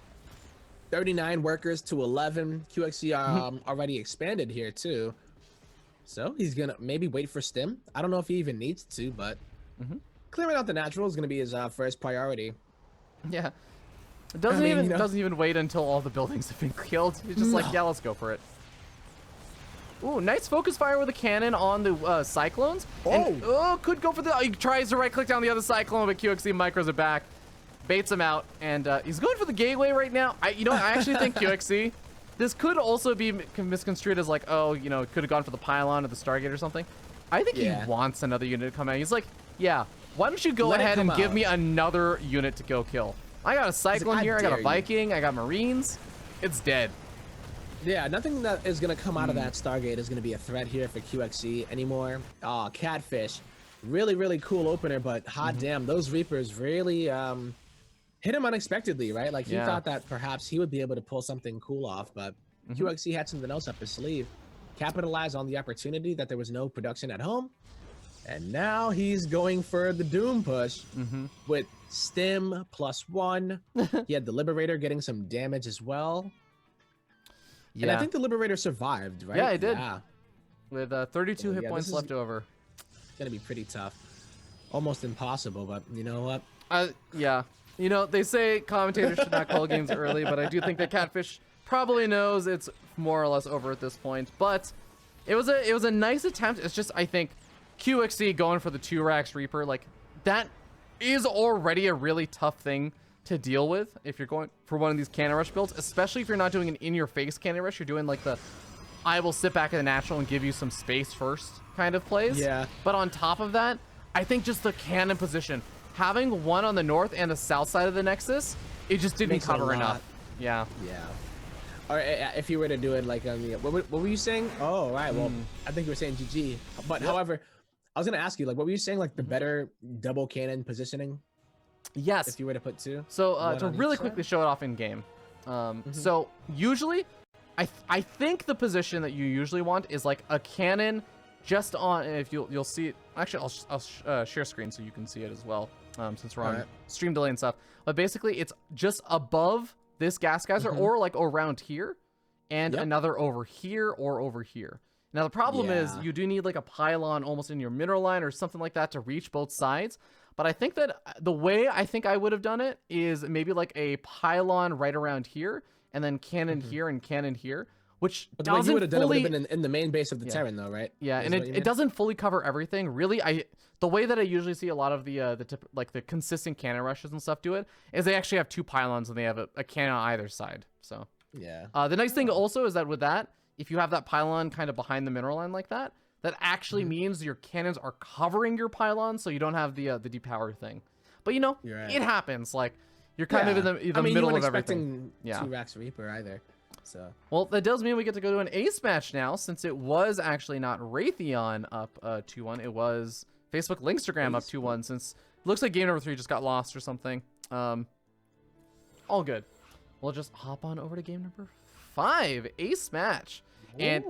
39 workers to 11. QXC already expanded here too. So he's gonna maybe wait for stim. I don't know if he even needs to, but clearing out the natural is gonna be his first priority. Yeah. It doesn't even wait until all the buildings have been killed. He's just like, yeah, let's go for it. Ooh, nice focus fire with a cannon on the Cyclones. And, could go for the... he tries to right-click down the other Cyclone, but QXC micros it back. Baits him out, and he's going for the gateway right now. I actually think QXC, this could also be misconstrued as like, oh, you know, could have gone for the pylon or the Stargate or something. I think he wants another unit to come out. He's like, yeah, why don't you go ahead and give me another unit to go kill? I got a Cyclone here, I got a Viking, I got Marines. It's dead. Yeah, nothing that is going to come out of that Stargate is going to be a threat here for QXC anymore. Oh, Catfish. Really, really cool opener, but hot damn, those Reapers really hit him unexpectedly, right? Like, he thought that perhaps he would be able to pull something cool off, but QXC had something else up his sleeve. Capitalized on the opportunity that there was no production at home, and now he's going for the Doom push with Stim +1. He had the Liberator getting some damage as well. Yeah. And I think the Liberator survived, right? Yeah, it did. Yeah. With 32 hit points left over. It's going to be pretty tough. Almost impossible, but you know what? Yeah. You know, they say commentators should not call games early, but I do think that Catfish probably knows it's more or less over at this point. But it was a nice attempt. It's just, I think, QXC going for the 2-Rax Reaper, like, that is already a really tough thing to deal with if you're going for one of these cannon rush builds, especially if you're not doing an in-your-face cannon rush. You're doing like the I will sit back in the natural and give you some space first kind of plays. Yeah. But on top of that, I think just the cannon position, having one on the north and the south side of the Nexus, it just didn't cover enough. Yeah. Yeah. Or if you were to do it like on the, what were you saying? Oh, right. Well, I think you were saying GG. But however, I was gonna ask you, like, what were you saying? Like the better double cannon positioning? Yes. If you were to put two. So to really quickly show it off in game. So usually I think the position that you usually want is like a cannon just on, if you'll see it. Actually, I'll share screen so you can see it as well, since we're on stream delay and stuff. But basically, it's just above this gas geyser or like around here, and another over here or over here. Now, the problem is you do need like a pylon almost in your mineral line or something like that to reach both sides. But I think that the way I think I would have done it is maybe like a pylon right around here, and then cannon here and cannon here, which but the way you would have done it would have been in the main base of the Terran, though, right? Yeah, and it doesn't fully cover everything. Really, the way that I usually see a lot of the consistent cannon rushes and stuff do it is they actually have 2 pylons and they have a cannon on either side. So yeah. The nice thing also is that with that, if you have that pylon kind of behind the mineral line like that, that actually means your cannons are covering your pylon, so you don't have the depower thing. But you know, it happens. Like you're kind of in the middle of everything. Yeah. 2 Rax Reaper either. So well, that does mean we get to go to an ace match now, since it was actually not Raytheon up 2-1. It was Facebook Linkstagram up 2-1. Since it looks like game number 3 just got lost or something. All good. We'll just hop on over to game number 5, ace match. And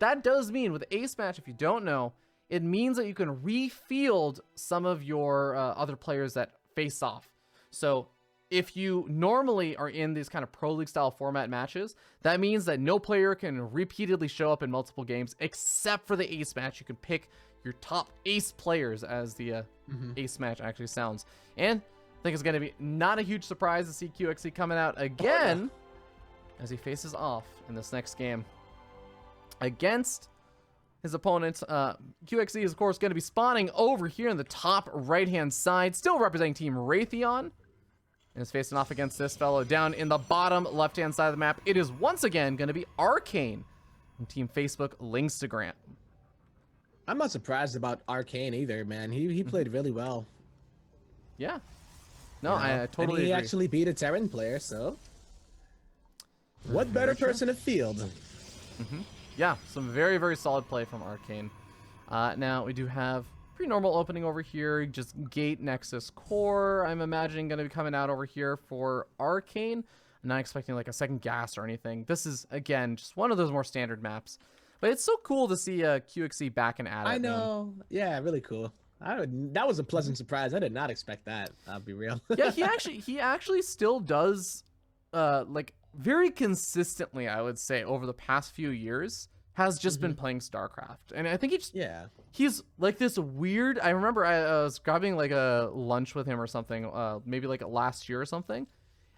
that does mean with ace match, if you don't know, it means that you can refield some of your other players that face off. So if you normally are in these kind of pro league style format matches, that means that no player can repeatedly show up in multiple games except for the ace match. You can pick your top ace players, as the ace match actually sounds. And I think it's going to be not a huge surprise to see QXE coming out again as he faces off in this next game against his opponent. QXE is, of course, going to be spawning over here in the top right-hand side, still representing Team Raytheon. And is facing off against this fellow down in the bottom left-hand side of the map. It is once again going to be Arcane from Team Facebook Linkstagram. I'm not surprised about Arcane either, man. He played really well. Yeah. No, I totally agree. He agree. actually beat a Terran player, so what better person to field? Yeah, some very, very solid play from Arcane. Now, we do have pretty normal opening over here. Just Gate Nexus Core, I'm imagining, going to be coming out over here for Arcane. I'm not expecting like a second gas or anything. This is, again, just one of those more standard maps. But it's so cool to see QXE back and at it. I know. Man. Yeah, really cool. That was a pleasant surprise. I did not expect that. I'll be real. Yeah, he actually still does, like, very consistently, I would say, over the past few years, has just been playing StarCraft. And I think he's like this weird, I remember I was grabbing like a lunch with him or something, maybe like last year or something.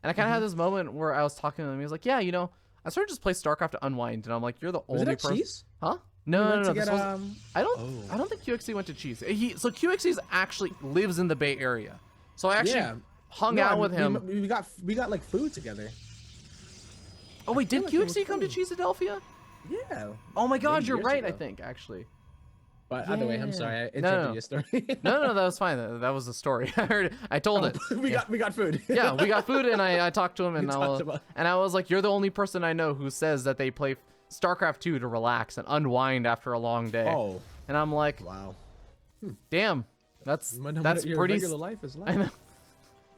And I kind of had this moment where I was talking to him. He was like, yeah, you know, I started to just play StarCraft to unwind. And I'm like, you're the only person. Cheese? Huh? No. I don't think QXE went to Cheese. So QXE actually lives in the Bay Area. So I actually hung out with him. We got like food together. Oh wait, did QXE come to Cheesadelphia? Yeah. Oh my God, you're right. Ago. I think actually. But either way, I'm sorry. I interrupted your story. no, that was fine. That was the story. I heard it. I told it. We got food. Yeah, we got food, and I talked to him, and I was like, "You're the only person I know who says that they play StarCraft 2 to relax and unwind after a long day." Oh. And I'm like, wow. Damn, that's your pretty. Regular life is like. I know.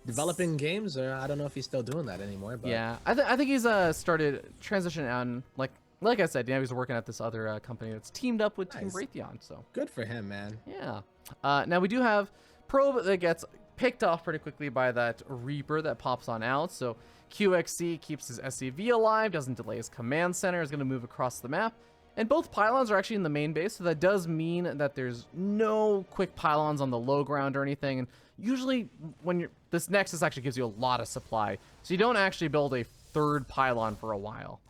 Developing games, or I don't know if he's still doing that anymore. But yeah, I think he's started transitioning on like I said, he's working at this other company that's teamed up with Team Raytheon. So good for him, man. Yeah. Now we do have Probe that gets picked off pretty quickly by that Reaper that pops on out. So QXE keeps his SCV alive, doesn't delay his command center, is going to move across the map. And both pylons are actually in the main base, so that does mean that there's no quick pylons on the low ground or anything. And usually when this Nexus actually gives you a lot of supply, so you don't actually build a third pylon for a while.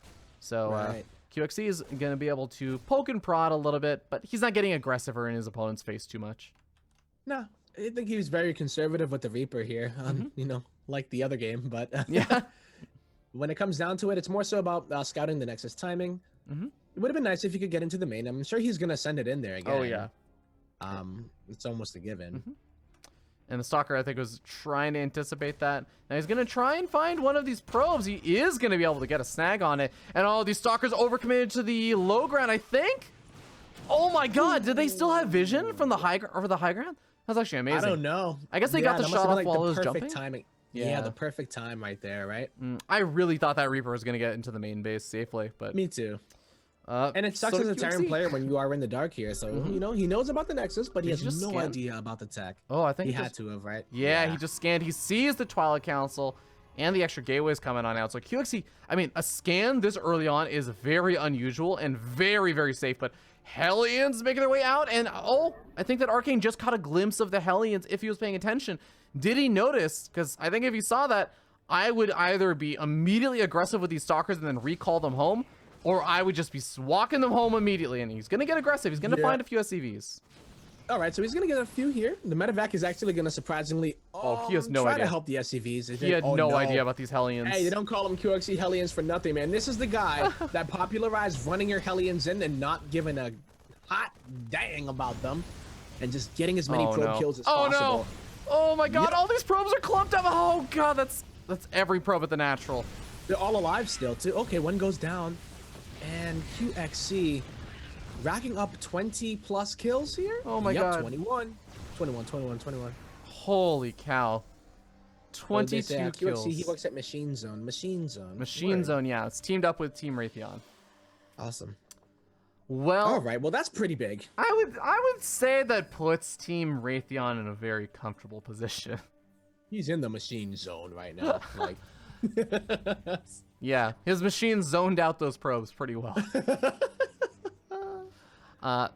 So QXE is going to be able to poke and prod a little bit, but he's not getting aggressive or in his opponent's face too much. No, I think he was very conservative with the Reaper here, you know, like the other game. But yeah, when it comes down to it, it's more so about scouting the Nexus timing. It would have been nice if he could get into the main. I'm sure he's going to send it in there again. Oh, yeah. It's almost a given. And the Stalker, I think, was trying to anticipate that. Now he's going to try and find one of these probes. He is going to be able to get a snag on it. And all these Stalkers overcommitted to the low ground, I think. Oh my God, did they still have vision from the high ground? That's actually amazing. I don't know. I guess they got the shot off while it was jumping. Timing. Yeah, the perfect time right there, right? I really thought that Reaper was going to get into the main base safely, but Me too. And it sucks so as a did Terran QXC. player when you are in the dark here. So, you know, he knows about the Nexus, but he Did has he just no scan? idea about the tech. Oh, I think He it had just- to have, right? Yeah, he just scanned. He sees the Twilight Council and the extra gateways coming on out. So QXC, I mean, a scan this early on is very unusual and very, very safe. But Hellions making their way out. And, oh, I think that Arcane just caught a glimpse of the Hellions if he was paying attention. Did he notice? Because I think if he saw that, I would either be immediately aggressive with these Stalkers and then recall them home, or I would just be walking them home immediately. And he's going to get aggressive. He's going to find a few SCVs. All right, so he's going to get a few here. The medevac is actually going to surprisingly he has no try idea. to help the SCVs. He had no idea about these Hellions. Hey, they don't call them QXE Hellions for nothing, man. This is the guy that popularized running your Hellions in and not giving a hot dang about them and just getting as many probe kills as possible. No. Oh my god, all these probes are clumped up. Oh god, that's every probe at the natural. They're all alive still, too. Okay, one goes down. And QXC racking up 20 plus kills here. Oh my god. 21. 21. Holy cow. 22 kills. QXC, he works at Machine Zone. Machine Zone, yeah. It's teamed up with Team Raytheon. Awesome. Well, all right. Well, that's pretty big. I would say that puts Team Raytheon in a very comfortable position. He's in the Machine Zone right now. Like, yeah, his machine zoned out those probes pretty well.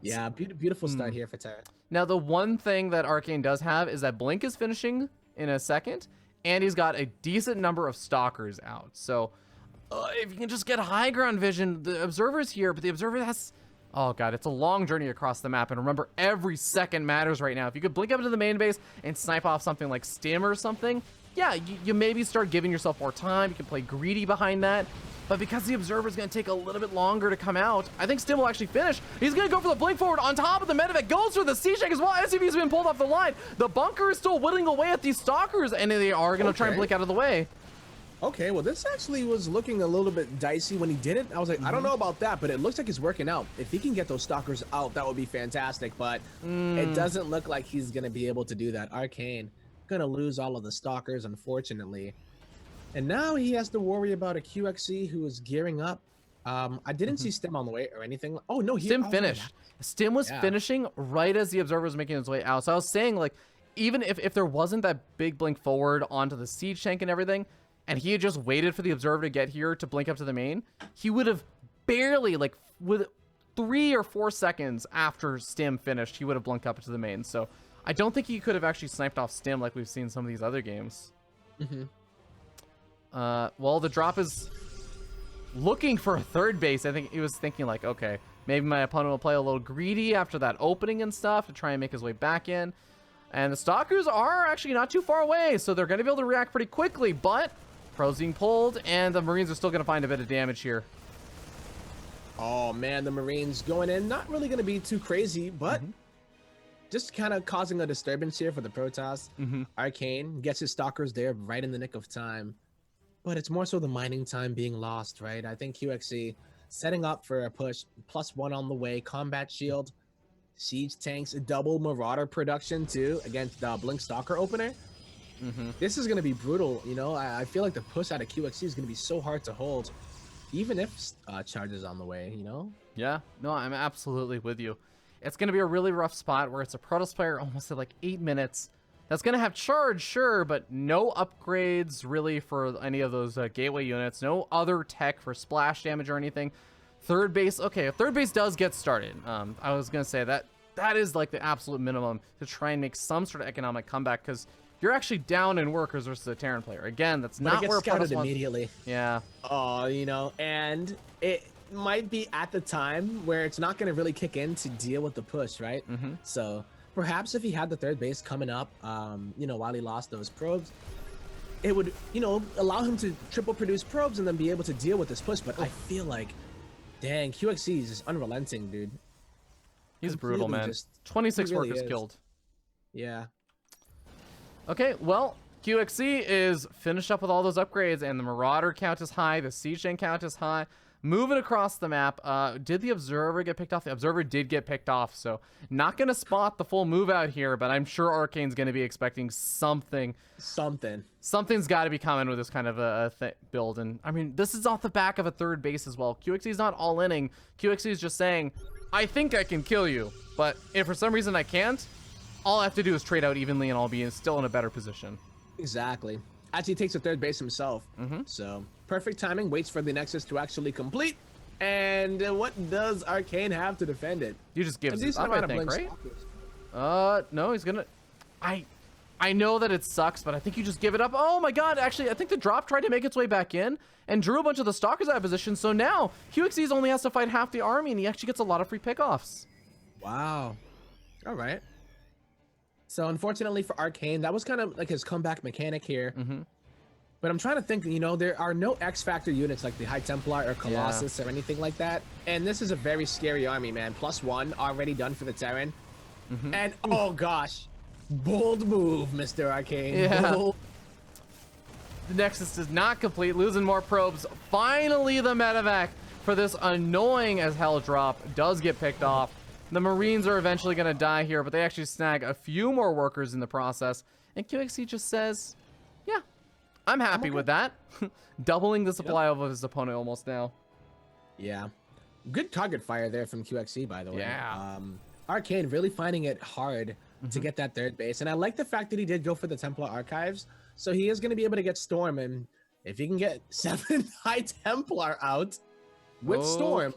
Yeah, beautiful start here for Terra. Now, the one thing that Arcane does have is that Blink is finishing in a second, and he's got a decent number of Stalkers out. So, if you can just get high ground vision, the Observer's here, but the Observer has... Oh, God, it's a long journey across the map, and remember, every second matters right now. If you could blink up into the main base and snipe off something like Stim or something, yeah, you maybe start giving yourself more time. You can play greedy behind that. But because the Observer is going to take a little bit longer to come out, I think Stim will actually finish. He's going to go for the blink forward on top of the medevac. Goes for the C-Shank as well. SCV's been pulled off the line. The bunker is still whittling away at these Stalkers, and they are going to try and blink out of the way. Okay, well, this actually was looking a little bit dicey when he did it. I was like, I don't know about that, but it looks like it's working out. If he can get those Stalkers out, that would be fantastic. But it doesn't look like he's going to be able to do that. Arcane going to lose all of the Stalkers, unfortunately. And now he has to worry about a QXC who is gearing up. I didn't see Stim on the way or anything. Oh, no. Stim finished. Stim was finishing right as the Observer was making his way out. So I was saying, like, even if there wasn't that big blink forward onto the Siege Shank and everything, and he had just waited for the Observer to get here to blink up to the main, he would have barely, like, with 3 or 4 seconds after Stim finished, he would have blinked up to the main. So I don't think he could have actually sniped off Stim like we've seen some of these other games. Well, the drop is looking for a third base. I think he was thinking, like, okay, maybe my opponent will play a little greedy after that opening and stuff to try and make his way back in. And the Stalkers are actually not too far away, so they're going to be able to react pretty quickly. But Pro's being pulled, and the Marines are still going to find a bit of damage here. Oh, man, the Marines going in. Not really going to be too crazy, but just kind of causing a disturbance here for the Protoss. Arcane gets his Stalkers there right in the nick of time. But it's more so the mining time being lost, right? I think QXC setting up for a push, +1 on the way, combat shield, siege tanks, double Marauder production too against the Blink Stalker opener. This is going to be brutal, you know? I feel like the push out of QXC is going to be so hard to hold, even if charge is on the way, you know? Yeah, no, I'm absolutely with you. It's going to be a really rough spot where it's a Protoss player almost at like 8 minutes. That's going to have charge, sure, but no upgrades really for any of those gateway units. No other tech for splash damage or anything. Third base, okay, if third base does get started, I was going to say that is like the absolute minimum to try and make some sort of economic comeback, because you're actually down in workers versus a Terran player. Again, that's not where scouted Protoss immediately. Yeah. Oh, you know, and it might be at the time where it's not going to really kick in to deal with the push, right? So perhaps if he had the third base coming up, you know, while he lost those probes, it would, you know, allow him to triple produce probes and then be able to deal with this push. But I feel like, dang, QXC is just unrelenting, dude. He's brutal, man. 26 really workers is. killed. Yeah. Okay, well, QXC is finished up with all those upgrades, and the Marauder count is high, the Siege Tank count is high, moving across the map. Did the Observer get picked off? The Observer did get picked off, so not going to spot the full move out here, but I'm sure Arcane's going to be expecting something. Something's got to be coming with this kind of a build. And, I mean, this is off the back of a third base as well. QXE's not all-inning. QXE's just saying, I think I can kill you, but if for some reason I can't, all I have to do is trade out evenly and I'll be still in a better position. Exactly. Actually takes a third base himself. So perfect timing, waits for the Nexus to actually complete. And what does Arcane have to defend it? You just give it up, I think, right? No, he's gonna... I know that it sucks, but I think you just give it up. Oh my god, actually, I think the drop tried to make its way back in and drew a bunch of the Stalkers out of position. So now, QXE's only has to fight half the army, and he actually gets a lot of free pickoffs. Wow. All right. So unfortunately for Arcane, that was kind of like his comeback mechanic here. But I'm trying to think, you know, there are no X Factor units like the High Templar or Colossus or anything like that. And this is a very scary army, man. +1 already done for the Terran. And oh gosh, bold move, Mr. Arcane. Yeah. Bold. The Nexus does not complete, losing more probes. Finally, the medevac for this annoying as hell drop does get picked off. The Marines are eventually going to die here, but they actually snag a few more workers in the process. And QXE just says, yeah, I'm happy with that. Doubling the supply of his opponent almost now. Yeah. Good target fire there from QXE, by the way. Yeah. Arcane really finding it hard to get that third base. And I like the fact that he did go for the Templar Archives. So he is going to be able to get Storm. And if he can get 7 High Templar out with Storm,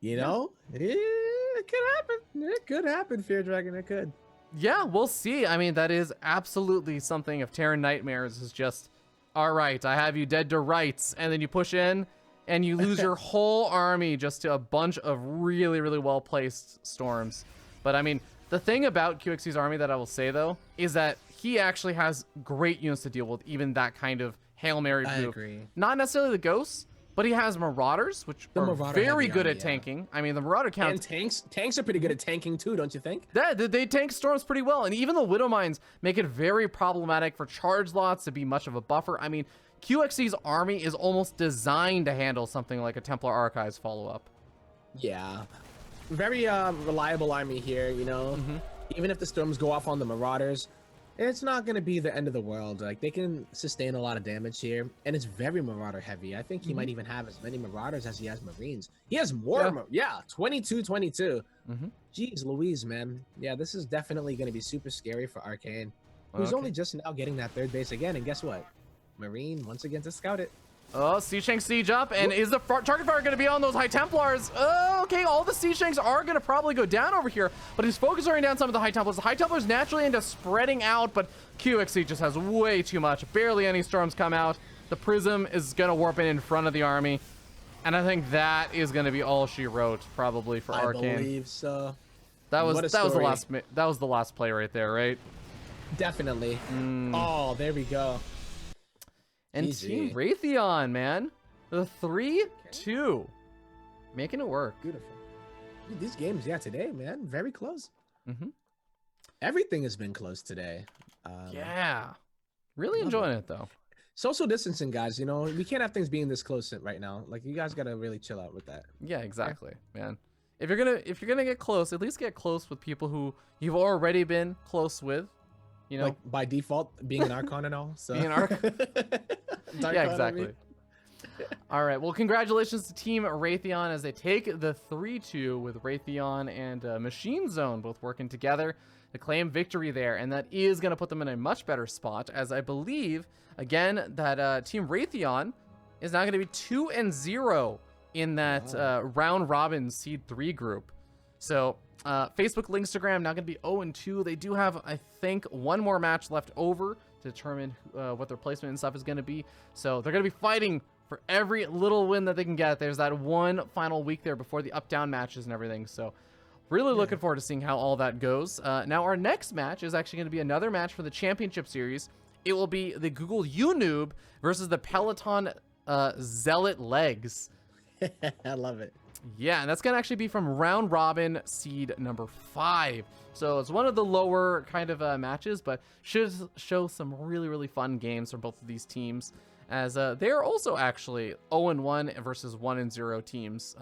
you know, it could happen. It could happen, Fear Dragon. It could. Yeah, we'll see. I mean, that is absolutely something of Terran Nightmares is just, all right, I have you dead to rights. And then you push in and you lose your whole army just to a bunch of really, really well-placed Storms. But I mean, the thing about QXE's army that I will say, though, is that he actually has great units to deal with, even that kind of Hail Mary move. I agree. Not necessarily the Ghosts, but he has Marauders, which are very good at tanking. I mean, the Marauder count... And tanks are pretty good at tanking too, don't you think? Yeah, they tank Storms pretty well. And even the Widow Mines make it very problematic for charge lots to be much of a buffer. I mean, QXE's army is almost designed to handle something like a Templar Archives follow-up. Yeah. Very reliable army here, you know? Even if the Storms go off on the Marauders, it's not going to be the end of the world. Like, they can sustain a lot of damage here, and it's very Marauder heavy. I think he might even have as many Marauders as he has Marines. He has more. Yeah, 22. Jeez Louise, man. Yeah, this is definitely going to be super scary for Arcane, who's only just now getting that third base again. And guess what? Marine once again to scout it. Oh, Sea Shank siege up, and is the target fire going to be on those High Templars? Oh, okay, all the Sea Shanks are going to probably go down over here, but he's focusing down some of the High Templars. The High Templars naturally end up spreading out, but QXE just has way too much. Barely any Storms come out. The Prism is going to warp in front of the army, and I think that is going to be all she wrote, probably, for Arcane. I believe so. That was the last play right there, right? Definitely. Oh, there we go. And Easy. Team Raytheon, man. The 3-2. Making it work. Beautiful. Dude, these games, yeah, today, man, very close. Everything has been close today. Yeah. Really enjoying it, though. Social distancing, guys, you know, we can't have things being this close right now. Like, you guys got to really chill out with that. Yeah, exactly, man. If you're gonna get close, at least get close with people who you've already been close with. You know, like by default, being an Archon and all. So. Being an Archon. Yeah, exactly. All right. Well, congratulations to Team Raytheon as they take the 3-2 with Raytheon and Machine Zone both working together to claim victory there. And that is going to put them in a much better spot, as I believe, again, that Team Raytheon is now going to be 2-0 in that round robin seed 3 group. So Facebook, Linkstagram now going to be 0-2. They do have, I think, one more match left over to determine what their placement and stuff is going to be. So they're going to be fighting for every little win that they can get. There's that one final week there before the up-down matches and everything. So really looking forward to seeing how all that goes. Now our next match is actually going to be another match for the Championship Series. It will be the Google UNoob versus the Peloton Zealot Legs. I love it. Yeah, and that's going to actually be from round robin seed number 5. So it's one of the lower kind of matches, but should show some really, really fun games from both of these teams. as they're also actually 0-1 versus 1-0 teams.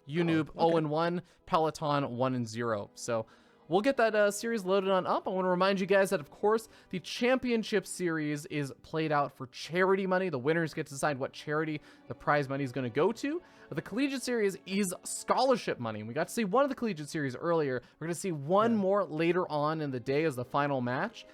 Unoob 0-1, Peloton 1-0. So we'll get that series loaded on up. I want to remind you guys that, of course, the championship series is played out for charity money. The winners get to decide what charity the prize money is going to go to. The collegiate series is scholarship money. We got to see one of the collegiate series earlier. We're going to see one more later on in the day as the final match.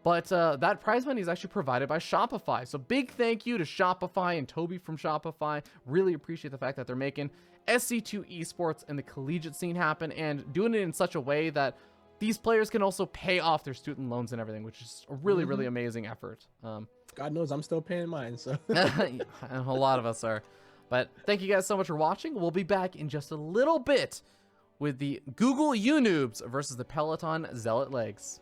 But that prize money is actually provided by Shopify. So big thank you to Shopify and Toby from Shopify. Really appreciate the fact that they're making SC2 esports and the collegiate scene happen, and doing it in such a way that these players can also pay off their student loans and everything, which is a really, really amazing effort. God knows I'm still paying mine, so. A lot of us are. But thank you guys so much for watching. We'll be back in just a little bit with the Google Unoobs versus the Peloton Zealot Legs.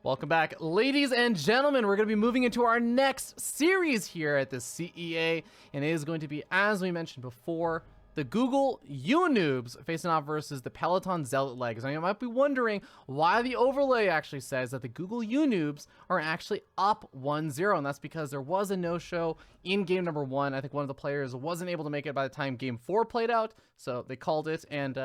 Welcome back, ladies and gentlemen. We're going to be moving into our next series here at the CEA, and it is going to be, as we mentioned before, the Google U-Noobs facing off versus the Peloton Zealot Legs. Now, you might be wondering why the overlay actually says that the Google U-Noobs are actually up 1-0, and that's because there was a no-show in game number 1. I think one of the players wasn't able to make it by the time game 4 played out, so they called it, and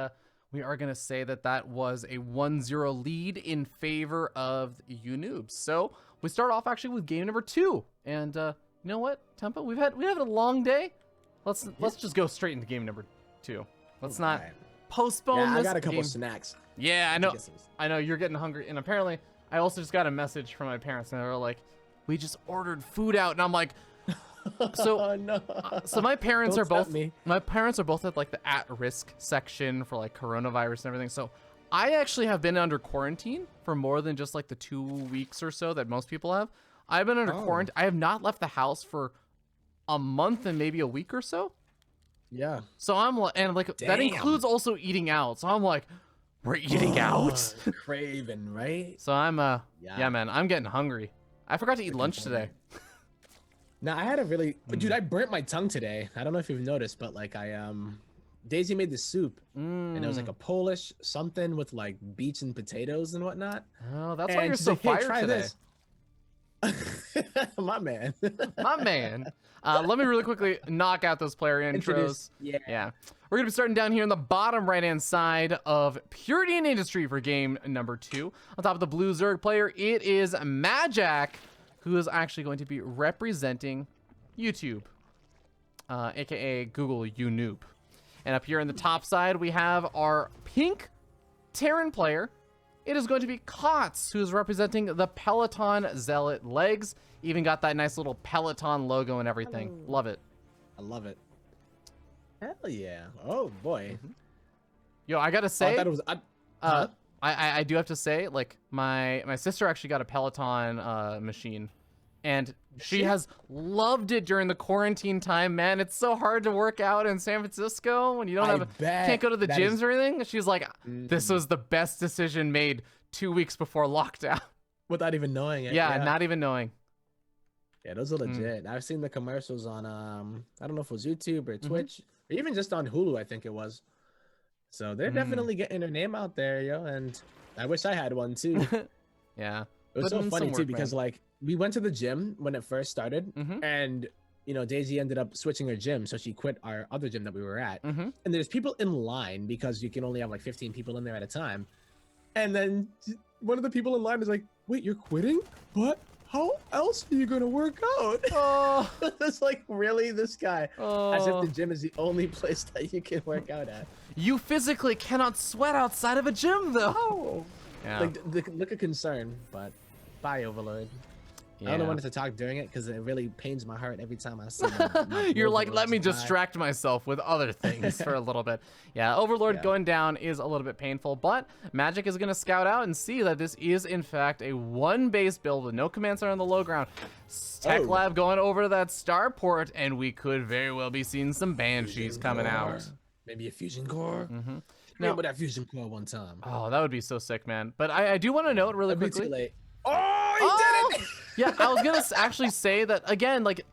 we are going to say that that was a 1-0 lead in favor of the U-Noobs. So we start off actually with game number 2, and you know what, Tempo? We've had a long day. Let's just go straight into game number 2. Let's not postpone this. I got a couple game. Snacks. Yeah, I know you're getting hungry, and apparently I also just got a message from my parents, and they were like, "We just ordered food out," and I'm like, "So, Oh, no. So my parents Don't are stop me. my parents are both at like the at-risk section for like coronavirus and everything. So I actually have been under quarantine for more than just like the 2 weeks or so that most people have. I've been under quarantine. I have not left the house for a month and maybe a week or so. Yeah. So I'm like, and like that Damn. includes also eating out. So I'm like, we're eating out. Craving, right? So I'm yeah, man, I'm getting hungry. I forgot to eat lunch today. Now I had a really, dude, I burnt my tongue today. I don't know if you've noticed, but like Daisy made the soup, and it was like a Polish something with like beets and potatoes and whatnot. Oh, that's why And you're she's so like, "Hey, fired try today. this." My man. My man. Let me really quickly knock out those player intros. Yeah. We're going to be starting down here in the bottom right-hand side of Purity and Industry for game number 2. On top of the blue Zerg player, it is Majak, who is actually going to be representing YouTube, aka Google U-Noob. And up here in the top side, we have our pink Terran player. It is going to be Kotz, who is representing the Peloton Zealot Legs. Even got that nice little Peloton logo and everything. Hello. Love it. I love it. Hell yeah. Oh boy. Yo, I gotta say, I thought it was. Huh? I do have to say, like my sister actually got a Peloton machine, and she has loved it during the quarantine time. Man, it's so hard to work out in San Francisco when you don't can't go to the gyms or anything. She's like, this was the best decision made 2 weeks before lockdown. Without even knowing it. Yeah, not even knowing. Yeah, those are legit. I've seen the commercials on I don't know if it was YouTube or Twitch, or even just on Hulu, I think it was. So they're definitely getting their name out there, yo. And I wish I had one too. Yeah. It was so funny too because like we went to the gym when it first started, and you know Daisy ended up switching her gym, so she quit our other gym that we were at. And there's people in line because you can only have like 15 people in there at a time. And then one of the people in line is like, "Wait, you're quitting? What? How else are you gonna work out?" Oh, It's like, really, this guy? oh. As if the gym is the only place that you can work out at. You physically cannot sweat outside of a gym, though. Oh, Yeah. like the look of concern, but bye, Overlord. I don't want to talk during it because it really pains my heart every time I see my You're like, let me Overlord's distract myself with other things for a little bit. Yeah, Overlord going down is a little bit painful, but Magic is going to scout out and see that this is, in fact, a one-base build with no command center on the low ground. Tech Lab going over to that starport, and we could very well be seeing some Banshees coming out. Maybe a fusion core. Now- Remember that fusion core one time. Oh, that would be so sick, man. But I do want to note really That'd be quickly. too late. Oh, he did it! Yeah, I was gonna actually say that again. Like,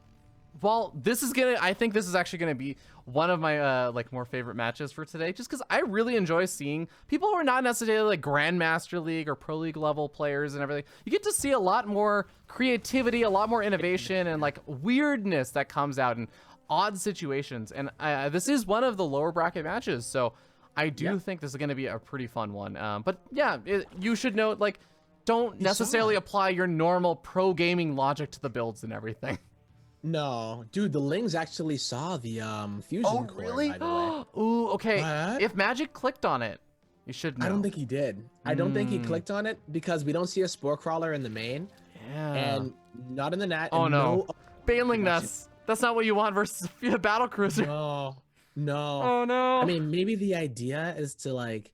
while this is I think this is actually gonna be one of my like more favorite matches for today, just because I really enjoy seeing people who are not necessarily like Grandmaster League or Pro League level players and everything. You get to see a lot more creativity, a lot more innovation, and like weirdness that comes out in odd situations. And this is one of the lower bracket matches, so I do think this is gonna be a pretty fun one. But yeah, you should note like. Don't necessarily apply your normal pro gaming logic to the builds and everything. No, dude, the Lings actually saw the fusion core. Really? By the way. Ooh, okay. What? If Magic clicked on it, you should know. I don't think he did. I don't think he clicked on it because we don't see a spore crawler in the main, and not in the net. Oh and no, Baneling Nest. That's not what you want versus a battle cruiser. No. Oh no. I mean, maybe the idea is to like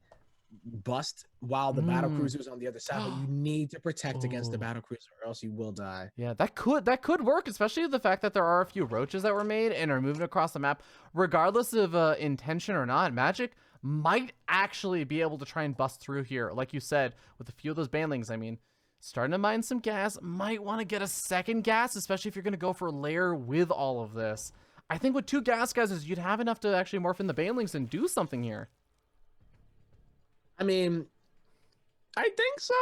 bust while the battle cruiser's on the other side, but you need to protect against the battle cruiser or else you will die. Yeah, that could work, especially the fact that there are a few roaches that were made and are moving across the map. Regardless of intention or not, Magic might actually be able to try and bust through here. Like you said, with a few of those banelings, I mean, Starting to mine some gas. Might want to get a second gas, especially if you're going to go for lair with all of this. I think with 2 gas guys, you'd have enough to actually morph in the banelings and do something here. I mean, I think so.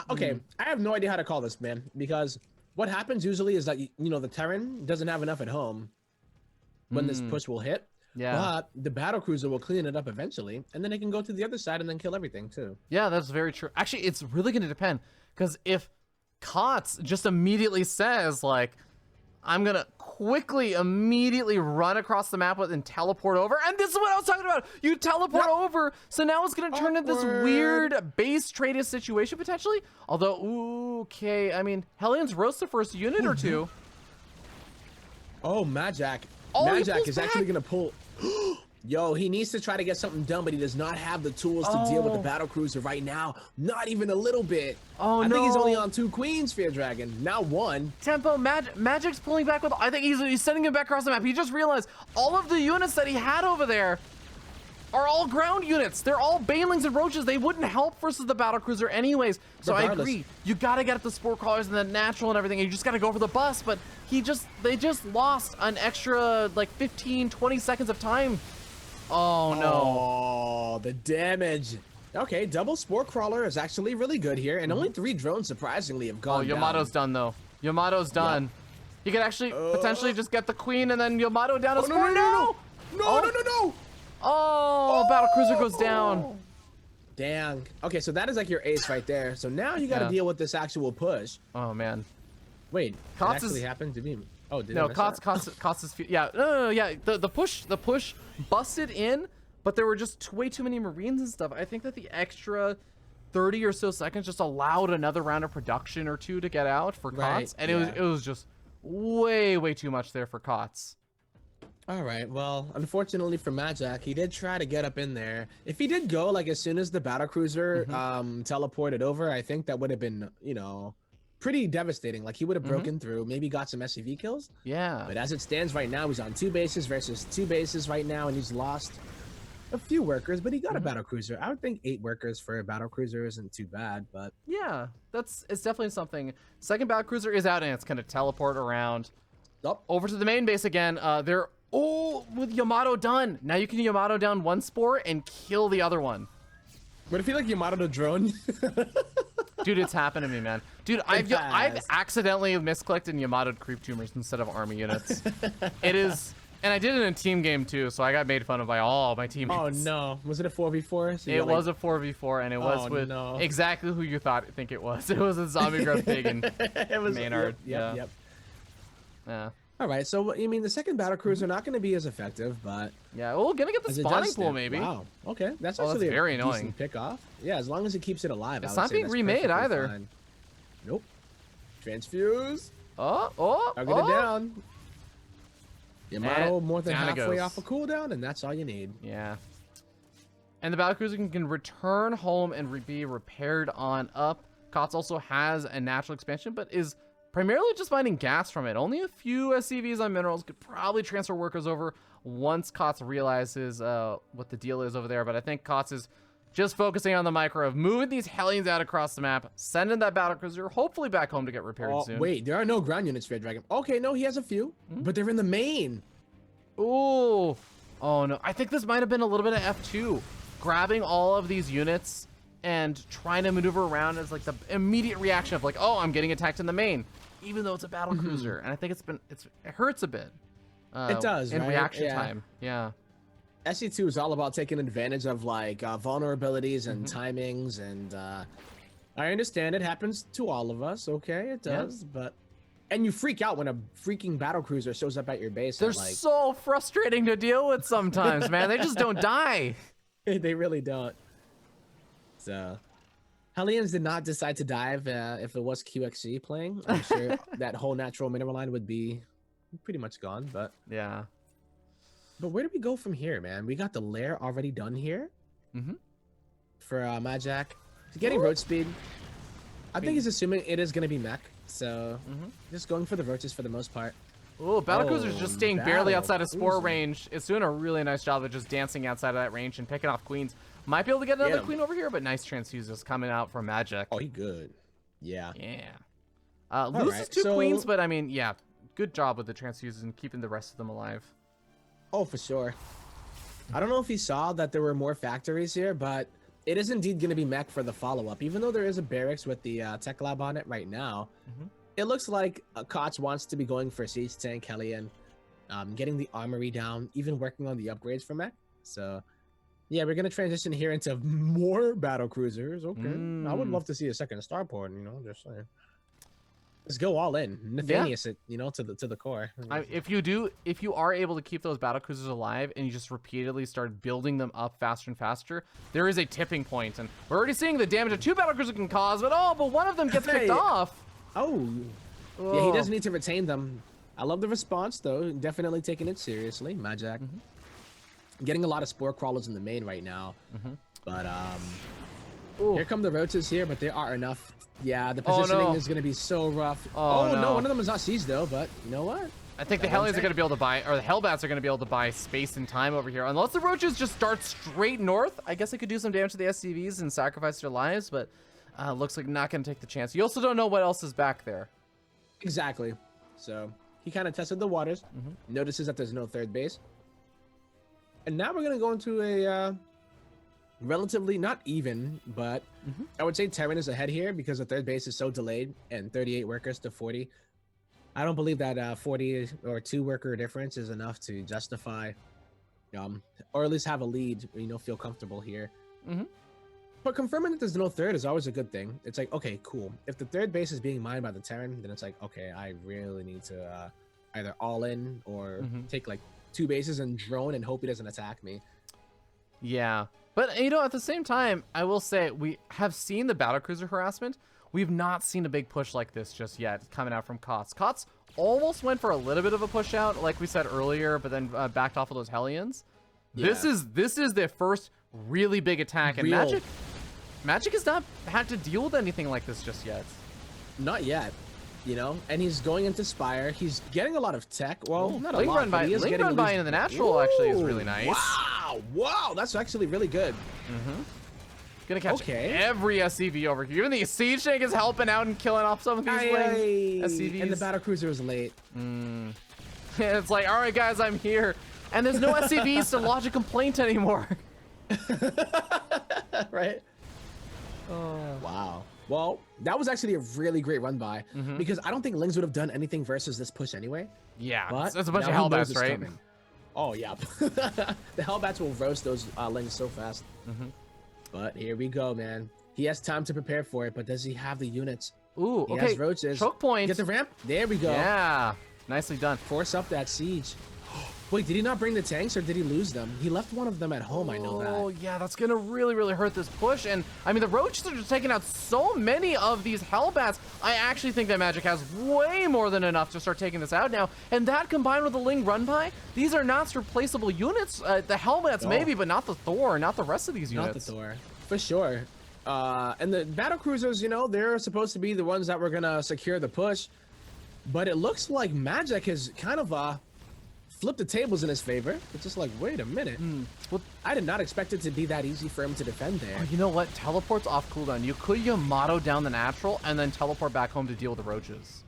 Okay. I have no idea how to call this, man, because what happens usually is that the Terran doesn't have enough at home when this push will hit. Yeah. But the battlecruiser will clean it up eventually, and then it can go to the other side and then kill everything too. Yeah, that's very true. Actually, it's really going to depend, because if Kotz just immediately says, like, I'm going to quickly, immediately run across the map and teleport over, and this is what I was talking about. You teleport over, so now it's going to turn into this weird base traded situation, potentially. Although, okay, I mean, Hellions roast the first unit or two. Oh, Majak. Oh, Majak is actually going to pull... Yo, he needs to try to get something done, but he does not have the tools to deal with the battlecruiser right now. Not even a little bit. Oh, I think he's only on 2 queens, Fear Dragon. Now 1. Tempo, Magic's pulling back with... I think he's sending him back across the map. He just realized all of the units that he had over there are all ground units. They're all banelings and roaches. They wouldn't help versus the battlecruiser anyways. So Regardless. I agree. You got to get at the spore crawlers and the natural and everything, and you just got to go for the bus. But they just lost an extra, like, 15, 20 seconds of time. Oh, no. Oh, the damage. Okay, double spore crawler is actually really good here, and only 3 drones, surprisingly, have gone down. Yamato's done, though. Yamato's done. Yep. You could actually potentially just get the queen and then Yamato down to spore. No! Oh, battlecruiser goes down. Dang. Okay, so that is like your ace right there. So now you got to deal with this actual push. Oh, man. Wait, Kotz it actually happened to me. Oh, did no, Kotz is... Yeah, no, yeah. The push busted in, but there were just way too many Marines and stuff. I think that the extra 30 or so seconds just allowed another round of production or 2 to get out for Kotz, and it was just way too much there for Kotz. All right, well, unfortunately for Majak, he did try to get up in there. If he did go, like, as soon as the battlecruiser teleported over, I think that would have been, pretty devastating. Like, he would have broken through, maybe got some SCV kills. Yeah. But as it stands right now, he's on 2 bases versus 2 bases right now, and he's lost a few workers, but he got a battlecruiser. I would think 8 workers for a battlecruiser isn't too bad, but... Yeah, it's definitely something. Second battlecruiser is out, and it's going to teleport around over to the main base again. With Yamato done. Now you can Yamato down 1 spore and kill the other one. What if you like Yamato the drone? Dude, it's happened to me, man. Dude, I've accidentally misclicked and Yamato'd creep tumors instead of army units. It is, and I did it in a team game too, so I got made fun of by all my teammates. Oh no, was it a 4v4? So it was a 4v4, and it was with exactly who you think it was. It was a zombie grub pig and Maynard. Yep. Yeah. All right, so I mean, the second battlecruiser not going to be as effective, but yeah, we're gonna get the spawning pool maybe. Wow. Okay, that's actually that's very a annoying. decent pick off. Yeah, as long as it keeps it alive. It's not being remade either. Fine. Nope. Transfuse. I'll get it down. Yamato more than halfway goes. off a cooldown, and that's all you need. Yeah. And the battlecruiser can return home and be repaired on up. Kotz also has a natural expansion, but is primarily just mining gas from it. Only a few SCVs on minerals. Could probably transfer workers over once Kotz realizes what the deal is over there. But I think Kotz is just focusing on the micro of moving these Hellions out across the map, sending that battlecruiser hopefully back home to get repaired soon. Wait, there are no ground units, Fear Dragon. Okay, no, he has a few, but they're in the main. Ooh. Oh, no. I think this might have been a little bit of F2. Grabbing all of these units and trying to maneuver around as like the immediate reaction of like, oh, I'm getting attacked in the main, even though it's a battle cruiser. And I think it hurts a bit. It does, in right? reaction time. Yeah. SC2 is all about taking advantage of like vulnerabilities and timings, and I understand it happens to all of us. Okay, it does, but and you freak out when a freaking battlecruiser shows up at your base. They're so frustrating to deal with sometimes, man. They just don't die. They really don't. So, Hellions did not decide to dive if it was QXC playing. I'm sure that whole natural mineral line would be pretty much gone, but yeah. But where do we go from here, man? We got the lair already done here. For Majak. Getting road speed. I think he's assuming it is going to be mech, so just going for the roaches for the most part. Oh, battlecruiser's just staying barely outside of spore range. It's doing a really nice job of just dancing outside of that range and picking off queens. Might be able to get another queen over here, but nice transfuses coming out from Majak. Oh, he good. Yeah. Yeah. Loses right, two so- queens, but I mean, yeah, good job with the transfuses and keeping the rest of them alive. Oh, for sure. I don't know if you saw that there were more factories here, but it is indeed going to be mech for the follow-up. Even though there is a barracks with the tech lab on it right now, it looks like Kots wants to be going for Siege Tank, Hellion, getting the armory down, even working on the upgrades for mech. So, yeah, we're going to transition here into more battle cruisers. Okay. I would love to see a second starport, just saying. Let's go all in. Nathanias it, to the core. If you are able to keep those battle cruisers alive and you just repeatedly start building them up faster and faster, there is a tipping point, and we're already seeing the damage that 2 battle cruisers can cause. But one of them gets picked off. Oh, yeah, he does need to retain them. I love the response though. Definitely taking it seriously, Majak. Getting a lot of spore crawlers in the main right now, but here come the roaches here, but there are enough. Yeah, the positioning is going to be so rough. Oh, no, one of them is not seized though, but you know what? I think the Hellions are going to be able to buy, or the Hellbats are going to be able to buy space and time over here. Unless the Roaches just start straight north, I guess they could do some damage to the SCVs and sacrifice their lives, but looks like not going to take the chance. You also don't know what else is back there. Exactly. So he kind of tested the waters, notices that there's no third base. And now we're going to go into a relatively not even, but I would say Terran is ahead here because the third base is so delayed and 38 workers to 40. I don't believe that 40 or 2 worker difference is enough to justify, or at least have a lead, feel comfortable here. But confirming that there's no third is always a good thing. It's like, okay, cool. If the third base is being mined by the Terran, then it's like, okay, I really need to either all in or take like 2 bases and drone and hope he doesn't attack me. Yeah. But, at the same time, I will say we have seen the battlecruiser harassment. We've not seen a big push like this just yet coming out from Kots. Kots almost went for a little bit of a push out, like we said earlier, but then backed off of those Hellions. Yeah. This is their first really big attack, and Magic has not had to deal with anything like this just yet. Not yet. And he's going into Spire. He's getting a lot of tech. Well, not a Link lot, run by, but he is Link getting run by into the natural actually is really nice. Wow, that's actually really good. Gonna catch every SCV over here. Even the Siege Tank is helping out and killing off some of these SCVs. And the battlecruiser is late. It's like, all right, guys, I'm here. And there's no SCVs to lodge a complaint anymore. Right? Wow. Well, that was actually a really great run by because I don't think Lings would have done anything versus this push anyway. Yeah, but that's a bunch of Hellbats, right? Coming. Oh, yeah. The Hellbats will roast those Lings so fast. But here we go, man. He has time to prepare for it, but does he have the units? Ooh, he okay. has roaches. Choke point. Get the ramp. There we go. Yeah, nicely done. Force up that siege. Wait, did he not bring the tanks or did he lose them? He left one of them at home, I know that. Oh, yeah, that's going to really, really hurt this push. And, I mean, the Roaches are just taking out so many of these Hellbats. I actually think that Magic has way more than enough to start taking this out now. And that combined with the Ling run-by, these are not replaceable units. The Hellbats maybe, but not the Thor, not the rest of these units. Not the Thor, for sure. And the battlecruisers, they're supposed to be the ones that were going to secure the push. But it looks like Magic has kind of... flip the tables in his favor. It's just like, wait a minute. Well, I did not expect it to be that easy for him to defend there. Oh, you know what? Teleport's off cooldown. You could Yamato down the natural and then teleport back home to deal with the Roaches.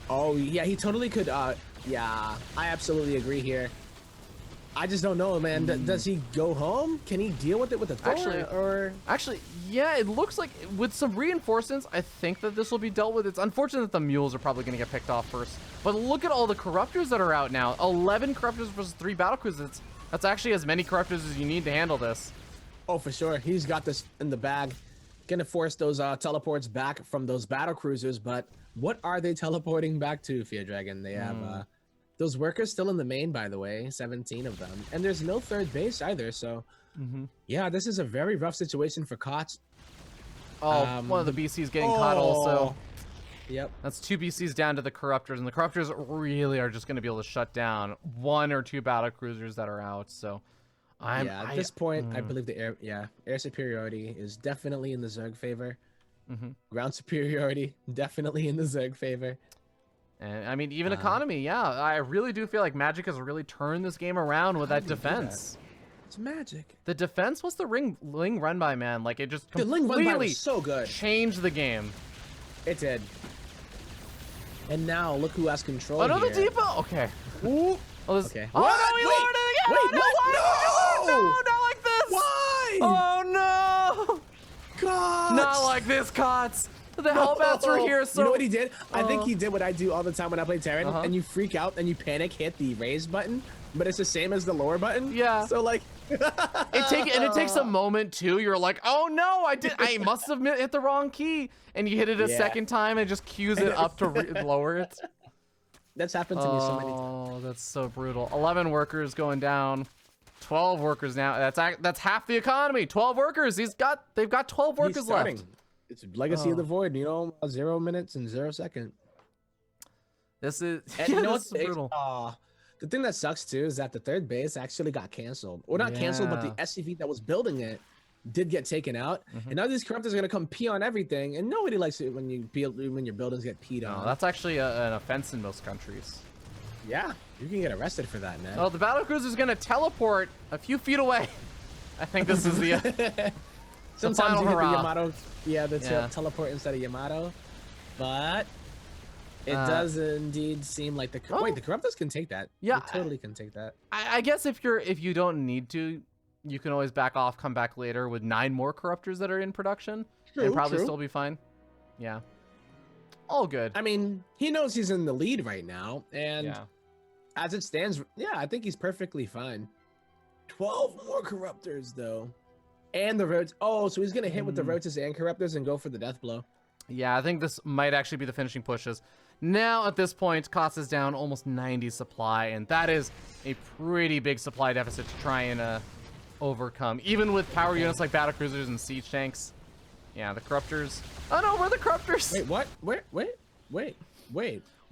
Oh, yeah, he totally could. Yeah, I absolutely agree here. I just don't know, man. Does he go home? Can he deal with it with the Thor? Actually, yeah, it looks like with some reinforcements, I think that this will be dealt with. It's unfortunate that the mules are probably going to get picked off first. But look at all the Corruptors that are out now. 11 Corruptors versus 3 Battlecruisers. That's actually as many Corruptors as you need to handle this. Oh, for sure. He's got this in the bag. Gonna force those teleports back from those Battlecruisers, but what are they teleporting back to, Fear Dragon? They have... those workers still in the main, by the way, 17 of them. And there's no third base either, so... Yeah, this is a very rough situation for Kots. Oh, one of the BCs getting caught also. Yep. That's 2 BCs down to the Corruptors, and the Corruptors really are just going to be able to shut down 1 or 2 battlecruisers that are out, so... At this point, I believe the air superiority is definitely in the Zerg favor. Ground superiority, definitely in the Zerg favor. And I mean, even economy, yeah. I really do feel like Magic has really turned this game around with that defense. It's Magic. The defense was the Ling run by, man. Like, it just the Ling run by completely was so good. Changed the game. It did. And now look who has control Another here. depot. Okay. Ooh. Oh, this... Okay. Oh What? no, he Wait, lowered it again. wait, No, what? why would you do it? No! No, not like this. Why? Oh no. God! Not like this, Cots. The Hellbats were here, so... You know what he did? I think he did what I do all the time when I play Terran, Uh-huh. and you freak out and you panic, hit the raise button, but it's the same as the lower button. Yeah. So like... It takes a moment too. You're like, oh no, I must have hit the wrong key, and you hit it a second time and it just cues it up to lower it. That's happened to me so many times. Oh, that's so brutal. 11 workers going down. 12 workers now. That's half the economy. 12 workers. They've got 12 workers left. It's Legacy of the Void. You know, 0 minutes and 0 seconds. This is You know this is brutal. The thing that sucks too is that the third base actually got canceled, or not canceled, but the SCV that was building it did get taken out, and now these corruptors are gonna come pee on everything, and nobody likes it when your buildings get peed on. No, that's actually an offense in most countries. Yeah, you can get arrested for that, man. Oh, the battlecruiser's gonna teleport a few feet away. I think this is the Sometimes final you hit the hurrah. Yamato, teleport instead of Yamato, but it does indeed seem like the corruptors can take that. Yeah, they totally can take that. I guess if you don't need to, you can always back off, come back later with 9 more corruptors that are in production, and probably still be fine. Yeah, all good. I mean, he knows he's in the lead right now, and as it stands, I think he's perfectly fine. 12 more corruptors though, and the roads. Oh, so he's gonna hit with the roaches and corruptors and go for the death blow. Yeah, I think this might actually be the finishing pushes. Now, at this point, cost is down almost 90 supply, and that is a pretty big supply deficit to try and overcome. Even with power units like battlecruisers and siege tanks. Yeah, the corruptors. Oh no, we're the corruptors! Wait, what? Wait.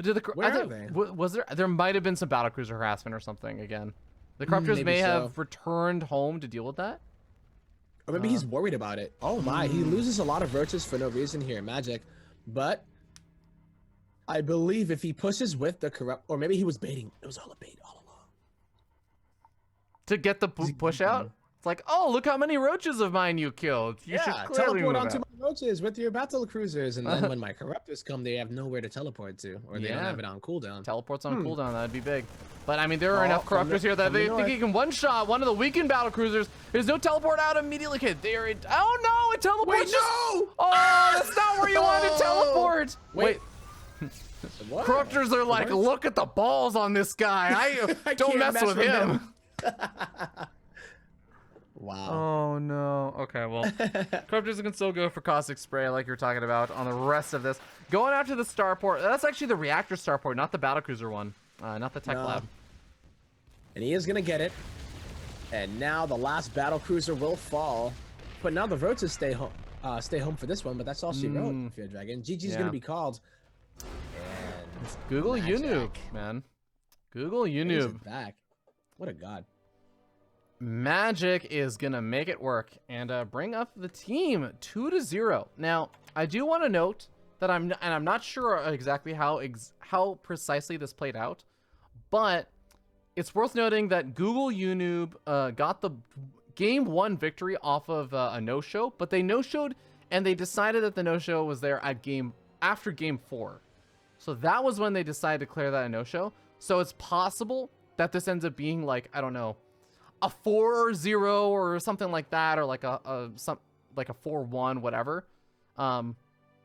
Did the, Where are they? Was there might have been some battlecruiser harassment or something again. The corruptors may have returned home to deal with that. Or maybe he's worried about it. Oh my, he loses a lot of roaches for no reason here, Magic. But I believe if he pushes with the corrupt, or maybe he was baiting. It was all a bait all along. To get the push out? It's like, oh, look how many roaches of mine you killed. You should clearly teleport move onto out. my roaches with your battle cruisers, and then when my corruptors come, they have nowhere to teleport to, or they don't have it on cooldown. Teleports on cooldown, that'd be big. But I mean, there are enough corruptors here that they think he can one-shot one of the weakened battle cruisers. There's no teleport out immediately, kid. They are in. Oh no, it teleports. Wait, no! Oh, that's not where you wanted to teleport. Wait. What? Corruptors are like, look at the balls on this guy. I don't can't mess with him. Wow. Oh no. Okay, well, corruptors can still go for caustic spray like you're talking about on the rest of this. Going after the starport. That's actually the reactor starport, not the battlecruiser one, not the tech lab. And he is gonna get it. And now the last battle cruiser will fall. But now the roaches stay home for this one. But that's all she wrote. Fear Dragon. GG's gonna be called. And it's Google Unoob, man. Google Unoob. Back. What a god. Magic is gonna make it work and bring up the team 2-0. Now, I do want to note that I'm not sure exactly how precisely this played out, but it's worth noting that Google Unoob got the game 1 victory off of a no-show, but they no-showed and they decided that the no-show was there at after game 4. So that was when they decided to declare that a no-show. So it's possible that this ends up being like, I don't know, a 4-0 or something like that, or like a 4-1, whatever.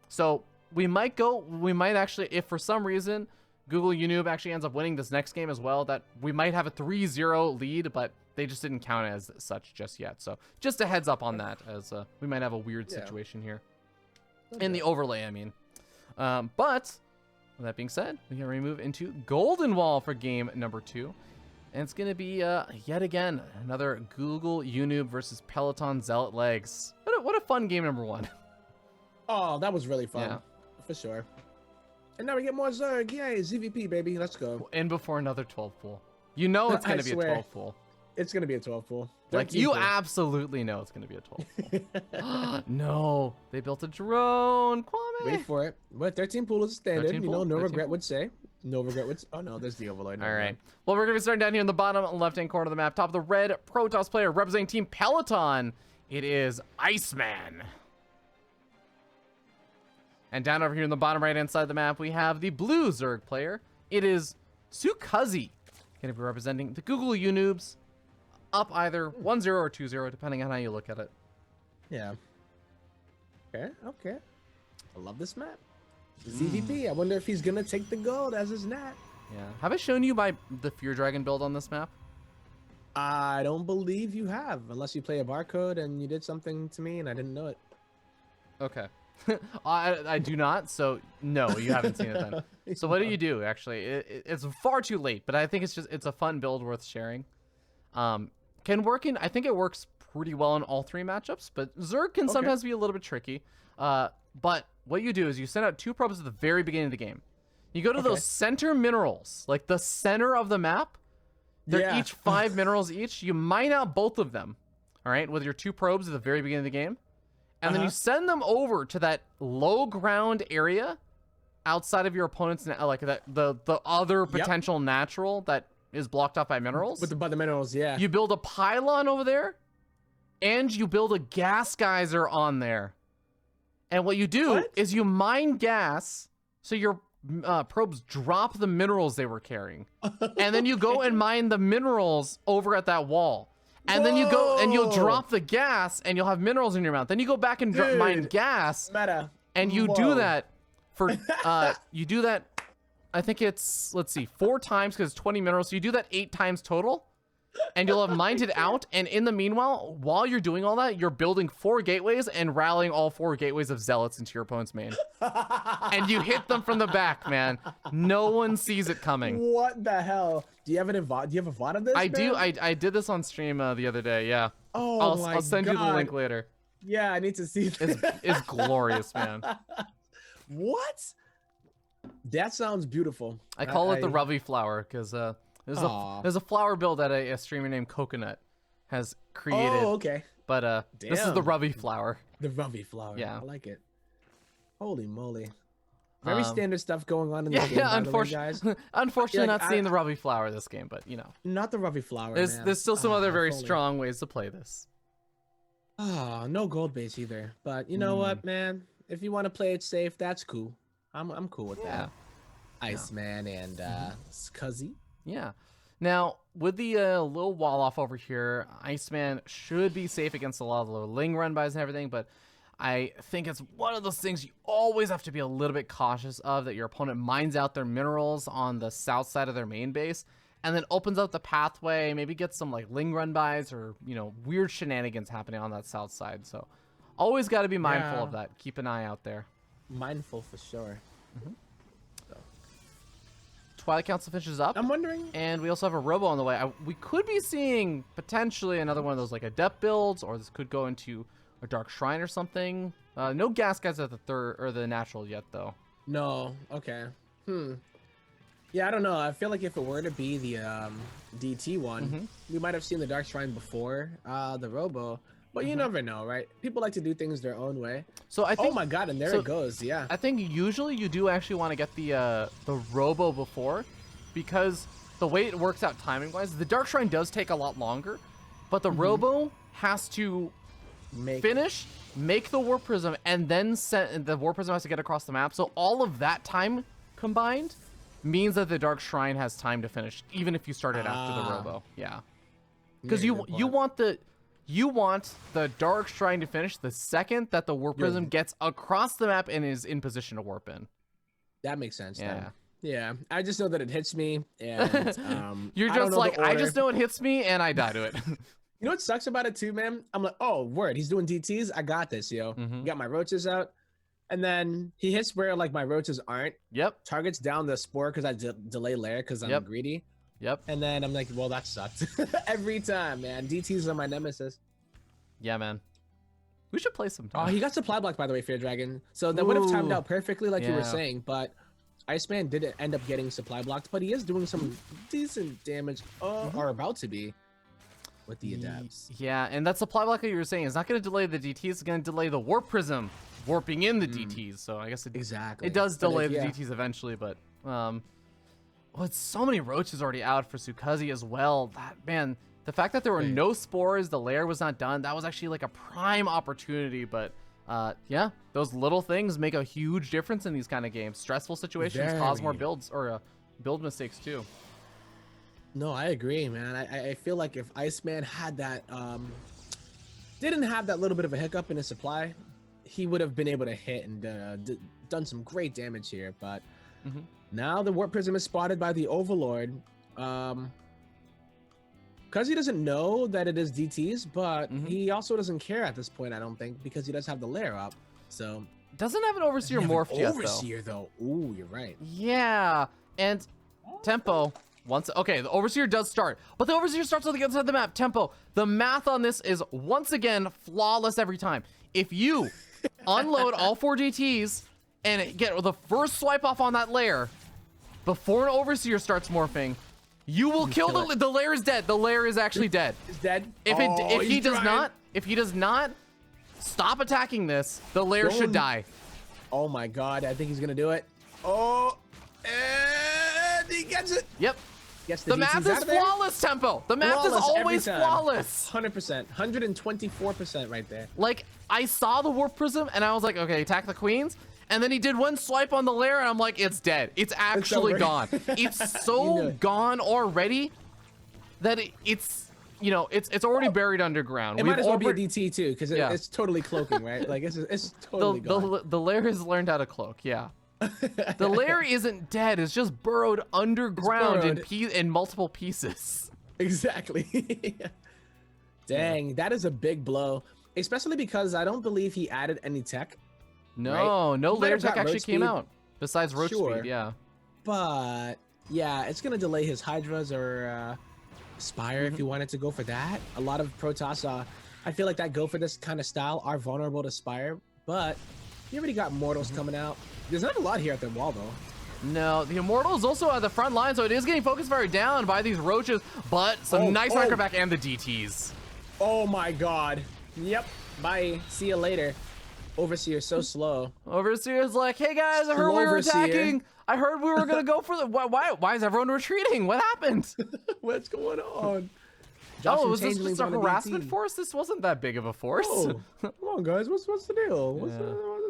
So we might actually, if for some reason Google Unoob actually ends up winning this next game as well, that we might have a 3-0 lead, but they just didn't count it as such just yet. So just a heads up on that, as we might have a weird situation here. In the overlay, I mean. But with that being said, we can move into Golden Wall for game number 2. And it's going to be, yet again, another Google Unoob versus Peloton Zealot Legs. What a fun game number 1. Oh, that was really fun. Yeah. For sure. And now we get more Zerg. Yay, ZVP, baby. Let's go. And before another 12 pool. You know it's going to be a 12 pool. It's going to be a 12 pool. Like, you absolutely know it's going to be a 12 pool. No. They built a drone. Kwame. Wait for it. What, 13 pool is standard. 13 you know, pool, no 13 regret pool. would say. No regret would say. Oh, no, there's the overlord. All right. Well, we're going to be starting down here in the bottom left-hand corner of the map. Top of the red Protoss player representing Team Peloton. It is Iceman. And down over here in the bottom right-hand side of the map, we have the blue Zerg player. It is CEA, going to be representing the Google U-Noobs, up either 1-0 or 2-0, depending on how you look at it. Yeah. Okay. I love this map. ZVP, I wonder if he's going to take the gold as his nat. Yeah. Have I shown you the Fear Dragon build on this map? I don't believe you have, unless you play a barcode and you did something to me and I didn't know it. Okay. I do not, so no, you haven't seen it then. So what do you do, actually? It's far too late, but I think it's a fun build worth sharing. Can work in, I think it works pretty well in all 3 matchups, but Zerg can sometimes be a little bit tricky. But what you do is you send out 2 probes at the very beginning of the game. You go to those center minerals, like the center of the map. They're each 5 minerals each. You mine out both of them, all right, with your 2 probes at the very beginning of the game. And then you send them over to that low ground area outside of your opponent's, like the other potential natural that is blocked off by minerals. By the minerals, yeah. You build a pylon over there, and you build a gas geyser on there. And what you do is you mine gas, so your probes drop the minerals they were carrying. And then you go and mine the minerals over at that wall. And then you go and you'll drop the gas and you'll have minerals in your mouth. Then you go back and mine gas. Meta. And you do that for, you do that, I think it's, let's see, 4 times because it's 20 minerals. So you do that 8 times total. And you'll have mined it out. And in the meanwhile, while you're doing all that, you're building 4 gateways and rallying all 4 gateways of zealots into your opponent's main. And you hit them from the back, man. No one sees it coming. What the hell? Do you have a VOD of this? I do. I did this on stream the other day. Yeah. Oh, I'll send you the link later. Yeah, I need to see this. It's glorious, man. What? That sounds beautiful. I call it the Rubby flower because there's a flower build that a streamer named Coconut has created. Oh, okay. But this is the Rubby flower. The Rubby flower. Yeah. I like it. Holy moly. Very standard stuff going on in the game. Yeah, guys. Unfortunately, not seeing the Rubby flower this game, but you know. Not the Rubby flower. There's still some other very strong ways to play this. No gold base either. But you know what, man? If you want to play it safe, that's cool. I'm cool with that. Iceman and Scuzzy. Yeah. Now, with the little wall off over here, Iceman should be safe against a lot of the Ling run bys and everything, but I think it's one of those things you always have to be a little bit cautious of, that your opponent mines out their minerals on the south side of their main base and then opens up the pathway, maybe gets some like Ling run bys or, you know, weird shenanigans happening on that south side. So always got to be mindful of that. Keep an eye out there. Mindful for sure. Twilight Council finishes up. I'm wondering. And we also have a Robo on the way. We could be seeing potentially another one of those like Adept builds, or this could go into a Dark Shrine or something. No gas guys at the third or the natural yet, though. No. Okay. Yeah, I don't know. I feel like if it were to be the DT one, we might have seen the Dark Shrine before the Robo. But you never know, right? People like to do things their own way. So I think, oh my god, and there it goes, yeah. I think usually you do actually want to get the Robo before, because the way it works out timing-wise, the Dark Shrine does take a lot longer, but the Robo has to finish, make the Warp Prism, and then the Warp Prism has to get across the map. So all of that time combined means that the Dark Shrine has time to finish, even if you started after the Robo. Yeah. Because you want the Dark Shrine to finish the second that the Warp Prism gets across the map and is in position to warp in. That makes sense. Yeah. Yeah. I just know that it hits me, and you're just like, I just know it hits me, and I die to it. You know what sucks about it too, man? I'm like, oh, word, he's doing DTs. I got this, yo. Got my roaches out, and then he hits where like my roaches aren't. Yep. Targets down the spore because I delay layer because I'm greedy. Yep. And then I'm like, well, that sucked. Every time, man. DTs are my nemesis. Yeah, man. We should play sometime. Oh, he got supply blocked, by the way, Fear Dragon. So that would have timed out perfectly, like you were saying. But Iceman didn't end up getting supply blocked, but he is doing some decent damage, or about to be, with the adapts. Yeah, and that supply block that you were saying is not going to delay the DTs. It's going to delay the Warp Prism warping in the DTs. So I guess it does delay the DTs eventually, but with so many roaches already out for Sukazi as well, that, man, the fact that there were no spores, the lair was not done, that was actually like a prime opportunity, but Yeah, those little things make a huge difference in these kind of games. Stressful situations cause more builds or build mistakes too. No, I agree, man. I feel like if Iceman had that, didn't have that little bit of a hiccup in his supply, he would have been able to hit and done some great damage here. But now the Warp Prism is spotted by the Overlord. Because he doesn't know that it is DTs, but he also doesn't care at this point, I don't think, because he does have the lair up. So doesn't have an Overseer morphed yet, Overseer though. Ooh, you're right. Yeah, and Tempo. Okay, the Overseer does start, but the Overseer starts on the other side of the map. Tempo. The math on this is once again flawless every time. If you unload all 4 DTs and get the first swipe off on that lair before an Overseer starts morphing, you will kill the lair is dead. The lair is actually dead. It's dead. If he does not stop attacking this, the lair should die. Oh my god, I think he's gonna do it. Oh, and he gets it. Yep. The math is flawless, Tempo. The math is always flawless. 100%, 124% right there. Like, I saw the Warp Prism and I was like, okay, attack the queens. And then he did one swipe on the lair and I'm like, it's dead. It's actually gone. It's so gone already that it's, you know, it's already buried underground. It might as well be a DT too, because it's totally cloaking, right? Like it's totally gone. The lair has learned how to cloak, yeah. The lair isn't dead, it's just burrowed underground in multiple pieces. Exactly. Dang, that is a big blow. Especially because I don't believe he added any tech. No, right? no lair tech actually came out. Besides roach speed, yeah. But yeah, it's gonna delay his Hydras or Spire if you wanted to go for that. A lot of Protoss, I feel like that go for this kind of style are vulnerable to Spire, but you already got Mortals coming out. There's not a lot here at the wall though. No, the Immortal is also at the front line, so it is getting focus fire down by these roaches, but some nice back and the DTs. Oh my god. Yep. Bye. See you later. Overseer so slow. Overseer's like, hey guys, I heard we were attacking. I heard we were gonna go for the. Why is everyone retreating? What happened? What's going on? Was this just a harassment force? This wasn't that big of a force. Oh, come on, guys. What's the deal? What's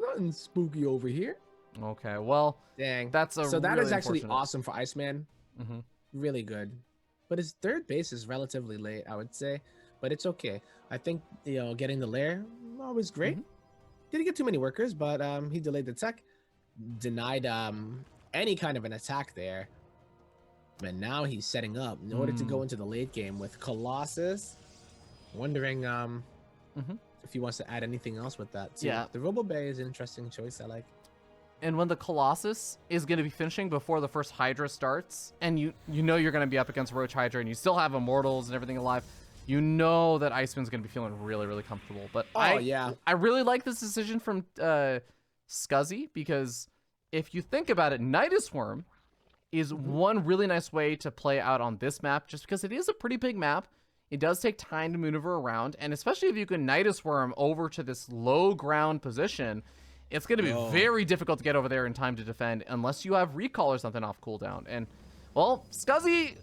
nothing spooky over here? Okay, well, dang. That is actually awesome for Iceman. Really good. But his third base is relatively late, I would say. But it's okay. I think getting the lair always great. Didn't get too many workers, but he delayed the tech, denied any kind of an attack there. And now he's setting up in order to go into the late game with Colossus. Wondering if he wants to add anything else with that too. Yeah, the Robo Bay is an interesting choice. I like. And when the Colossus is going to be finishing before the first Hydra starts, and you know you're going to be up against Roach Hydra, and you still have Immortals and everything alive, you know that Iceman's going to be feeling really, really comfortable. But I really like this decision from Scuzzy, because if you think about it, Nidus Worm is one really nice way to play out on this map, just because it is a pretty big map. It does take time to maneuver around, and especially if you can Nidus Worm over to this low ground position, it's going to be very difficult to get over there in time to defend unless you have recall or something off cooldown. And, well, Scuzzy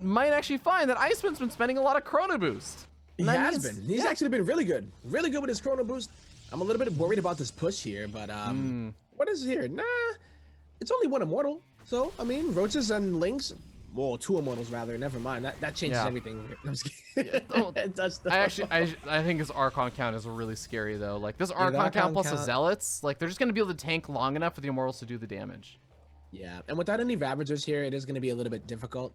might actually find that Iceman's been spending a lot of Chrono Boost. He has been. He's actually been really good. Really good with his Chrono Boost. I'm a little bit worried about this push here, but what is here? Nah, it's only one Immortal. So, I mean, Roaches and Lynx, well, 2 Immortals rather, never mind. That changes everything. I'm just kidding. I think his Archon count is really scary, though. Like, this Archon count plus the Zealots, like, they're just going to be able to tank long enough for the Immortals to do the damage. Yeah, and without any Ravagers here, it is going to be a little bit difficult.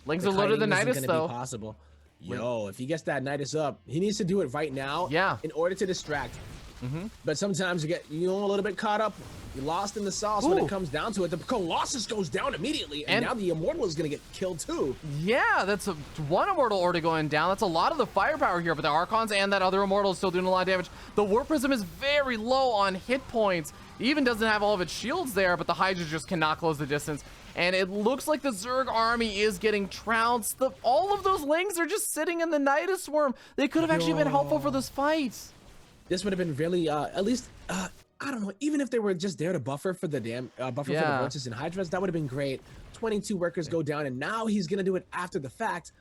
Lynx are loaded the Nidus, though. Be possible. Yo, if he gets that Nidus up, he needs to do it right now in order to distract. But sometimes you get a little bit caught up. You're lost in the sauce when it comes down to it. The Colossus goes down immediately, and now the Immortal is going to get killed too. Yeah, that's one Immortal already going down. That's a lot of the firepower here, but the Archons and that other Immortal is still doing a lot of damage. The Warp Prism is very low on hit points. It even doesn't have all of its shields there, but the Hydra just cannot close the distance. And it looks like the Zerg army is getting trounced. All of those Lings are just sitting in the Nidus Worm. They could have actually been helpful for this fight. This would have been really, at least, I don't know, even if they were just there to buffer for the for the Roaches and Hydras, that would have been great. 22 workers go down, and now he's going to do it after the fact.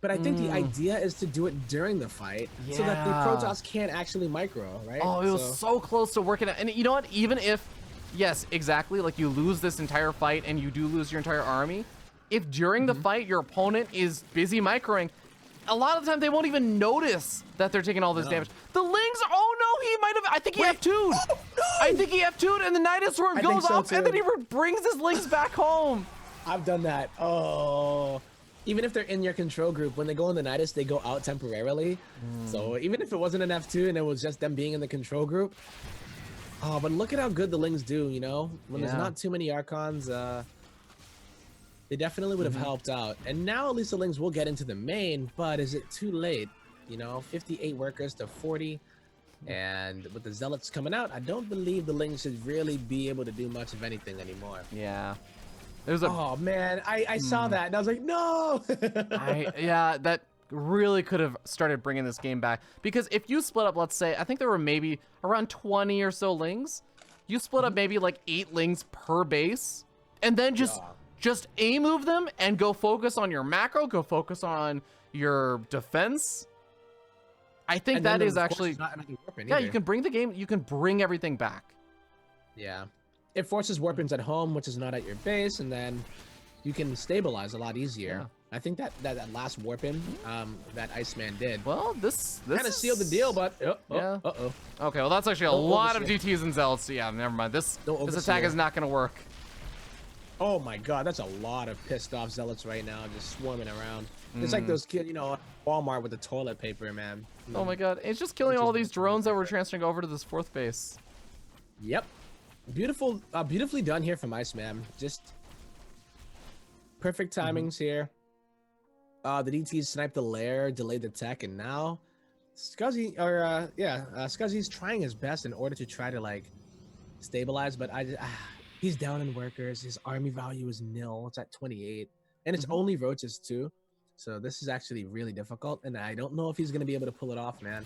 But I think the idea is to do it during the fight so that the Protoss can't actually micro, right? Oh, it was so close to working out. And you know what? Even if, yes, exactly, like you lose this entire fight and you do lose your entire army, if during the fight your opponent is busy microing, a lot of the time they won't even notice that they're taking all this damage. The Lings, oh no, he might have, I think he F2'd. Oh, no! I think he F2'd and the Nidus Swarm goes off and then he brings his Lings back home. I've done that. Oh. Even if they're in your control group, when they go in the Nidus, they go out temporarily. So even if it wasn't an F2 and it was just them being in the control group. Oh, but look at how good the Lings do, you know? When there's not too many Archons, they definitely would have helped out. And now at least the Lings will get into the main, but is it too late? You know, 58 workers to 40. And with the Zealots coming out, I don't believe the Lings should really be able to do much of anything anymore. Yeah. Oh man, I saw that and I was like, no. Yeah, that really could have started bringing this game back, because if you split up, let's say, I think there were maybe around 20 or so Lings, you split up maybe like 8 Lings per base, and then just A move them and go focus on your macro, go focus on your defense. I think that is actually, yeah, you can bring the game, you can bring everything back. Yeah. It forces warpins at home, which is not at your base, and then you can stabilize a lot easier. Yeah. I think that last warpin that Iceman did. Well, this kind of sealed the deal, but yeah. Okay, well that's actually a lot of DTs and Zealots. So yeah, never mind. This attack is not going to work. Oh my god, that's a lot of pissed off Zealots right now, just swarming around. It's like those kids, you know, Walmart with the toilet paper, man. Oh my god, it's just killing all these drones that we're transferring over to this 4th base. Yep. Beautifully done here from Iceman. Just perfect timings here. The DTs sniped the lair, delayed the tech, and now Scuzzy's trying his best in order to try to like stabilize, but he's down in workers. His army value is nil. It's at 28, and it's only roaches too. So this is actually really difficult, and I don't know if he's gonna be able to pull it off, man.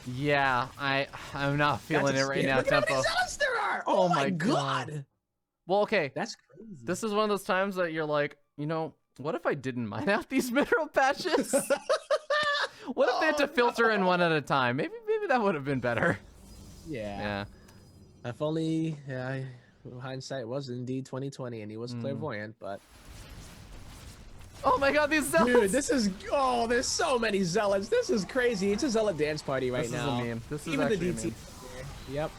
Yeah, I'm not feeling it right now, Look Tempo. How many Zealots there are! Oh my god! Well, okay. That's crazy. This is one of those times that you're like, you know, what if I didn't mine out these mineral patches? What if they had to filter in one at a time? Maybe that would have been better. Yeah. If only hindsight was indeed 2020 and he was clairvoyant, but oh my god, these Zealots! Dude, this is there's so many Zealots. This is crazy. It's a Zealot dance party right now. This is a meme. This is even actually the DT. Yep.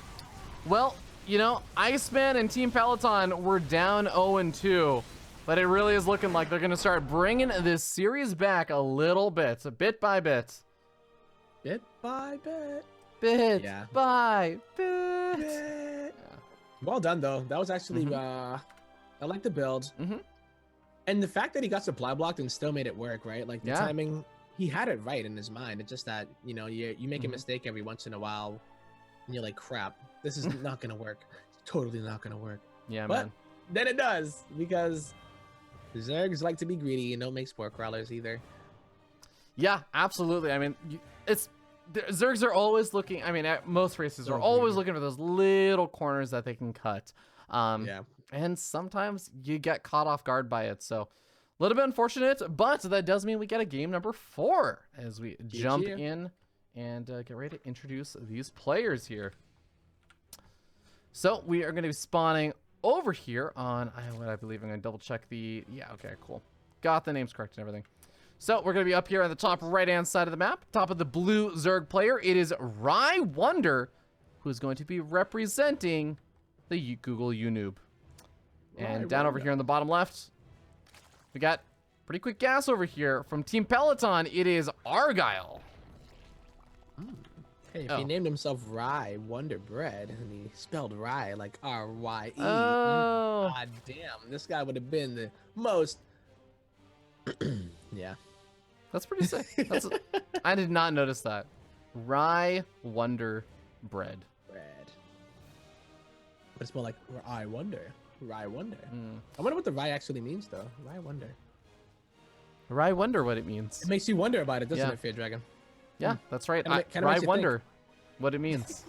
Well, you know, Iceman and Team Peloton were down 0-2, but it really is looking like they're going to start bringing this series back a little bit, bit by bit. Bit by bit. Bit by bit. Yeah. Well done, though. That was actually, I like the build. And the fact that he got supply blocked and still made it work, right? Like the timing, he had it right in his mind. It's just that, you know, you make a mistake every once in a while and you're like, crap, this is not going to work. It's totally not going to work. Yeah, but man. Then it does, because Zergs like to be greedy and don't make spore crawlers either. Yeah, absolutely. I mean, Zergs are always looking, I mean, most races are always looking for those little corners that they can cut. And sometimes you get caught off guard by it. So a little bit unfortunate, but that does mean we get a game number 4 as we jump in and get ready to introduce these players here. So we are going to be spawning over here on, I believe I'm going to double check the, okay, cool. Got the names correct and everything. So we're going to be up here on the top right-hand side of the map, top of the blue Zerg player. It is Rye Wonder, who's going to be representing the Google UNoob. And down over here on the bottom left, we got pretty quick gas over here from Team Peloton. It is Argyle. Hey, if he named himself Rye Wonder Bread and he spelled Rye like R-Y-E, god damn, this guy would have been the most. That's pretty sick. I did not notice that. Rye Wonder Bread. But it's more like I Wonder. Rye Wonder. I wonder what the Rye actually means, though. Rye Wonder. Rye Wonder what it means. It makes you wonder about it, doesn't it, Fear Dragon? Yeah, that's right. Kinda Rye Wonder what it means.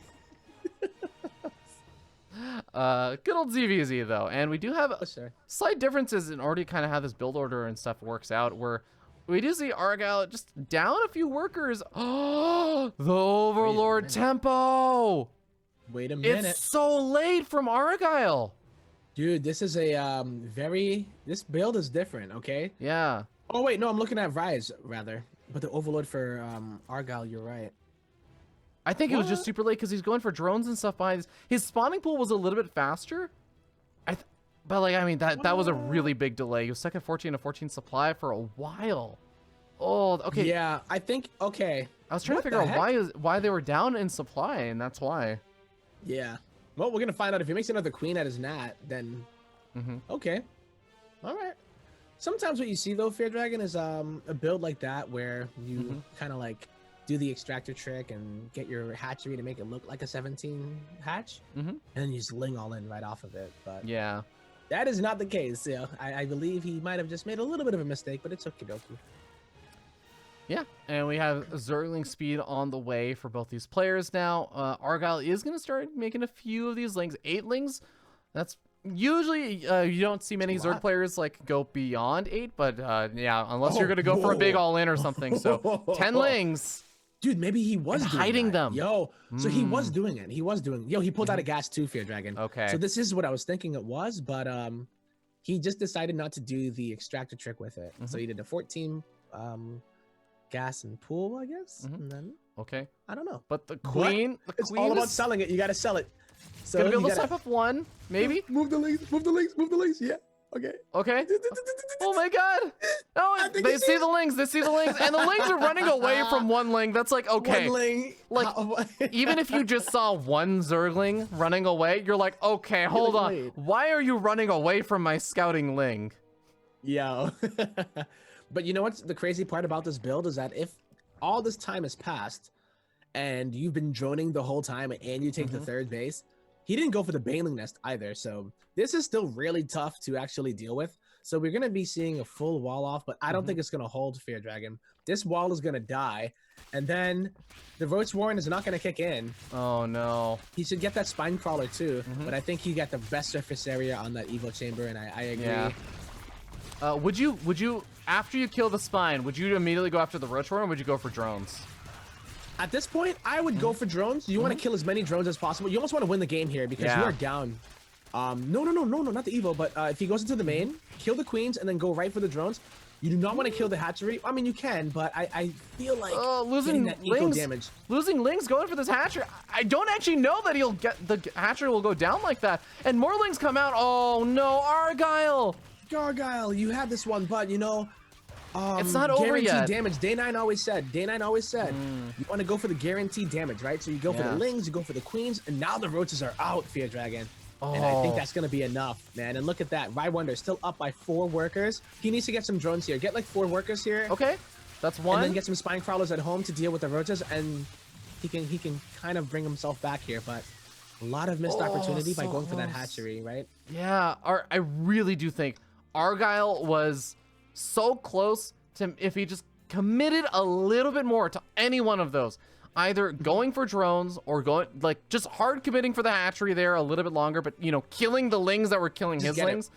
Good old ZVZ though, and we do have Sure. slight differences in already kind of how this build order and stuff works out, where we do see Argyle just down a few workers. Oh, the Overlord tempo. Wait a minute. It's so late from Argyle. Dude, this is a this build is different, okay? Yeah. Oh wait, no, I'm looking at Rise rather. But the Overlord for Argyle, you're right. I think it was just super late because he's going for drones and stuff behind this. His spawning pool was a little bit faster. But like, I mean, that was a really big delay. He was stuck at 14 to 14 supply for a while. Oh, okay. Yeah, I think, okay. I was trying to figure out why they were down in supply, and that's why. Yeah. Well, we're going to find out if he makes another queen at his nat, then okay. All right. Sometimes what you see though, Fear Dragon, is a build like that where you kind of like do the extractor trick and get your hatchery to make it look like a 17 hatch, and then you just ling all in right off of it. But yeah, that is not the case. You know, I believe he might have just made a little bit of a mistake, but it's okie dokie. Yeah, and we have Zergling speed on the way for both these players now. Argyle is going to start making a few of these lings. 8 lings, that's usually you don't see many Zerg players like go beyond 8, but yeah, unless you're going to go for a big all-in or something. So 10 lings. Dude, maybe he was hiding them. Yo, so he was doing it. He was doing. Yo, he pulled out a gas too, Fear Dragon. Okay. So this is what I was thinking it was, but he just decided not to do the extractor trick with it. So he did a 14 gas and pool, I guess. And then okay. I don't know. But the queen, it's all about selling it. You got to sell it. So gonna be able to step up 1, maybe. Move the links. Move the links. Move the links. Yeah. Okay. Okay. Oh my god. Oh, they see the lings. They see the lings, and the lings are running away from one ling. That's like, okay. One ling. Like, even if you just saw one Zergling running away, you're like, okay, hold on. Wait. Why are you running away from my scouting ling? Yo. But you know what's the crazy part about this build is that if all this time has passed and you've been droning the whole time and you take the third base, he didn't go for the Baneling Nest either. So this is still really tough to actually deal with. So we're going to be seeing a full wall off, but I don't think it's going to hold Fear Dragon. This wall is going to die. And then the Roach Warren is not going to kick in. Oh, no. He should get that Spine Crawler too. But I think he got the best surface area on that Evo Chamber, and I agree. Yeah. Would you, after you kill the Spine, would you immediately go after the Roach Warren, or would you go for drones? At this point, I would go for drones. You want to kill as many drones as possible. You almost want to win the game here because you are down. No, not the Evo, but if he goes into the main, kill the queens, and then go right for the drones. You do not want to kill the hatchery. I mean, you can, but I feel like losing that eco damage. Losing Lings going for this hatchery. I don't actually know that he'll get the hatchery will go down like that. And more Lings come out. Oh no, Argyle. Argyle, you had this one, but you know, it's not over yet. Damage. Day 9 always said. You want to go for the guaranteed damage, right? So you go for the Lings, you go for the queens, and now the roaches are out, Fear Dragon. And I think that's going to be enough, man. And look at that. Rywonder still up by 4 workers. He needs to get some drones here. Get like 4 workers here. Okay. That's one. And then get some spine crawlers at home to deal with the roaches. And he can kind of bring himself back here. But a lot of missed opportunity by going for that hatchery, right? Yeah. I really do think Argyle was so close to, if he just committed a little bit more to any one of those. Either going for drones or going like just hard committing for the hatchery there a little bit longer, but you know, killing the lings that were killing his lings,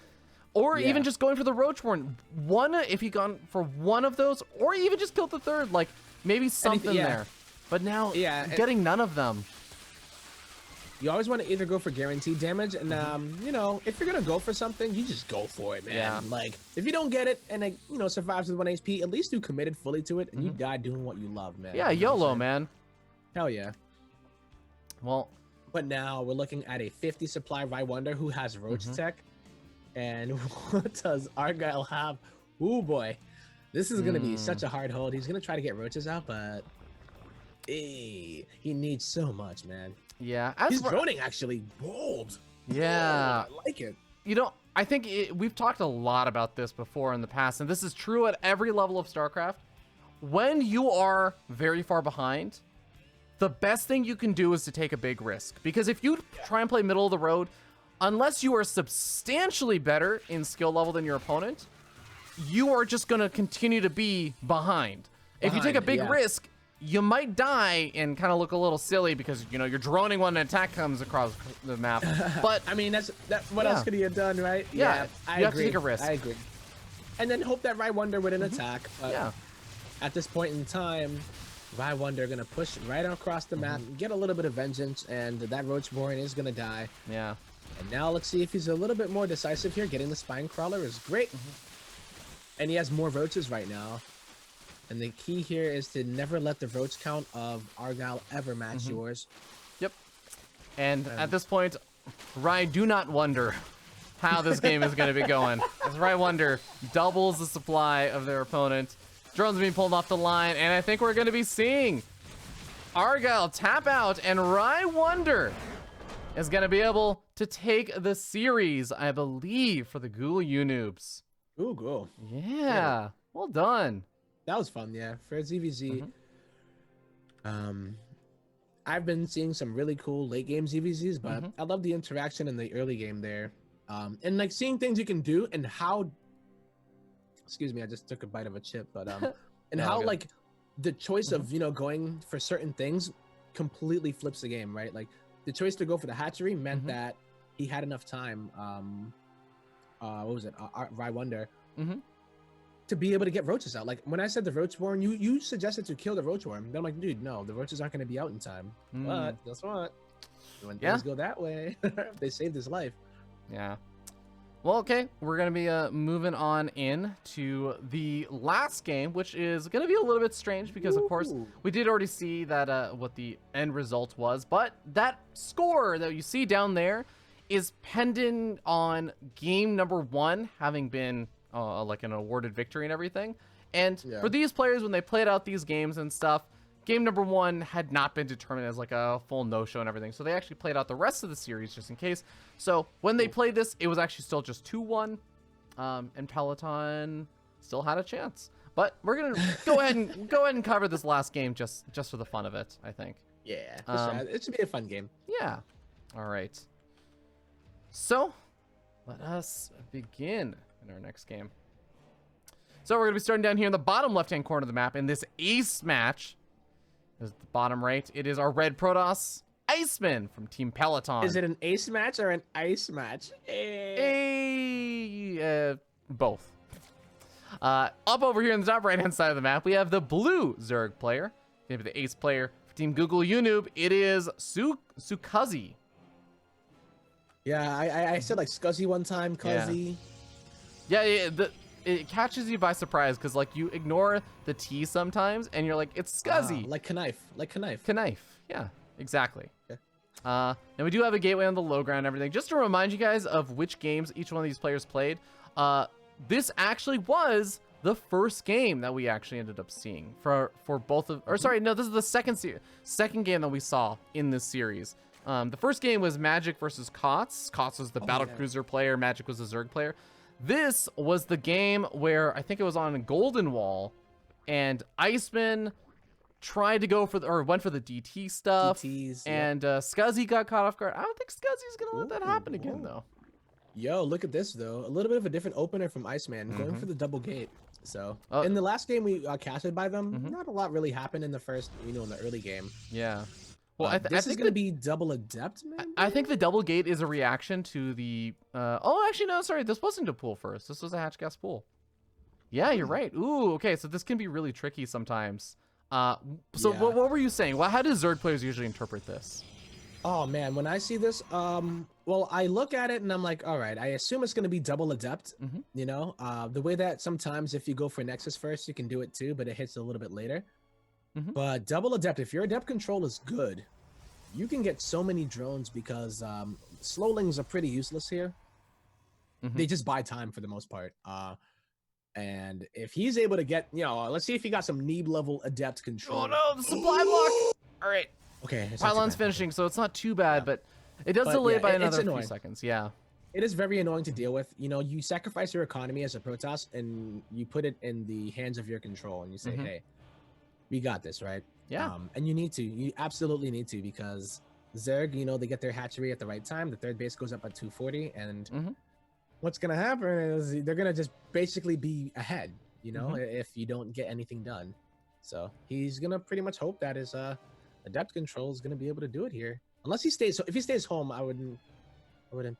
or even just going for the Roach Warren. One, if he gone for one of those, or even just killed the third, like maybe something there. But now, getting none of them. You always want to either go for guaranteed damage, and you know, if you're gonna go for something, you just go for it, man. Yeah. Like if you don't get it and it, you know, survives with 1 HP, at least you committed fully to it and you died doing what you love, man. Yeah, you know YOLO, man. Hell yeah. Well, but now we're looking at a 50 supply Rywonder who has Roach Tech. And what does Argyle have? Ooh, boy. This is going to be such a hard hold. He's going to try to get roaches out, but he needs so much, man. Yeah. He's droning actually bold. Yeah. Oh, I like it. You know, I think we've talked a lot about this before in the past, and this is true at every level of StarCraft. When you are very far behind, the best thing you can do is to take a big risk. Because if you try and play middle of the road, unless you are substantially better in skill level than your opponent, you are just going to continue to be behind. If you take a big risk, you might die and kind of look a little silly because, you know, you're droning when an attack comes across the map. But I mean, what else could he have done, right? Yeah, I you agree. have to take a risk. I agree. And then hope that Rye Wonder would attack. But yeah. at this point in time, Rye Wonder gonna push right across the map, get a little bit of vengeance, and that Roachborn is gonna die. Yeah. And now let's see if he's a little bit more decisive here. Getting the Spine Crawler is great. And he has more Roaches right now. And the key here is to never let the Roach count of Argyle ever match yours. Yep. And at this point, Rye do not wonder how this game is going to be going. As Rye Wonder doubles the supply of their opponent. Drones being pulled off the line, and I think we're going to be seeing Argyle tap out, and Rye Wonder is going to be able to take the series, I believe, for the Ghoul Noobs. Ooh, cool. Yeah. Well done. That was fun, yeah. For ZVZ, I've been seeing some really cool late game ZVZs, but I love the interaction in the early game there. And like seeing things you can do and how, excuse me, I just took a bite of a chip, but and how like the choice of, you know, going for certain things completely flips the game, right? Like the choice to go for the hatchery meant that he had enough time, what was it, Rye Wonder, to be able to get roaches out. Like when I said the Roachborn, you suggested to kill the Roachworm. Then I'm like, dude, no, the roaches aren't going to be out in time. But guess what? When things go that way, they saved his life. Yeah. Well, okay, we're going to be moving on in to the last game, which is going to be a little bit strange because, of course, we did already see that what the end result was. But that score that you see down there is pendant on game number 1 having been like an awarded victory and everything. And for these players, when they played out these games and stuff, game number 1 had not been determined as like a full no-show and everything. So they actually played out the rest of the series just in case. So when they played this, it was actually still just 2-1. And Peloton still had a chance. But we're going to go ahead and cover this last game just for the fun of it, I think. Yeah, sure. It should be a fun game. Yeah. All right. So let us begin in our next game. So we're going to be starting down here in the bottom left-hand corner of the map in this ace match. Is the bottom right. It is our red Protoss Iceman from Team Peloton. Is it an ace match or an ice match? Both. Up over here in the top right-hand side of the map, we have the blue Zerg player. Maybe the ace player for Team Google Unoob. It is Sukazi. Yeah, I said like Scuzzy one time, Cuzzy. Yeah, it catches you by surprise because like you ignore the T sometimes and you're like, it's Scuzzy. Like Knife. Knife. Yeah, exactly. Okay. Now we do have a gateway on the low ground and everything. Just to remind you guys of which games each one of these players played. This actually was the first game that we actually ended up seeing for both of, or sorry, no, this is the second game that we saw in this series. The first game was Magic versus Kotz. Kotz was the Battlecruiser player. Magic was the Zerg player. This was the game where I think it was on Golden Wall, and Iceman tried to go for went for the DT stuff, and Scuzzy got caught off guard. I don't think Scuzzy's gonna let that happen again, though. Yo, look at this though. A little bit of a different opener from Iceman, going for the double gate. So in the last game we casted by them, not a lot really happened in the first, in the early game. Yeah. Well, this is gonna be double adept, man. I think the double gate is a reaction to the. Oh, actually, no, sorry. This wasn't a pool first. This was a hatch gas pool. Yeah, you're right. Ooh, okay. So this can be really tricky sometimes. What were you saying? Well, how do Zerg players usually interpret this? Oh man, when I see this, well, I look at it and I'm like, all right, I assume it's gonna be double adept. You know, the way that sometimes if you go for Nexus first, you can do it too, but it hits a little bit later. But double adept, if your adept control is good, you can get so many drones because slowlings are pretty useless here. They just buy time for the most part. And if he's able to get, let's see if he got some Neeb level adept control. Oh no, the supply block! All right. Okay. Pylon's finishing, so it's not too bad, but it does delay by another few seconds. Yeah. It is very annoying to deal with. You sacrifice your economy as a Protoss and you put it in the hands of your control and you say, hey, we got this, right? Yeah. And you absolutely need to, because Zerg, they get their hatchery at the right time. The third base goes up at 240, and what's gonna happen is they're gonna just basically be ahead, if you don't get anything done. So he's gonna pretty much hope that his adept control is gonna be able to do it here. Unless he stays, if he stays home, I wouldn't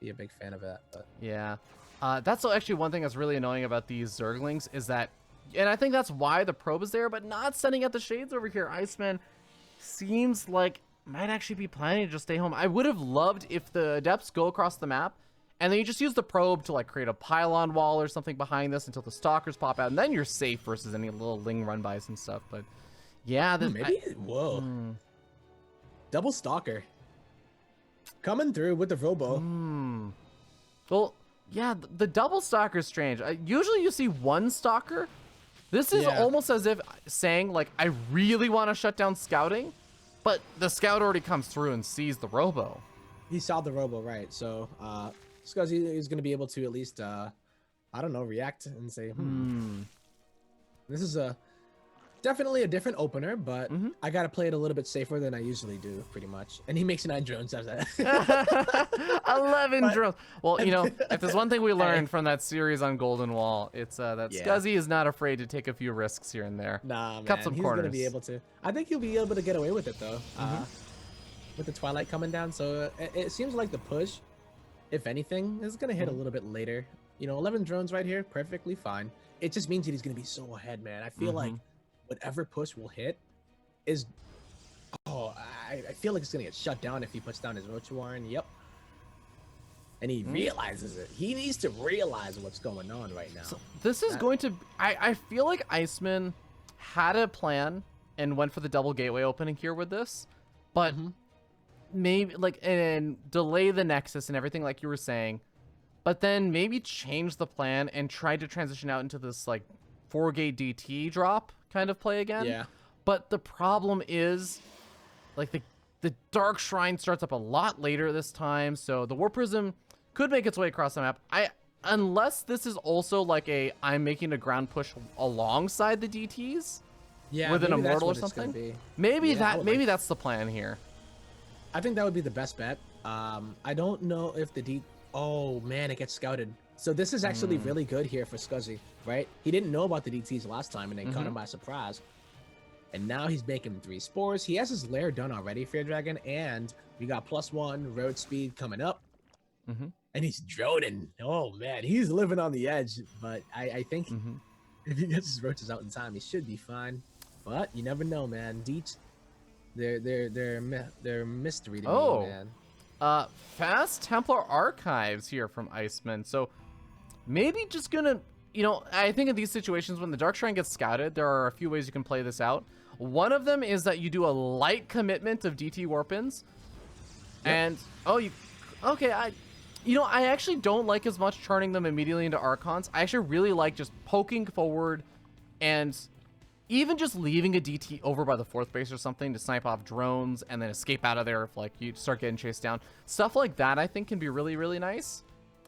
be a big fan of that. But Yeah. That's actually one thing that's really annoying about these Zerglings is that, and I think that's why the probe is there, but not sending out the shades over here. Iceman seems like might actually be planning to just stay home. I would have loved if the Adepts go across the map, and then you just use the probe to like create a pylon wall or something behind this until the Stalkers pop out, and then you're safe versus any little Ling run-bys and stuff. But yeah, this, whoa. Double Stalker. Coming through with the Robo. Well, yeah, the double Stalker is strange. Usually you see one Stalker. This is almost as if saying, like, I really want to shut down scouting, but the scout already comes through and sees the Robo. He saw the Robo, right. So, Scuzzy is going to be able to at least, I don't know, react and say, This is definitely a different opener, but I got to play it a little bit safer than I usually do, pretty much. And he makes 9 drones out of that. 11 drones. Well, you know, if there's one thing we learned from that series on Golden Wall, it's that Scuzzy is not afraid to take a few risks here and there. Nah, man. Cut some He's corners. going to be able to. I think he'll be able to get away with it, though. With the Twilight coming down. So it seems like the push, if anything, is going to hit a little bit later. You know, 11 drones right here, perfectly fine. It just means that he's going to be so ahead, man. I feel like whatever push will hit is... Oh, I feel like it's going to get shut down if he puts down his Roach Warren. Yep. And he realizes it. He needs to realize what's going on right now. So this is going to... I feel like Iceman had a plan and went for the double gateway opening here with this. But maybe, like, and delay the Nexus and everything like you were saying. But then maybe change the plan and try to transition out into this, like, 4-gate DT drop kind of play again. Yeah. But the problem is, like, the Dark Shrine starts up a lot later this time, so the Warp Prism could make its way across the map. Unless this is also like I'm making a ground push alongside the DTs with an Immortal or something. Maybe that's the plan here. I think that would be the best bet. I don't know if the Oh man, it gets scouted. So this is actually really good here for Scuzzy, right? He didn't know about the DTs last time, and they caught him by surprise. And now he's making 3 spores. He has his lair done already, Fear Dragon, and we got +1 road speed coming up. And he's droning. Oh man, he's living on the edge. But I think if he gets his roaches out in time, he should be fine. But you never know, man. Deets, they're misreading me, man. Fast Templar Archives here from Iceman. So maybe just gonna, you know, I think in these situations when the Dark Shrine gets scouted, there are a few ways you can play this out. One of them is that you do a light commitment of DT Warpins. And, I actually don't like as much turning them immediately into Archons. I actually really like just poking forward and even just leaving a DT over by the 4th base or something to snipe off drones and then escape out of there if, like, you start getting chased down. Stuff like that, I think, can be really, really nice.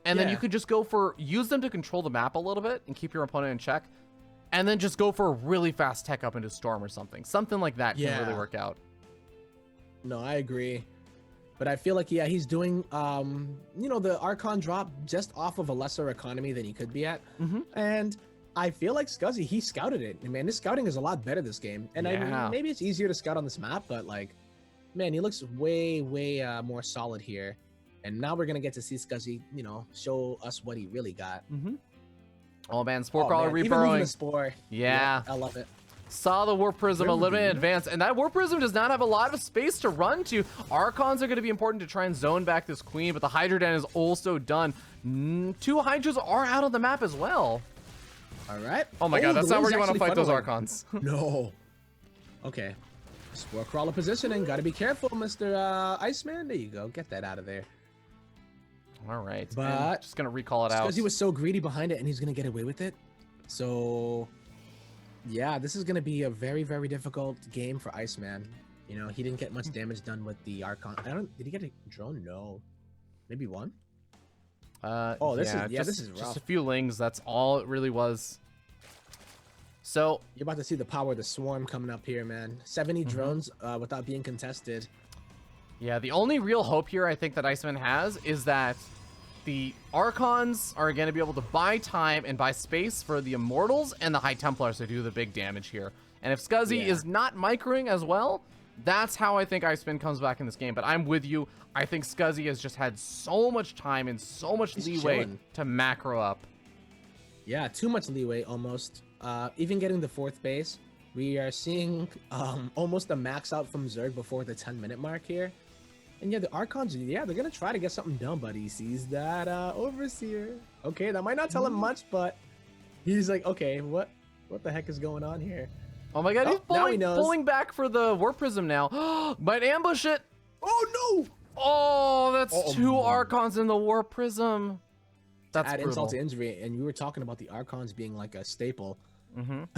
And then you could just use them to control the map a little bit and keep your opponent in check. And then just go for a really fast tech up into Storm or something. Something like that can really work out. No, I agree. But I feel like, he's doing, the Archon drop just off of a lesser economy than he could be at. And I feel like Scuzzy, he scouted it. And man, this scouting is a lot better this game. And I mean, maybe it's easier to scout on this map, but like, man, he looks way, way more solid here. And now we're going to get to see Scuzzy, show us what he really got. Oh man, Spore Crawler reburrowing. The Spore. Yeah. I love it. Saw the Warp Prism a little bit in advance, and that Warp Prism does not have a lot of space to run to. Archons are going to be important to try and zone back this Queen, but the Hydra Den is also done. 2 Hydras are out of the map as well. All right. Oh my god, that's not where you want to fight those Archons. No. Okay. Spore Crawler positioning. Got to be careful, Mr. Iceman. There you go. Get that out of there. All right. But just going to recall it out. Because he was so greedy behind it, and he's going to get away with it. So... yeah, this is going to be a very, very difficult game for Iceman. He didn't get much damage done with the Archon. Did he get a drone? No. Maybe 1? This is rough. Just a few lings. That's all it really was. So you're about to see the power of the swarm coming up here, man. 70 drones without being contested. Yeah, the only real hope here I think that Iceman has is that the Archons are going to be able to buy time and buy space for the Immortals and the High Templars to do the big damage here. And if Scuzzy Yeah. is not microing as well, that's how I think Iceman comes back in this game. But I'm with you. I think Scuzzy has just had so much time and so much leeway chilling. to macro up. Yeah, too much leeway almost. Even getting the 4th base, we are seeing almost a max out from Zerg before the 10-minute mark here. And yeah, the Archons, yeah, they're going to try to get something done, but he sees that Overseer. Okay, that might not tell him much, but he's like, okay, what the heck is going on here? Oh my god, he's now he knows. pulling back for the Warp Prism now. Might ambush it. Oh, no! Oh, that's 2 Archons in the Warp Prism. That's Add brutal. insult to injury, and you were talking about the Archons being like a staple. I mean,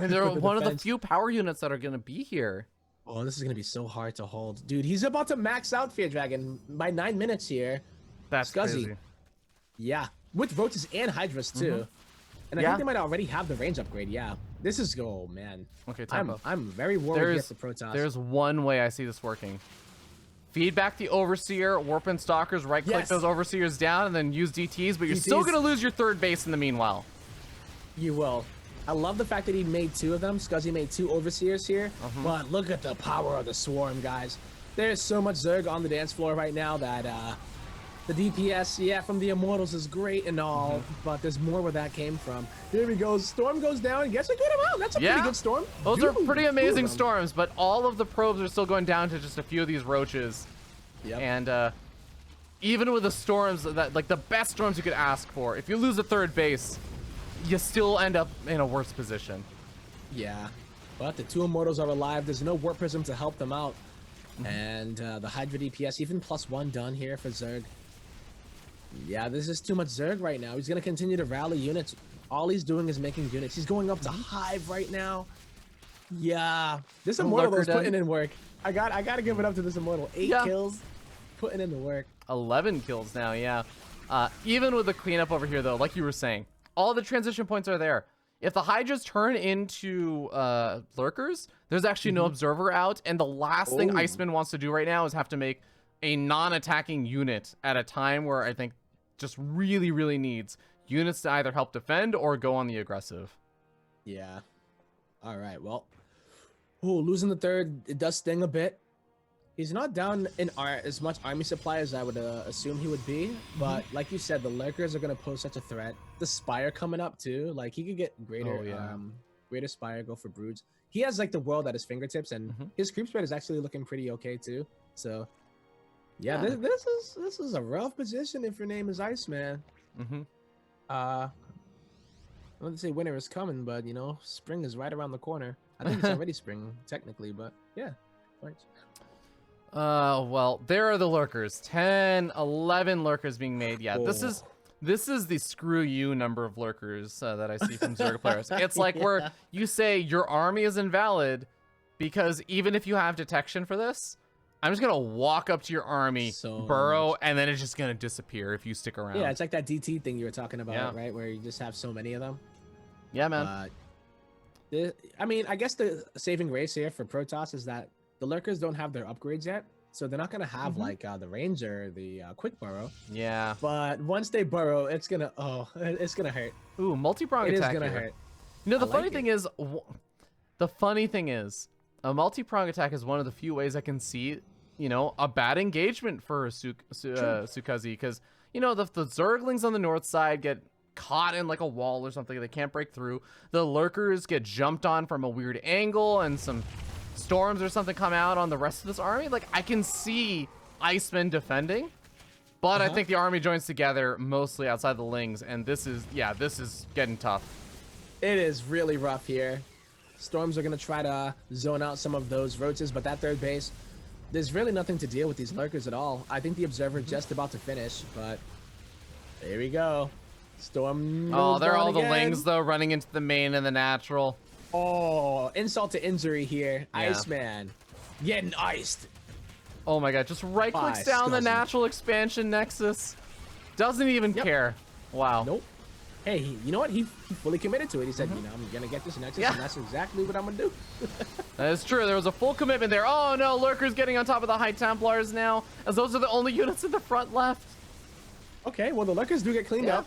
they're For one of the defense. few power units that are going to be here. Oh, this is going to be so hard to hold. Dude, he's about to max out Fear Dragon by 9 minutes here. That's Scuzzy. crazy. Yeah, with Roaches and Hydras too. And I Yeah. think they might already have the range upgrade. Yeah, this is oh man. Okay, tempo. I'm very worried against the Protoss. There's one way I see this working. Feed back the Overseer, Warp and Stalkers, right-click Yes. those Overseers down, and then use DTs, but you're still DTs. going to lose your 3rd base in the meanwhile. You will. I love the fact that he made 2 of them. Scuzzy made 2 Overseers here. But look at the power of the Swarm, guys. There's so much Zerg on the dance floor right now that the DPS, yeah, from the Immortals is great and all, but there's more where that came from. Here we go. Storm goes down and gets a good amount. That's a pretty good storm. Those are Dude, pretty 2 of amazing them. storms, but all of the probes are still going down to just a few of these roaches. Yep. And even with the storms, that like the best storms you could ask for, if you lose a 3rd base, you still end up in a worse position. Yeah, but the 2 Immortals are alive. There's no Warp Prism to help them out. And the Hydra DPS, even +1 done here for Zerg. Yeah, this is too much Zerg right now. He's going to continue to rally units. All he's doing is making units. He's going up to Hive right now. Yeah, this Immortal is putting in work. I got to give it up to this Immortal. 8 kills, putting in the work. 11 kills now, yeah. Even with the cleanup over here, though, like you were saying, all the transition points are there. If the Hydras turn into Lurkers, there's actually no Observer out, and the last thing Iceman wants to do right now is have to make a non-attacking unit at a time where I think just really, really needs units to either help defend or go on the aggressive. Yeah. All right, well. Ooh, losing the 3rd, it does sting a bit. He's not down in as much army supply as I would assume he would be, but like you said, the Lurkers are going to pose such a threat. The Spire coming up too, like he could get greater, greater Spire, go for Broods. He has like the world at his fingertips, and his creep spread is actually looking pretty okay too. So, yeah, this is a rough position if your name is Iceman. I wouldn't say winter is coming, but you know, spring is right around the corner. I think it's already spring technically, but yeah, thanks. Well, there are the Lurkers. 10, 11 Lurkers being made. Yeah, this is the screw you number of Lurkers that I see from Zerg players. It's like where you say your army is invalid because even if you have detection for this, I'm just gonna walk up to your army, burrow, and then it's just gonna disappear if you stick around. Yeah, it's like that DT thing you were talking about, right? Where you just have so many of them. Yeah, man. I mean, I guess the saving grace here for Protoss is that the Lurkers don't have their upgrades yet, so they're not gonna have like the Ranger, the quick burrow. Yeah. But once they burrow, it's gonna hurt. Ooh, multi-prong attack. It is gonna here. hurt. You know, the funny thing is, a multi-prong attack is one of the few ways I can see, you know, a bad engagement for Sukazi, because you know the Zerglings on the north side get caught in like a wall or something, they can't break through. The Lurkers get jumped on from a weird angle, and some storms or something come out on the rest of this army. Like, I can see Iceman defending, but I think the army joins together mostly outside the Lings, and this is getting tough. It is really rough here. Storms are gonna try to zone out some of those roaches, but that 3rd base, there's really nothing to deal with these Lurkers at all. I think the Observer just about to finish, but there we go. Storm. Oh, they're all again. the Lings though, running into the main and the natural. Oh, insult to injury here. Yeah. Iceman getting iced. Oh my god, just right clicks down the natural expansion nexus. Doesn't even care. Wow. Nope. Hey, you know what? He fully committed to it. He said, you know, I'm gonna get this nexus, and that's exactly what I'm gonna do. That is true. There was a full commitment there. Oh no, Lurkers getting on top of the High Templars now, as those are the only units in the front left. Okay, well the Lurkers do get cleaned up.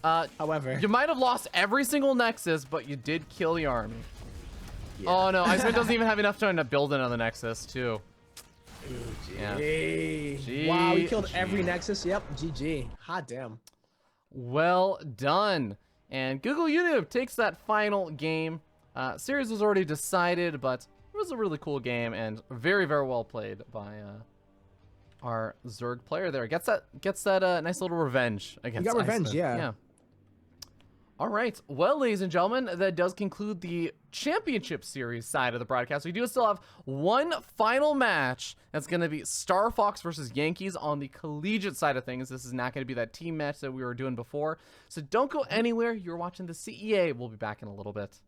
However, you might have lost every single nexus, but you did kill the army. Yeah. Oh no, Iceman doesn't even have enough time to build another Nexus too. Yeah. Wow, he killed every Nexus. Yep, GG. Hot damn. Well done. And Google YouTube takes that final game. Series was already decided, but it was a really cool game and very, very well played by our Zerg player there. Gets that nice little revenge against He got revenge, Iceman. yeah. All right. Well, ladies and gentlemen, that does conclude the championship series side of the broadcast. We do still have one final match. That's going to be Star Fox versus Yankees on the collegiate side of things. This is not going to be that team match that we were doing before. So don't go anywhere. You're watching the CEA. We'll be back in a little bit.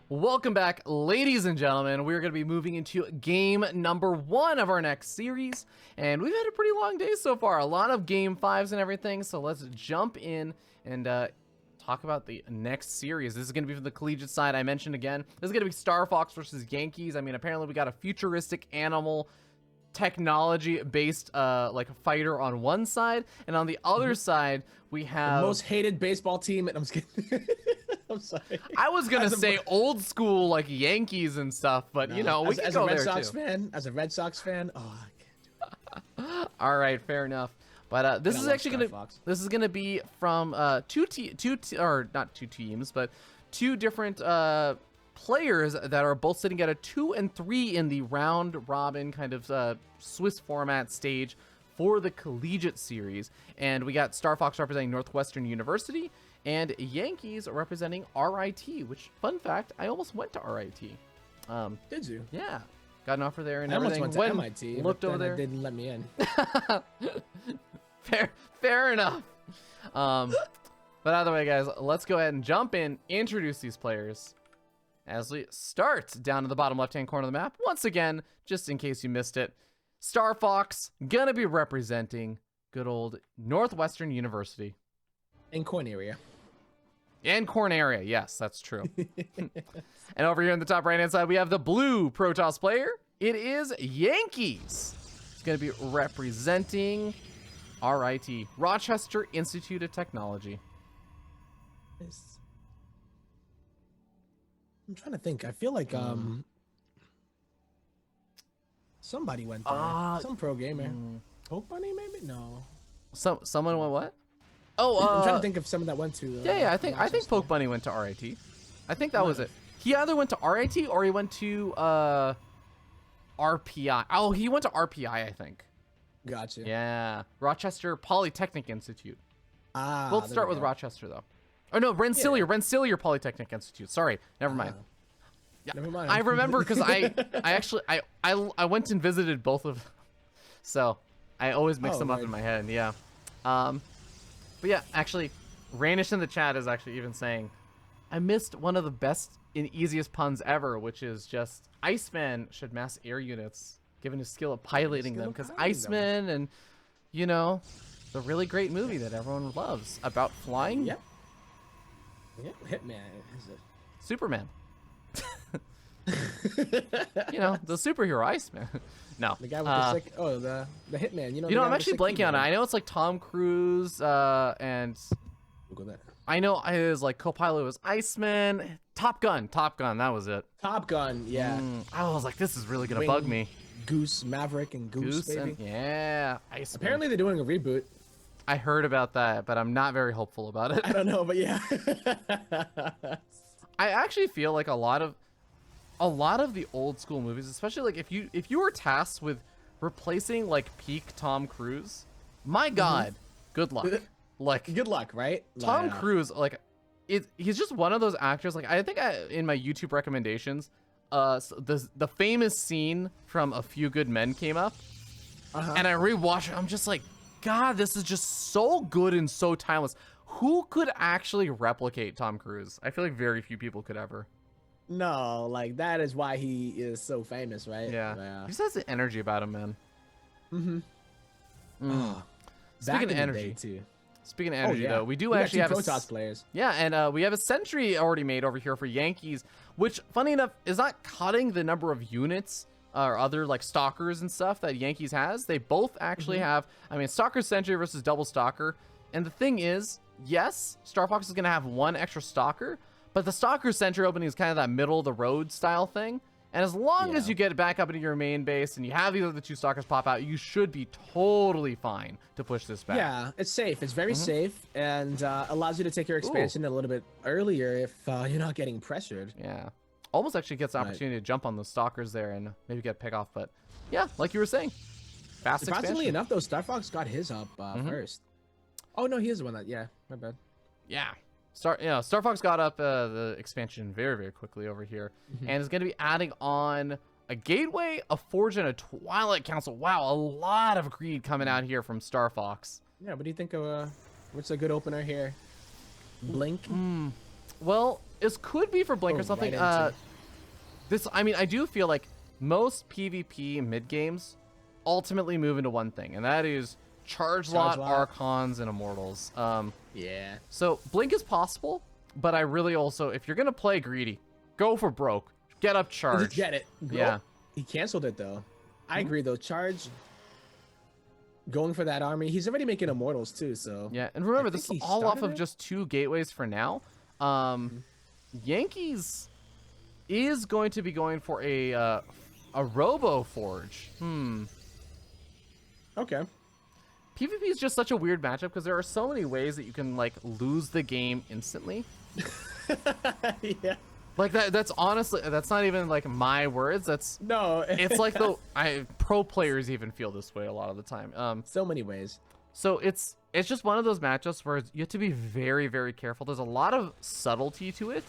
Welcome back, ladies and gentlemen. We're going to be moving into game number 1 of our next series. And we've had a pretty long day so far. A lot of game 5s and everything. So let's jump in and talk about the next series. This is going to be from the collegiate side. I mentioned again, this is going to be Star Fox versus Yankees. I mean, apparently we got a futuristic animal technology based like a fighter on one side, and on the other side we have the most hated baseball team. And I'm just kidding. I'm sorry. I was gonna say old school like Yankees and stuff, but you know, we can go there too. As a Red Sox fan, oh, I can't do it. All right, fair enough. But this is actually gonna be from two different players that are both sitting at a 2 and 3 in the round robin kind of Swiss format stage for the collegiate series. And we got Star Fox representing Northwestern University and Yankees representing RIT, which, fun fact, I almost went to RIT. Did you? Yeah. Got an offer there and I everything. Almost went to MIT, looked but over there. They didn't let me in. Fair enough. But either way, guys, let's go ahead and jump in, introduce these players as we start down in the bottom left-hand corner of the map. Once again, just in case you missed it, Star Fox gonna be representing good old Northwestern University. In Corneria. And Corneria, yes, that's true. And over here on the top right-hand side, we have the blue Protoss player. It is Yankees. It's gonna be representing RIT, Rochester Institute of Technology. I'm trying to think. I feel like somebody went there. Some pro gamer. Poke Bunny, maybe? No. Someone went what? Oh, I'm trying to think of someone that went to. Yeah, I think Poke Bunny went to RIT. I think that was it. He either went to RIT or he went to RPI. Oh, he went to RPI, I think. Gotcha. Yeah, Rochester Polytechnic Institute. We'll there start we with go. Rochester though. Oh no, Rensselaer Polytechnic Institute. Sorry, never mind. Yeah, Never mind. I remember because I actually I went and visited both of them, so I always mix them up in my head. Yeah, but yeah, actually, Ranish in the chat is actually even saying, I missed one of the best and easiest puns ever, which is just Iceman should mass air units, given his skill of piloting them, because Iceman and the really great movie that everyone loves about flying. Yep. Hitman is it? Superman. The superhero Iceman. No. The guy with the sick. Oh, the Hitman. I'm actually blanking on it. I know it's like Tom Cruise, and Google that. I know his like co-pilot was Iceman. Top Gun. That was it. Top Gun. Yeah. I was like, this is really gonna bug me. Goose, Maverick, and Goose, baby. Yeah. Iceman. Apparently they're doing a reboot. I heard about that, but I'm not very hopeful about it. I don't know, but yeah. I actually feel like a lot of the old school movies, especially like if you were tasked with replacing like peak Tom Cruise, my God, good luck. Like good luck, right? Tom Cruise, like he's just one of those actors. Like I think in my YouTube recommendations, the famous scene from A Few Good Men came up, and I rewatched it. I'm just like, God, this is just so good and so timeless. Who could actually replicate Tom Cruise? I feel like very few people could ever. No, like that is why he is so famous, right? Yeah. He just has the energy about him, man. Speaking of energy, too. Speaking of energy, though, we actually have Protoss players. Yeah, and we have a sentry already made over here for Yankees, which, funny enough, is not cutting the number of units or other like stalkers and stuff that Yankees has. They both actually have. I mean, stalker sentry versus double stalker, and the thing is, yes, Star Fox is gonna have one extra stalker, but the stalker sentry opening is kind of that middle of the road style thing. And as long as you get it back up into your main base and you have these other two stalkers pop out, you should be totally fine to push this back. Yeah, it's safe. It's very safe, and allows you to take your expansion a little bit earlier if you're not getting pressured. Yeah. Almost actually gets the opportunity to jump on those stalkers there and maybe get a pick off. But yeah, like you were saying, fast Surprisingly expansion. enough, though, Star Fox got his up first. Oh, no, he is the one that, my bad. Yeah. Star Fox got up the expansion very, very quickly over here, and is going to be adding on a Gateway, a Forge, and a Twilight Council. Wow, a lot of greed coming out here from Star Fox. Yeah, what do you think of what's a good opener here? Blink? Well, this could be for Blink or something. I mean, I do feel like most PvP mid games ultimately move into one thing, and that is Charge Lot, Archons, and Immortals. Yeah. So Blink is possible, but I really also, if you're gonna play greedy, go for broke. Get up Charge. Just get it. Yeah. He canceled it though. I agree though. Charge. Going for that army. He's already making Immortals too. So. Yeah, and remember this is all off of just 2 gateways for now. Yankees is going to be going for a Robo Forge. Okay. PvP is just such a weird matchup because there are so many ways that you can like lose the game instantly. Yeah. Like that's honestly, that's not even like my words. That's no. It's like pro players even feel this way a lot of the time. So many ways. So it's just one of those matchups where you have to be very, very careful. There's a lot of subtlety to it,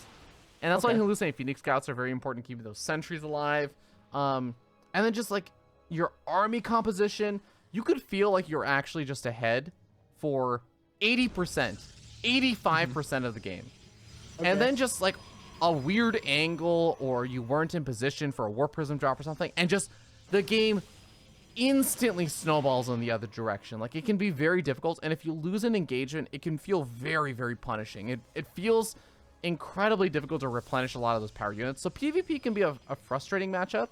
and that's why hallucinating Phoenix Scouts are very important, keeping those sentries alive. And then just like your army composition. You could feel like you're actually just ahead for 80%, 85% of the game. And then just like a weird angle, or you weren't in position for a Warp Prism drop or something, and just the game instantly snowballs in the other direction. Like it can be very difficult, and if you lose an engagement, it can feel very, very punishing. It feels incredibly difficult to replenish a lot of those power units. So PvP can be a frustrating matchup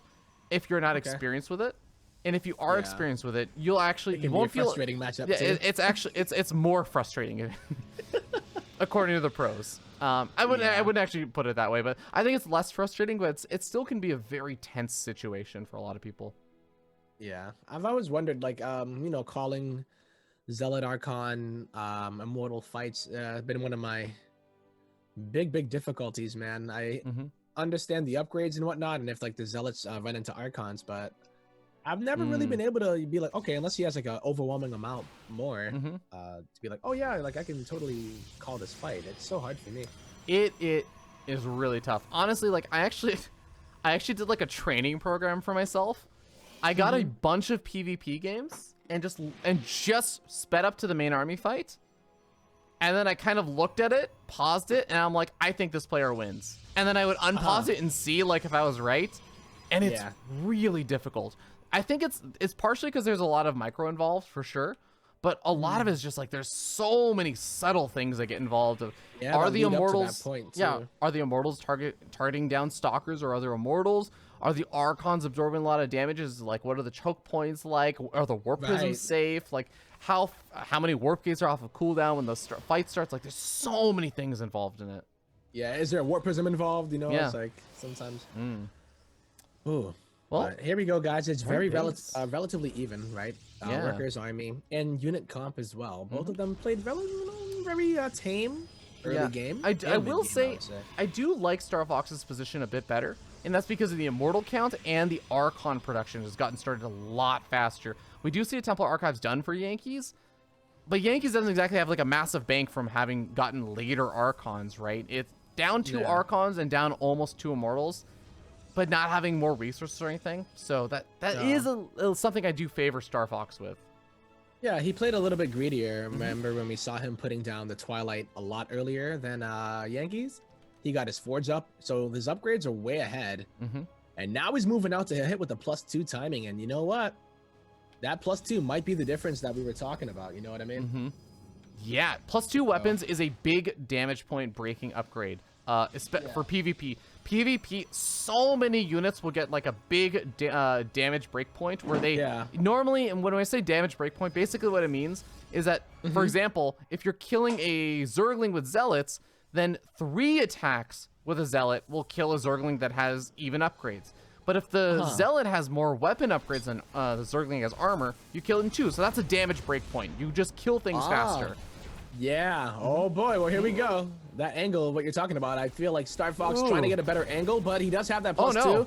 if you're not experienced with it. And if you are experienced with it, you'll actually you won't feel frustrating matchup. Yeah, too. It's actually it's more frustrating, according to the pros. I wouldn't actually put it that way, but I think it's less frustrating. But it still can be a very tense situation for a lot of people. Yeah, I've always wondered, like, calling Zealot Archon Immortal fights been one of my big difficulties, man. I understand the upgrades and whatnot, and if like the Zealots run into Archons, but I've never really been able to be like, okay, unless he has like an overwhelming amount more, to be like, oh yeah, like I can totally call this fight. It's so hard for me. It is really tough. Honestly, like I actually did like a training program for myself. I got a bunch of PvP games and just sped up to the main army fight. And then I kind of looked at it, paused it, and I'm like, I think this player wins. And then I would unpause it and see like if I was right. And it's really difficult. I think it's partially because there's a lot of micro involved for sure, but a lot of it is just like there's so many subtle things that get involved. Are the immortals? Are the immortals targeting down stalkers or other immortals? Are the archons absorbing a lot of damages? Like, what are the choke points like? Are the warp prisms safe? Like, how many warp gates are off of cooldown when the fight starts? Like, there's so many things involved in it. Yeah, is there a warp prism involved? You know, it's like sometimes. Ooh. Well, here we go, guys. It's very relatively even, right? Workers, army, and unit comp as well. Both of them played very tame early game. I will say, I do like Star Fox's position a bit better, and that's because of the immortal count and the Archon production has gotten started a lot faster. We do see a Templar Archives done for Yankees, but Yankees doesn't exactly have like a massive bank from having gotten later Archons, right? It's down 2 Archons and down almost 2 immortals, but not having more resources or anything. So that is something I do favor Star Fox with. Yeah, he played a little bit greedier. Remember when we saw him putting down the Twilight a lot earlier than Yankees? He got his Forge up, so his upgrades are way ahead. And now he's moving out to hit with the +2 timing. And you know what? That +2 might be the difference that we were talking about. You know what I mean? Yeah, +2 weapons is a big damage point breaking upgrade for PvP. PvP, so many units will get like a big damage breakpoint where they normally, and when I say damage breakpoint, basically what it means is that, for example, if you're killing a Zergling with Zealots, then 3 attacks with a Zealot will kill a Zergling that has even upgrades. But if the Zealot has more weapon upgrades than the Zergling has armor, you kill it in 2. So that's a damage breakpoint. You just kill things faster. Yeah. Oh boy. Well, here we go. That angle of what you're talking about. I feel like Star Fox trying to get a better angle, but he does have that +2.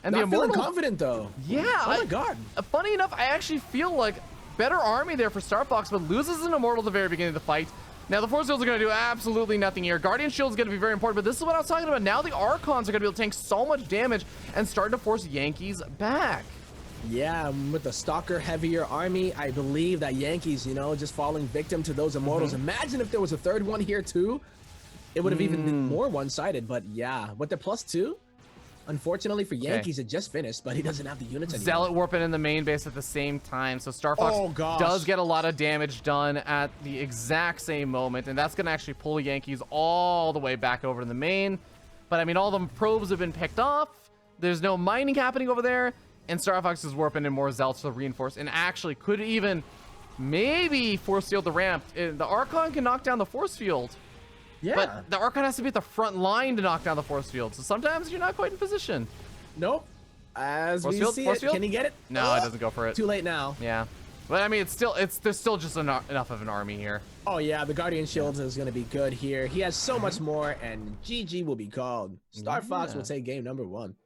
And the feeling confident though. Yeah. Oh my god. Funny enough, I actually feel like better army there for Star Fox, but loses an immortal at the very beginning of the fight. Now the Force Fields are going to do absolutely nothing here. Guardian Shield is going to be very important, but this is what I was talking about. Now the Archons are going to be able to tank so much damage and start to force Yankees back. Yeah, with the Stalker heavier army, I believe that Yankees, you know, just falling victim to those immortals. Imagine if there was a third one here too. It would have even been more one-sided, but yeah, with the +2, unfortunately for Yankees, it just finished, but he doesn't have the units anymore. Zealot warping in the main base at the same time, so Star Fox does get a lot of damage done at the exact same moment, and that's going to actually pull Yankees all the way back over to the main. But I mean, all the probes have been picked off. There's no mining happening over there. And Star Fox is warping in more Zealots to reinforce, and actually could even maybe force field the ramp. The Archon can knock down the force field. Yeah. But the Archon has to be at the front line to knock down the force field. So sometimes you're not quite in position. Nope. As we see it, can he get it? No, it doesn't go for it. Too late now. Yeah. But I mean, there's still just enough of an army here. Oh yeah, the Guardian Shield is going to be good here. He has so much more, and GG will be called. Star Fox will take game number 1.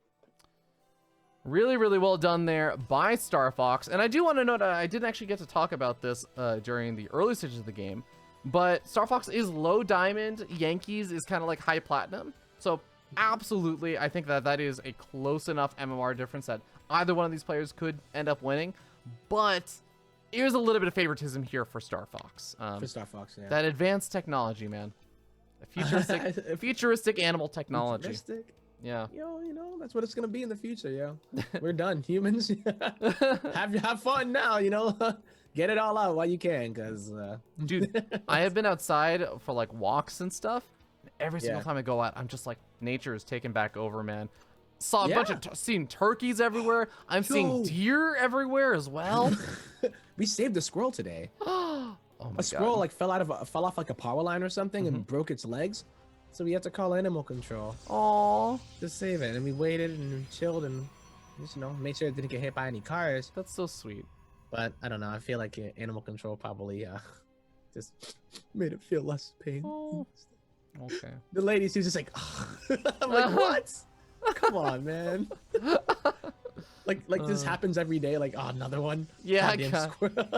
Really, really well done there by Star Fox. And I do want to note, I didn't actually get to talk about this during the early stages of the game, but Star Fox is low diamond. Yankees is kind of like high platinum. So absolutely, I think that is a close enough MMR difference that either one of these players could end up winning. But here's a little bit of favoritism here for Star Fox. For Star Fox, yeah. That advanced technology, man. A futuristic animal technology. Futuristic? Yeah. Yo, you know, that's what it's gonna be in the future, yo. We're done, humans. have fun now, you know. Get it all out while you can, cause dude, I have been outside for like walks and stuff. And every single time I go out, I'm just like, nature is taking back over, man. Saw a bunch of seen turkeys everywhere. I'm seeing deer everywhere as well. We saved a squirrel today. Oh my a squirrel like fell off like a power line or something and broke its legs. So we had to call animal control. Aww. To save it. And we waited and we chilled and just, you know, made sure it didn't get hit by any cars. That's so sweet. But I don't know. I feel like animal control probably just made it feel less pain. Oh. Okay. The lady, she was just like, I'm like, what? Come on, man. Like this happens every day. Like, oh, another one. Yeah, Goddamn God. squirrels.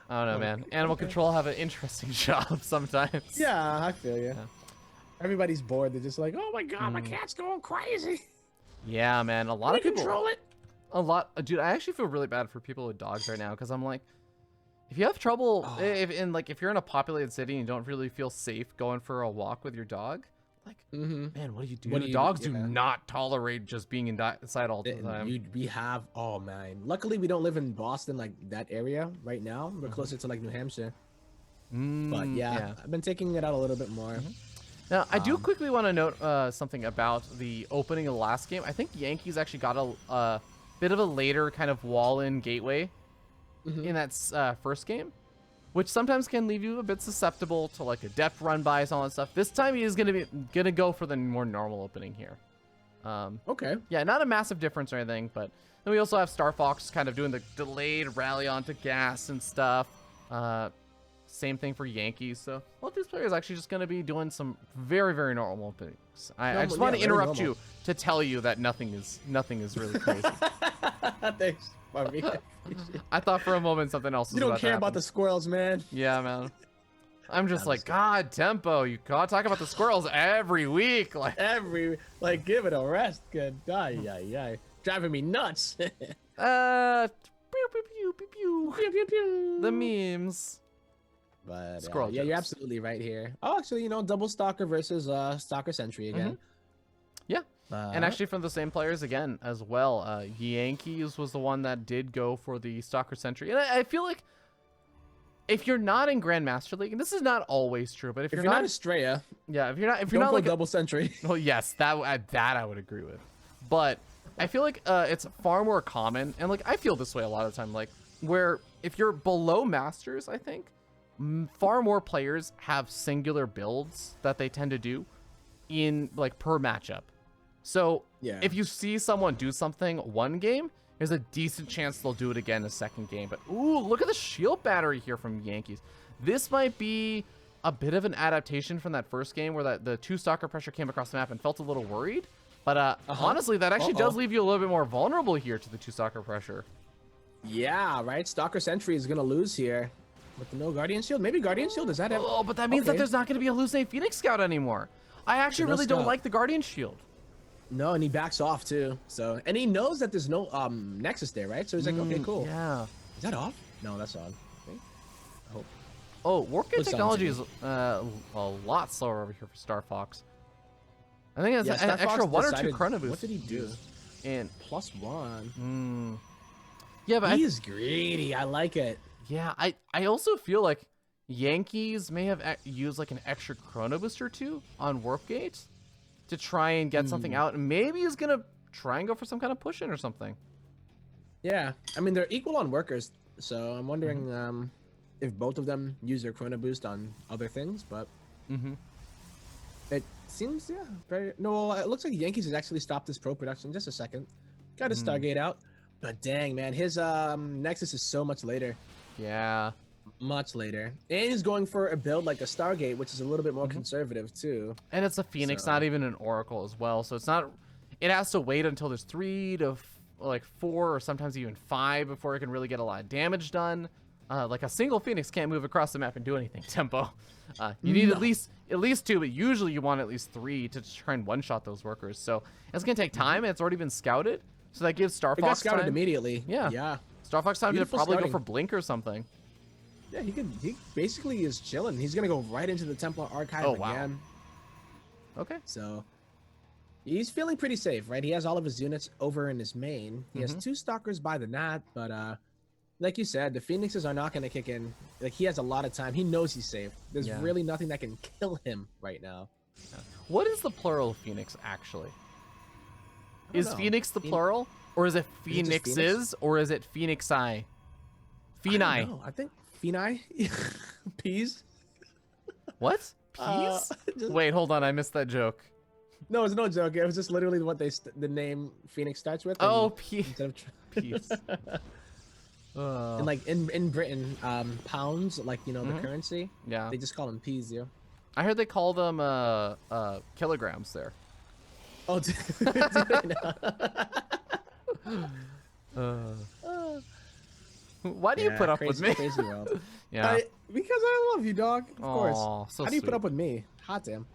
I don't know, man. Animal control have an interesting job sometimes. Yeah, I feel you. Yeah. Everybody's bored. They're just like, oh my god, my cat's going crazy. Yeah, man. A lot Let of me people. control it. Dude, I actually feel really bad for people with dogs right now because I'm like, if you have trouble, if you're in a populated city and you don't really feel safe going for a walk with your dog, like, man, what do you do? What do you do? Dogs do Yeah. not tolerate just being inside all the time. Oh man. Luckily, we don't live in Boston, like that area right now. We're closer to like New Hampshire. But yeah, I've been taking it out a little bit more. Now, I do quickly want to note something about the opening of the last game. I think Yankees actually got a bit of a later kind of wall-in gateway in that first game, which sometimes can leave you a bit susceptible to like a depth run bys and all that stuff. This time he is gonna go for the more normal opening here. Okay. Yeah, not a massive difference or anything, but then we also have Star Fox kind of doing the delayed rally onto gas and stuff. Same thing for Yankees. So both these players actually just going to be doing some very, very normal things. I just want to interrupt you to tell you that nothing is really crazy. Thanks, Barbie. I thought for a moment something else was You don't about to care about happen. the squirrels, man. Yeah, man. I'm just like, God, Tempo, you gotta talk about the squirrels every week. Like, Give it a rest. Good. Ay. Driving me nuts. pew, pew, pew, pew, pew. Pew, pew, pew. The memes. But Squirrel yeah, you're jokes. absolutely right here. Oh, actually, double stalker versus stalker sentry again. Yeah. And actually from the same players again as well. Yankees was the one that did go for the Stalker Sentry. And I feel like if you're not in Grandmaster League, and this is not always true, but if you're not Estrella, yeah, if you're not don't go like double sentry. well, yes, that I would agree with. But I feel like it's far more common, and like I feel this way a lot of the time, like where if you're below Masters, I think far more players have singular builds that they tend to do in like per matchup. So Yeah. if you see someone do something one game, there's a decent chance they'll do it again the second game. But ooh, look at the shield battery here from Yankees. This might be a bit of an adaptation from that first game where the two stalker pressure came across the map and felt a little worried. But honestly, that actually does leave you a little bit more vulnerable here to the two stalker pressure. Yeah, right. Stalker sentry is gonna lose here with the no guardian shield. Maybe guardian shield is that? Oh, but that means that there's not going to be a hallucinate Phoenix Scout anymore. I actually No really don't scout. like the guardian shield. No, and he backs off too. So, and he knows that there's no nexus there, right? So he's like, okay, cool. Yeah. Is that off? No, that's on. I think. I hope. Oh, warp gate Looks on technology to is a lot slower over here for Star Fox. I think it's Yeah, an Star extra Fox 1 or 2 decided- chrono boost. What did he do? And +1. yeah, but He's greedy. I like it. yeah, I also feel like Yankees may have used like an extra chrono boost or 2 on warp gate to try and get something out, and maybe he's gonna try and go for some kind of push in or something. Yeah, I mean they're equal on workers, so I'm wondering if both of them use their chrono boost on other things, but it seems very no. It looks like Yankees has actually stopped this pro production. Just a second, got his Stargate out, but dang man, his Nexus is so much later, Yeah. much later, and he's going for a build like a Stargate, which is a little bit more conservative too. And it's a Phoenix, So- not even an Oracle as well. So it's not. It has to wait until there's 3 to 4 or sometimes even 5 before it can really get a lot of damage done. Like a single Phoenix can't move across the map and do anything. Tempo. You need at least 2, but usually you want at least 3 to try and one-shot those workers. So it's gonna take time, and it's already been scouted. So that gives Star It got Fox scouted time. immediately. Yeah. Yeah. Star Fox time to Beautiful probably scouting. go for Blink or something. Yeah, he basically is chilling. He's gonna go right into the Templar Archive Oh, wow. again. Okay. So he's feeling pretty safe, right? He has all of his units over in his main. He has 2 stalkers by the Nat, but like you said, the Phoenixes are not gonna kick in. Like he has a lot of time. He knows he's safe. There's Yeah. really nothing that can kill him right now. What is the plural of Phoenix actually? I don't Is know. Phoenix the plural, or is it Is it just Phoenixes, Phoenix? or is it Phoenixi? I Phoeni. think Phoeni. Peas. What? Peas? Just- Wait, hold on. I missed that joke. No, it's no joke. It was just literally what the name Phoenix starts with. and Oh, instead of peas. and like in Britain, pounds, like the currency, Yeah. they just call them peas, yo. I heard they call them kilograms there. Oh, Why do you put up with me? Crazy world. Yeah. Because I love you, dog. Of course. So How do you put sweet. up with me? Hot damn.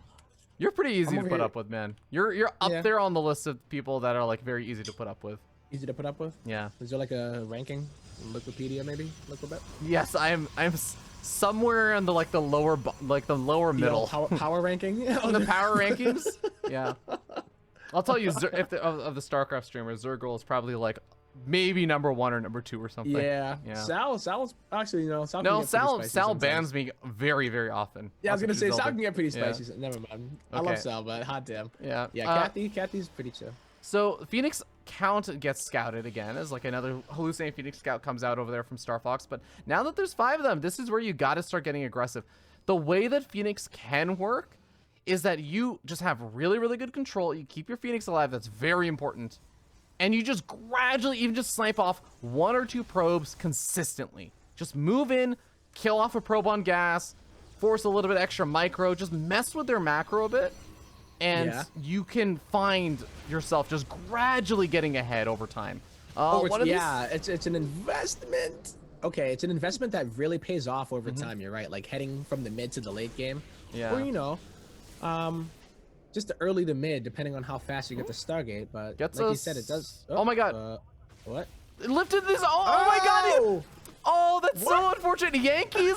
You're pretty easy I'm to over put here. up with, man. You're up Yeah. there on the list of people that are like very easy to put up with. Easy to put up with? Yeah. Is there like a ranking? Wikipedia maybe? Liquid Yes, I'm somewhere in the like the lower middle. Power ranking? On the power rankings? Yeah. I'll tell you, if of the StarCraft streamers, Zergul is probably like maybe number 1 or number 2 or something. Yeah. Yeah. Sal's actually Sal. No, can get pretty Sal spicy Sal sometimes. bans me very, very often. Yeah, I was gonna say Sal Zelda. can get pretty Yeah. spicy. Never mind. I Okay. love Sal, but hot damn. Yeah. Yeah, Kathy's pretty chill. So Phoenix Count gets scouted again as like another hallucinating Phoenix Scout comes out over there from Star Fox. But now that there's 5 of them, this is where you got to start getting aggressive. The way that Phoenix can work is that you just have really, really good control. You keep your Phoenix alive. That's very important. And you just gradually even just snipe off 1 or 2 probes consistently. Just move in, kill off a probe on gas, force a little bit extra micro, just mess with their macro a bit. And you can find yourself just gradually getting ahead over time. It's an investment. Okay, it's an investment that really pays off over time. You're right, like heading from the mid to the late game. Yeah. Or just the early to mid, depending on how fast you get the Stargate. But Gets like you us- said, it does. Oh my god. What? It lifted this. Oh my god. Oh, that's so unfortunate. Yankees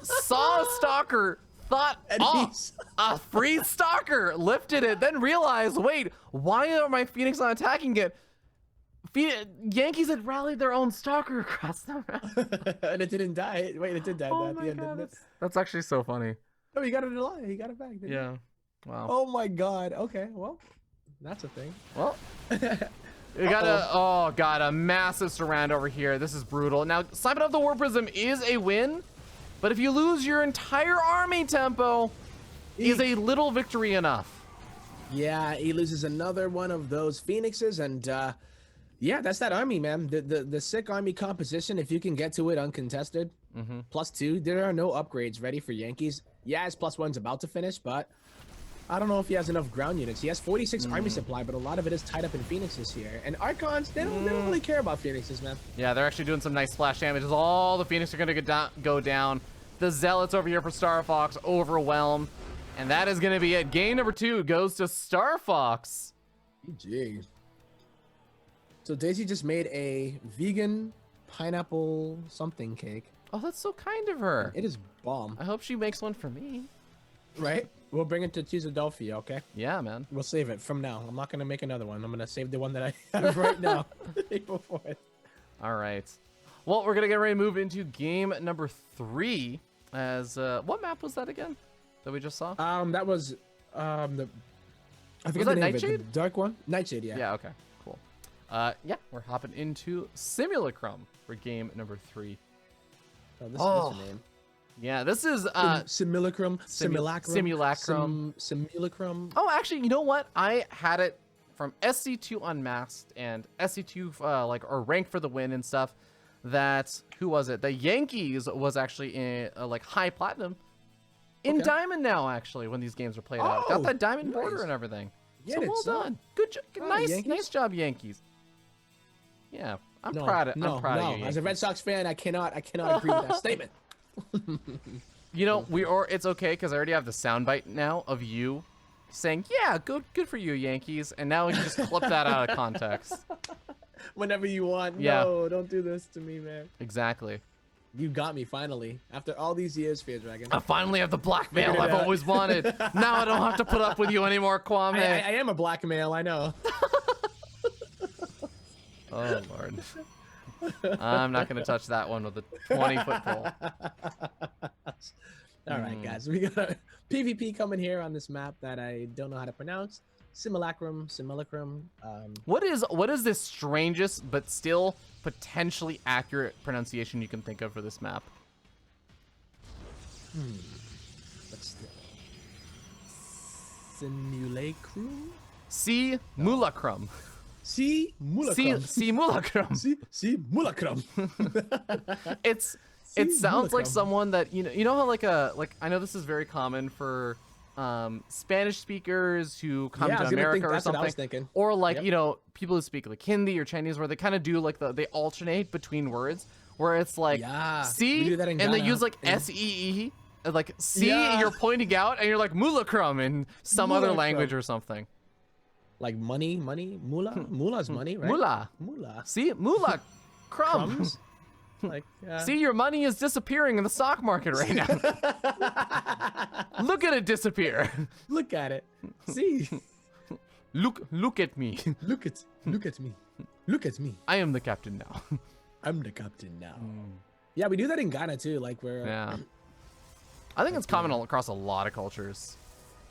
saw a stalker, thought, And he's- a free stalker, lifted it, then realized, wait, why are my Phoenix not attacking it? Yankees had rallied their own stalker across the map. And it didn't die. Wait, it did die Oh at the my end, god, didn't it? that's actually so funny. No, he got it alive. He got it back. Didn't he? Yeah. Wow. Oh my god. Okay, well, that's a thing. Well, we got a massive surround over here. This is brutal. Now, sniping off the War Prism is a win, but if you lose your entire army, Tempo, is a little victory enough? Yeah, he loses another one of those Phoenixes, and yeah, that's that army, man. The sick army composition, if you can get to it uncontested, +2, there are no upgrades ready for Yankees. Yeah, his +1's about to finish, but I don't know if he has enough ground units. He has 46 army supply, but a lot of it is tied up in Phoenixes here. And Archons, they don't really care about Phoenixes, man. Yeah, they're actually doing some nice splash damage. All the Phoenix are going to go down. The Zealots over here for Star Fox overwhelm. And that is going to be it. Game number 2 goes to Star Fox. GG. So Daisy just made a vegan pineapple something cake. Oh, that's so kind of her. It is bomb, I hope she makes one for me. right? We'll bring it to Philadelphia, okay? Yeah, man. We'll save it from now. I'm not gonna make another one. I'm gonna save the one that I have right now. April 4th. All right. Well, we're going to get ready to move into game number 3. As what map was that again that we just saw? That was I forget that the name of it. Nightshade? The dark one? Nightshade, yeah. Yeah, okay. Cool. Yeah, we're hopping into Simulacrum for game number 3. Oh, this is the name. Yeah, this is Simulacrum. Simulacrum. Simulacrum. Oh, actually, you know what? I had it from SC2 Unmasked and SC2 or Rank for the Win and stuff. That who was it? The Yankees was actually in like high platinum in Okay. diamond now. Actually, when these games are played out, got that diamond border nice. and everything. Get So it, well son. done. Good job. Wow, Nice, Yankees. nice job, Yankees. Yeah, I'm No, proud of. no, I'm proud no. of you. As a Yankees. Red Sox fan, I cannot agree with that statement. You know, it's okay because I already have the soundbite now of you saying, "Yeah, good for you, Yankees," and now we can just clip that out of context. Whenever you want. Yeah. No, don't do this to me, man. Exactly. You got me finally. After all these years, Fear Dragon. I finally have the blackmail Figured it I've out. always wanted. Now I don't have to put up with you anymore, Kwame. I am a black male, I know. Oh, Lord. I'm not going to touch that one with a 20-foot pole. All right, guys. We got a PvP coming here on this map that I don't know how to pronounce. Simulacrum. What is this strangest but still potentially accurate pronunciation you can think of for this map? What's the simulacrum? Simulacrum. Simulacrum. Simulacrum. Simulacrum. It sounds like Simulacrum. someone that you know how like I know this is very common for Spanish speakers who come Yeah, I to was gonna think America or that's what I was something, thinking. or like Yep. you know people who speak like Hindi or Chinese, where they kind of do like they alternate between words, where it's like Yeah, we C do that in and they Ghana. use like And SEE, like C and yeah, you're pointing out and you're like mulacrum in some other language mullah or something. like money, mullah. Mullah's money, right? Mullah. Mullah. See, mullah crumb. Crumbs. Like, See, your money is disappearing in the stock market right now. Look at it disappear. Look at it. See. Look at me. Look at me. Look at me. I am the captain now. I'm the captain now. Yeah, we do that in Ghana too. Like we're Yeah. I think it's common across a lot of cultures.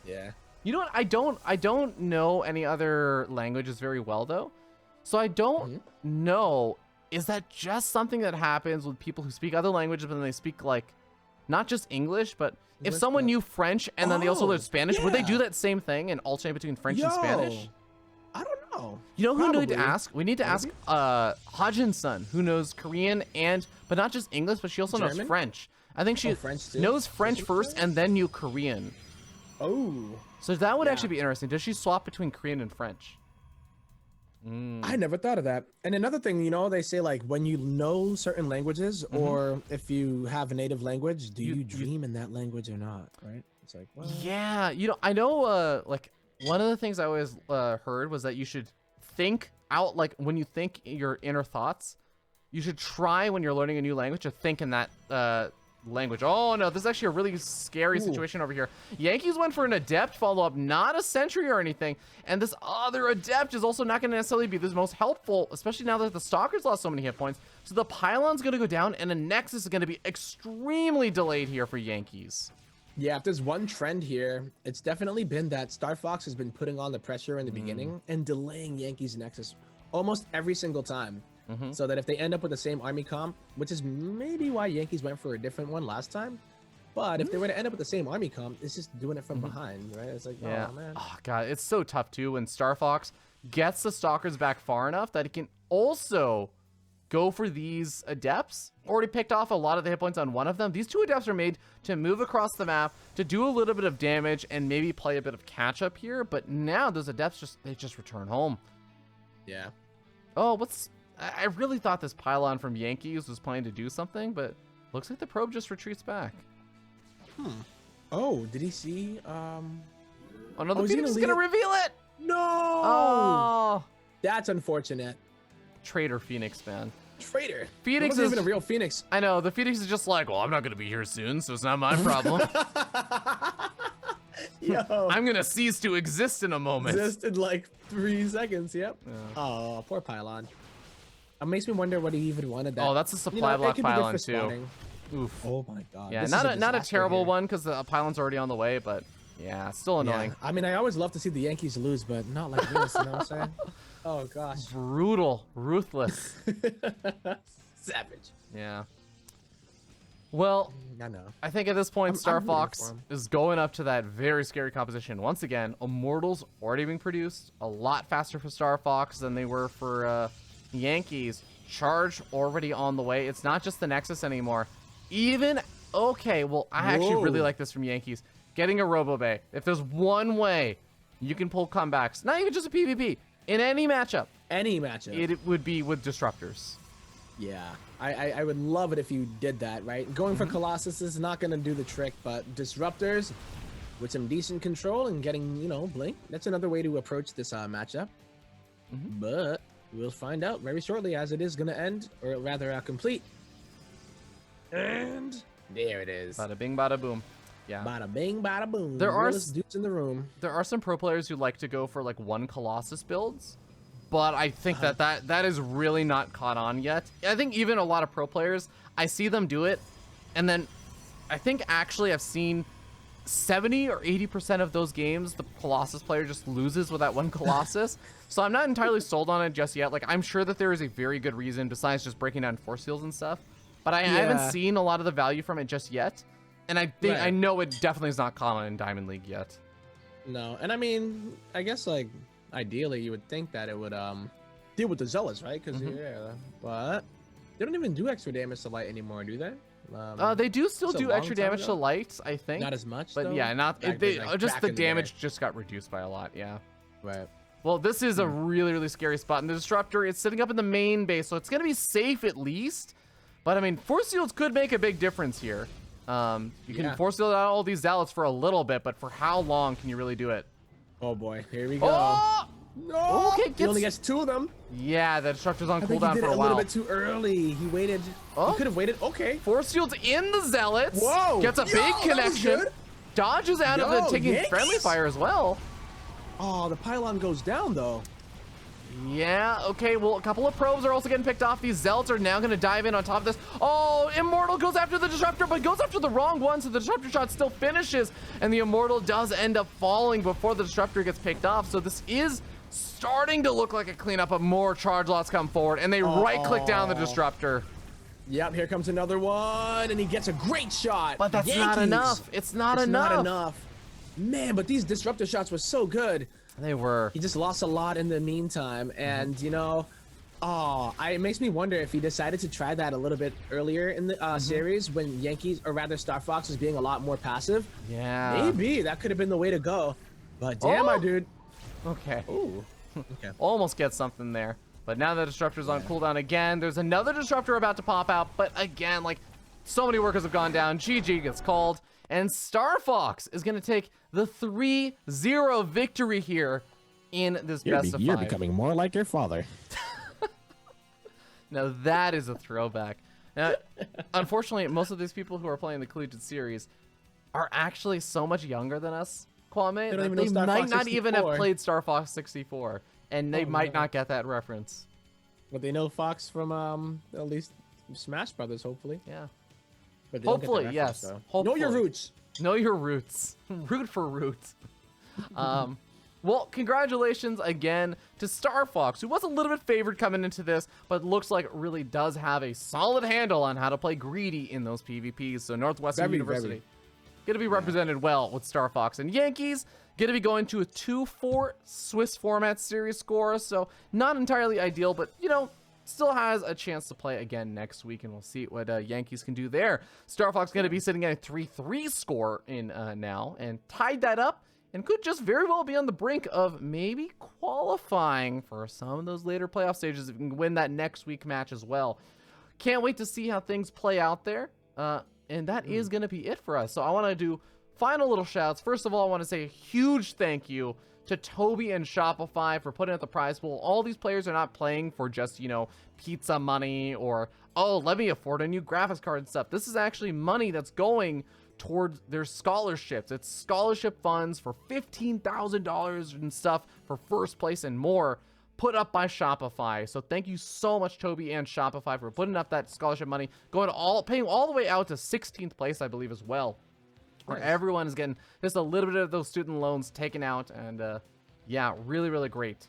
yeah. You know what? I don't know any other languages very well though. So I don't know, is that just something that happens with people who speak other languages but then they speak like not just English, but if English, someone but- kneon French and then they also learn Spanish, would they do yeah. that same thing and alternate between French and Spanish? I don't know. You know who we need to Probably. ask? We need to ask Hajin's son, who knows Korean but not just English, but she also knows German? French. I think she French too? knows French Does she first French? and then knew Korean. Oh. So that would Yeah. actually be interesting. Does she swap between Korean and French? I never thought of that. And another thing, you know, they say like when you know certain languages or if you have a native language, do you dream in that language or not? Right? It's like, well, Yeah, you know, I know like one of the things I always heard was that you should think out, like when you think your inner thoughts, you should try when you're learning a new language to think in that language. Oh no, this is actually a really scary situation over here. Yankees went for an adept follow-up, not a sentry or anything, and this other adept is also not going to necessarily be the most helpful, especially now that the stalkers lost so many hit points. So the pylon's going to go down and a nexus is going to be extremely delayed here for Yankees. yeah, if there's one trend here, it's definitely been that Star Fox has been putting on the pressure in the beginning and delaying Yankees Nexus almost every single time. So that if they end up with the same army comp, which is maybe why Yankees went for a different one last time, but if they were to end up with the same army comp, it's just doing it from behind, right? It's like, Yeah. oh man. Oh god, it's so tough too when Star Fox gets the stalkers back far enough that it can also go for these adepts. Already picked off a lot of the hit points on one of them. These two adepts are made to move across the map, to do a little bit of damage and maybe play a bit of catch up here, but now those adepts just return home. Yeah. Oh, I really thought this pylon from Yankees was planning to do something, but looks like the probe just retreats back. Oh, did he see? Oh no, the he's Phoenix is gonna gonna leave reveal it! No. Oh, That's unfortunate. traitor Phoenix, man. Traitor. Phoenix That wasn't is even a real Phoenix. I know, the Phoenix is just like, well, I'm not gonna be here soon, so it's not my problem. Yo. I'm gonna cease to exist in a moment. Just in like 3 seconds. Yep. Oh, poor pylon. It makes me wonder what he even wanted that. Oh, that's a supply it block could be good pylon for too. spawning. Oof. Oh my god. Yeah, This not is a not a disaster terrible here. one because the pylon's already on the way, but yeah, still Yeah. annoying. I mean, I always love to see the Yankees lose, but not like this. You know what I'm saying? Oh gosh. Brutal, ruthless. Savage. Yeah. Well, I know. I think at this point, I'm Star rooting for Fox him. is going up to that very scary composition. Once again, Immortals already being produced, a lot faster for Star Fox than they were for Yankees. Charge already on the way. It's not just the Nexus anymore. Okay, well, I actually really Whoa. like this from Yankees. Getting a Robo Bay. If there's one way you can pull comebacks, not even just a PvP, in any matchup, Any matchup. it would be with Disruptors. Yeah, I would love it if you did that, right? Going for Colossus is not going to do the trick, but Disruptors with some decent control and getting, you know, Blink, that's another way to approach this matchup. But we'll find out very shortly as it is going to end, or rather complete. And there it is. Bada bing, bada boom. Yeah. Bada bing, bada boom. There are Realest dudes in the room. There are some pro players who like to go for like one Colossus builds, but I think that is really not caught on yet. I think even a lot of pro players, I see them do it, and then I think actually I've seen 70 or 80% of those games, the Colossus player just loses with that one Colossus. So I'm not entirely sold on it just yet. Like, I'm sure that there is a very good reason besides just breaking down force fields and stuff, but I haven't seen a lot of the value from it just yet. And I think I know it definitely is not common in Diamond League yet. No, and I mean, I guess like ideally you would think that it would deal with the Zealots, right? Because yeah, but they don't even do extra damage to light anymore, do they? They do still it's a do long extra time damage to ago. light, I think. Not as much, But though? yeah, not Back they then, like, just back the in the day. damage just got reduced by a lot. Yeah. Right. Well, this is a really, really scary spot. And the Disruptor is sitting up in the main base, so it's going to be safe at least. But, I mean, Force Fields could make a big difference here. You can Force Field out all these Zealots for a little bit, but for how long can you really do it? Oh, boy. Here we go. Oh! No! Okay, He only gets 2 of them. Yeah, the Disruptor's on I think cooldown he did for it a a while. little bit too early. He waited. Oh. He could have waited. Okay. Force Fields in the Zealots. Whoa! Gets a Yo, big that was connection. good. Dodges out of Yo, the taking Yanks. friendly fire as well. Oh, the pylon goes down, though. Yeah, okay, well, a couple of probes are also getting picked off. These Zealots are now going to dive in on top of this. Oh, Immortal goes after the Disruptor, but goes after the wrong one, so the Disruptor shot still finishes, and the Immortal does end up falling before the Disruptor gets picked off. So this is starting to look like a cleanup, but more charge lots come forward, and they right-click down the Disruptor. Yep, here comes another one, and he gets a great shot. But that's not enough. It's not enough. Man, but these Disruptor shots were so good. They were. He just lost a lot in the meantime, and you know, it makes me wonder if he decided to try that a little bit earlier in the series when Yankees, or rather Star Fox, was being a lot more passive. Yeah. Maybe that could have been the way to go. But damn, my dude. Okay. Ooh. Okay. Almost get something there. But now the Disruptor's on cooldown again. There's another Disruptor about to pop out, but again, like, so many workers have gone down. GG gets called, and Star Fox is going to take the 3-0 victory here in this best of 5. You're becoming more like your father. Now that is a throwback. Now, unfortunately, most of these people who are playing the Collegiate Series are actually so much younger than us, Kwame, don't even that know Star might Fox not even have 64. played Star Fox 64, and they might not get that reference. But they know Fox from at least Smash Brothers, hopefully. Yeah. But they don't get the Hopefully, reference, yes. though. Hopefully. Know your roots. Know your roots. Root for roots. Well, congratulations again to Star Fox, who was a little bit favored coming into this, but looks like really does have a solid handle on how to play greedy in those PvPs. So Northwestern University going to be represented well with Star Fox, and Yankees going to be going to a 2-4 Swiss format series score. So not entirely ideal, but you know, still has a chance to play again next week, and we'll see what Yankees can do there. Star Fox going to be sitting at a 3-3 score in now, and tied that up, and could just very well be on the brink of maybe qualifying for some of those later playoff stages if we can win that next week match as well. Can't wait to see how things play out there, and that is going to be it for us. So I want to do final little shouts. First of all, I want to say a huge thank you to Toby and Shopify for putting out the prize pool. All these players are not playing for just, you know, pizza money or, oh, let me afford a new graphics card and stuff. This is actually money that's going towards their scholarships. It's scholarship funds for $15,000 and stuff for first place and more, put up by Shopify. So thank you so much, Toby and Shopify, for putting up that scholarship money, paying all the way out to 16th place, I believe, as well. Where everyone is getting just a little bit of those student loans taken out, and yeah, really, really great.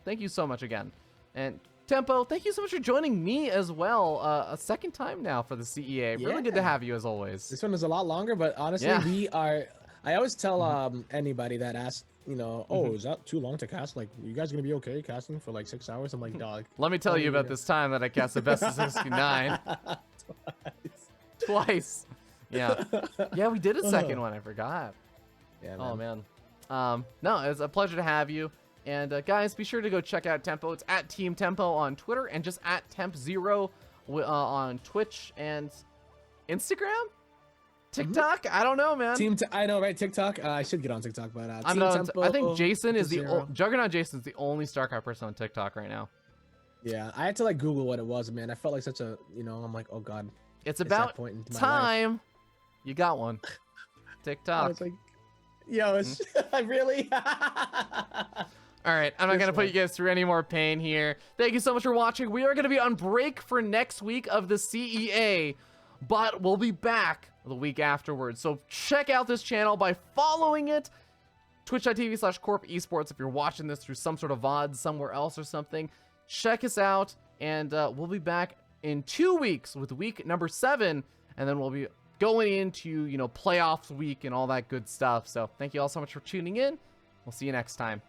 Thank you so much again. And Tempo, thank you so much for joining me as well, a second time now for the CEA. Really good to have you as always. This one is a lot longer, but honestly, we are. I always tell anybody that asks, you know, oh, is that too long to cast? Like, you guys gonna be okay casting for like 6 hours? I'm like, dog. Let me tell you about this time that I cast the best of 69. Twice. Yeah. Yeah, we did a second one. I forgot. Yeah, man. Oh, man. No, it's a pleasure to have you. And guys, be sure to go check out Tempo. It's at Team Tempo on Twitter and just at Temp0 on Twitch and Instagram? TikTok? I don't know, man. I know, right? TikTok. I should get on TikTok, but I'm not, I think Jason is Juggernaut Jason's the only StarCraft person on TikTok right now. Yeah, I had to like Google what it was, man. I felt like such a, you know, I'm like, oh god. It's about time you got one. TikTok. I was like, yo, it's really. All right, I'm not going to put you guys through any more pain here. Thank you so much for watching. We are going to be on break for next week of the CEA, but we'll be back the week afterwards. So check out this channel by following it. Twitch.tv/Corp Esports if you're watching this through some sort of VOD somewhere else or something. Check us out, and we'll be back in 2 weeks with week number 7, and then we'll be going into, you know, playoffs week and all that good stuff. So thank you all so much for tuning in. We'll see you next time.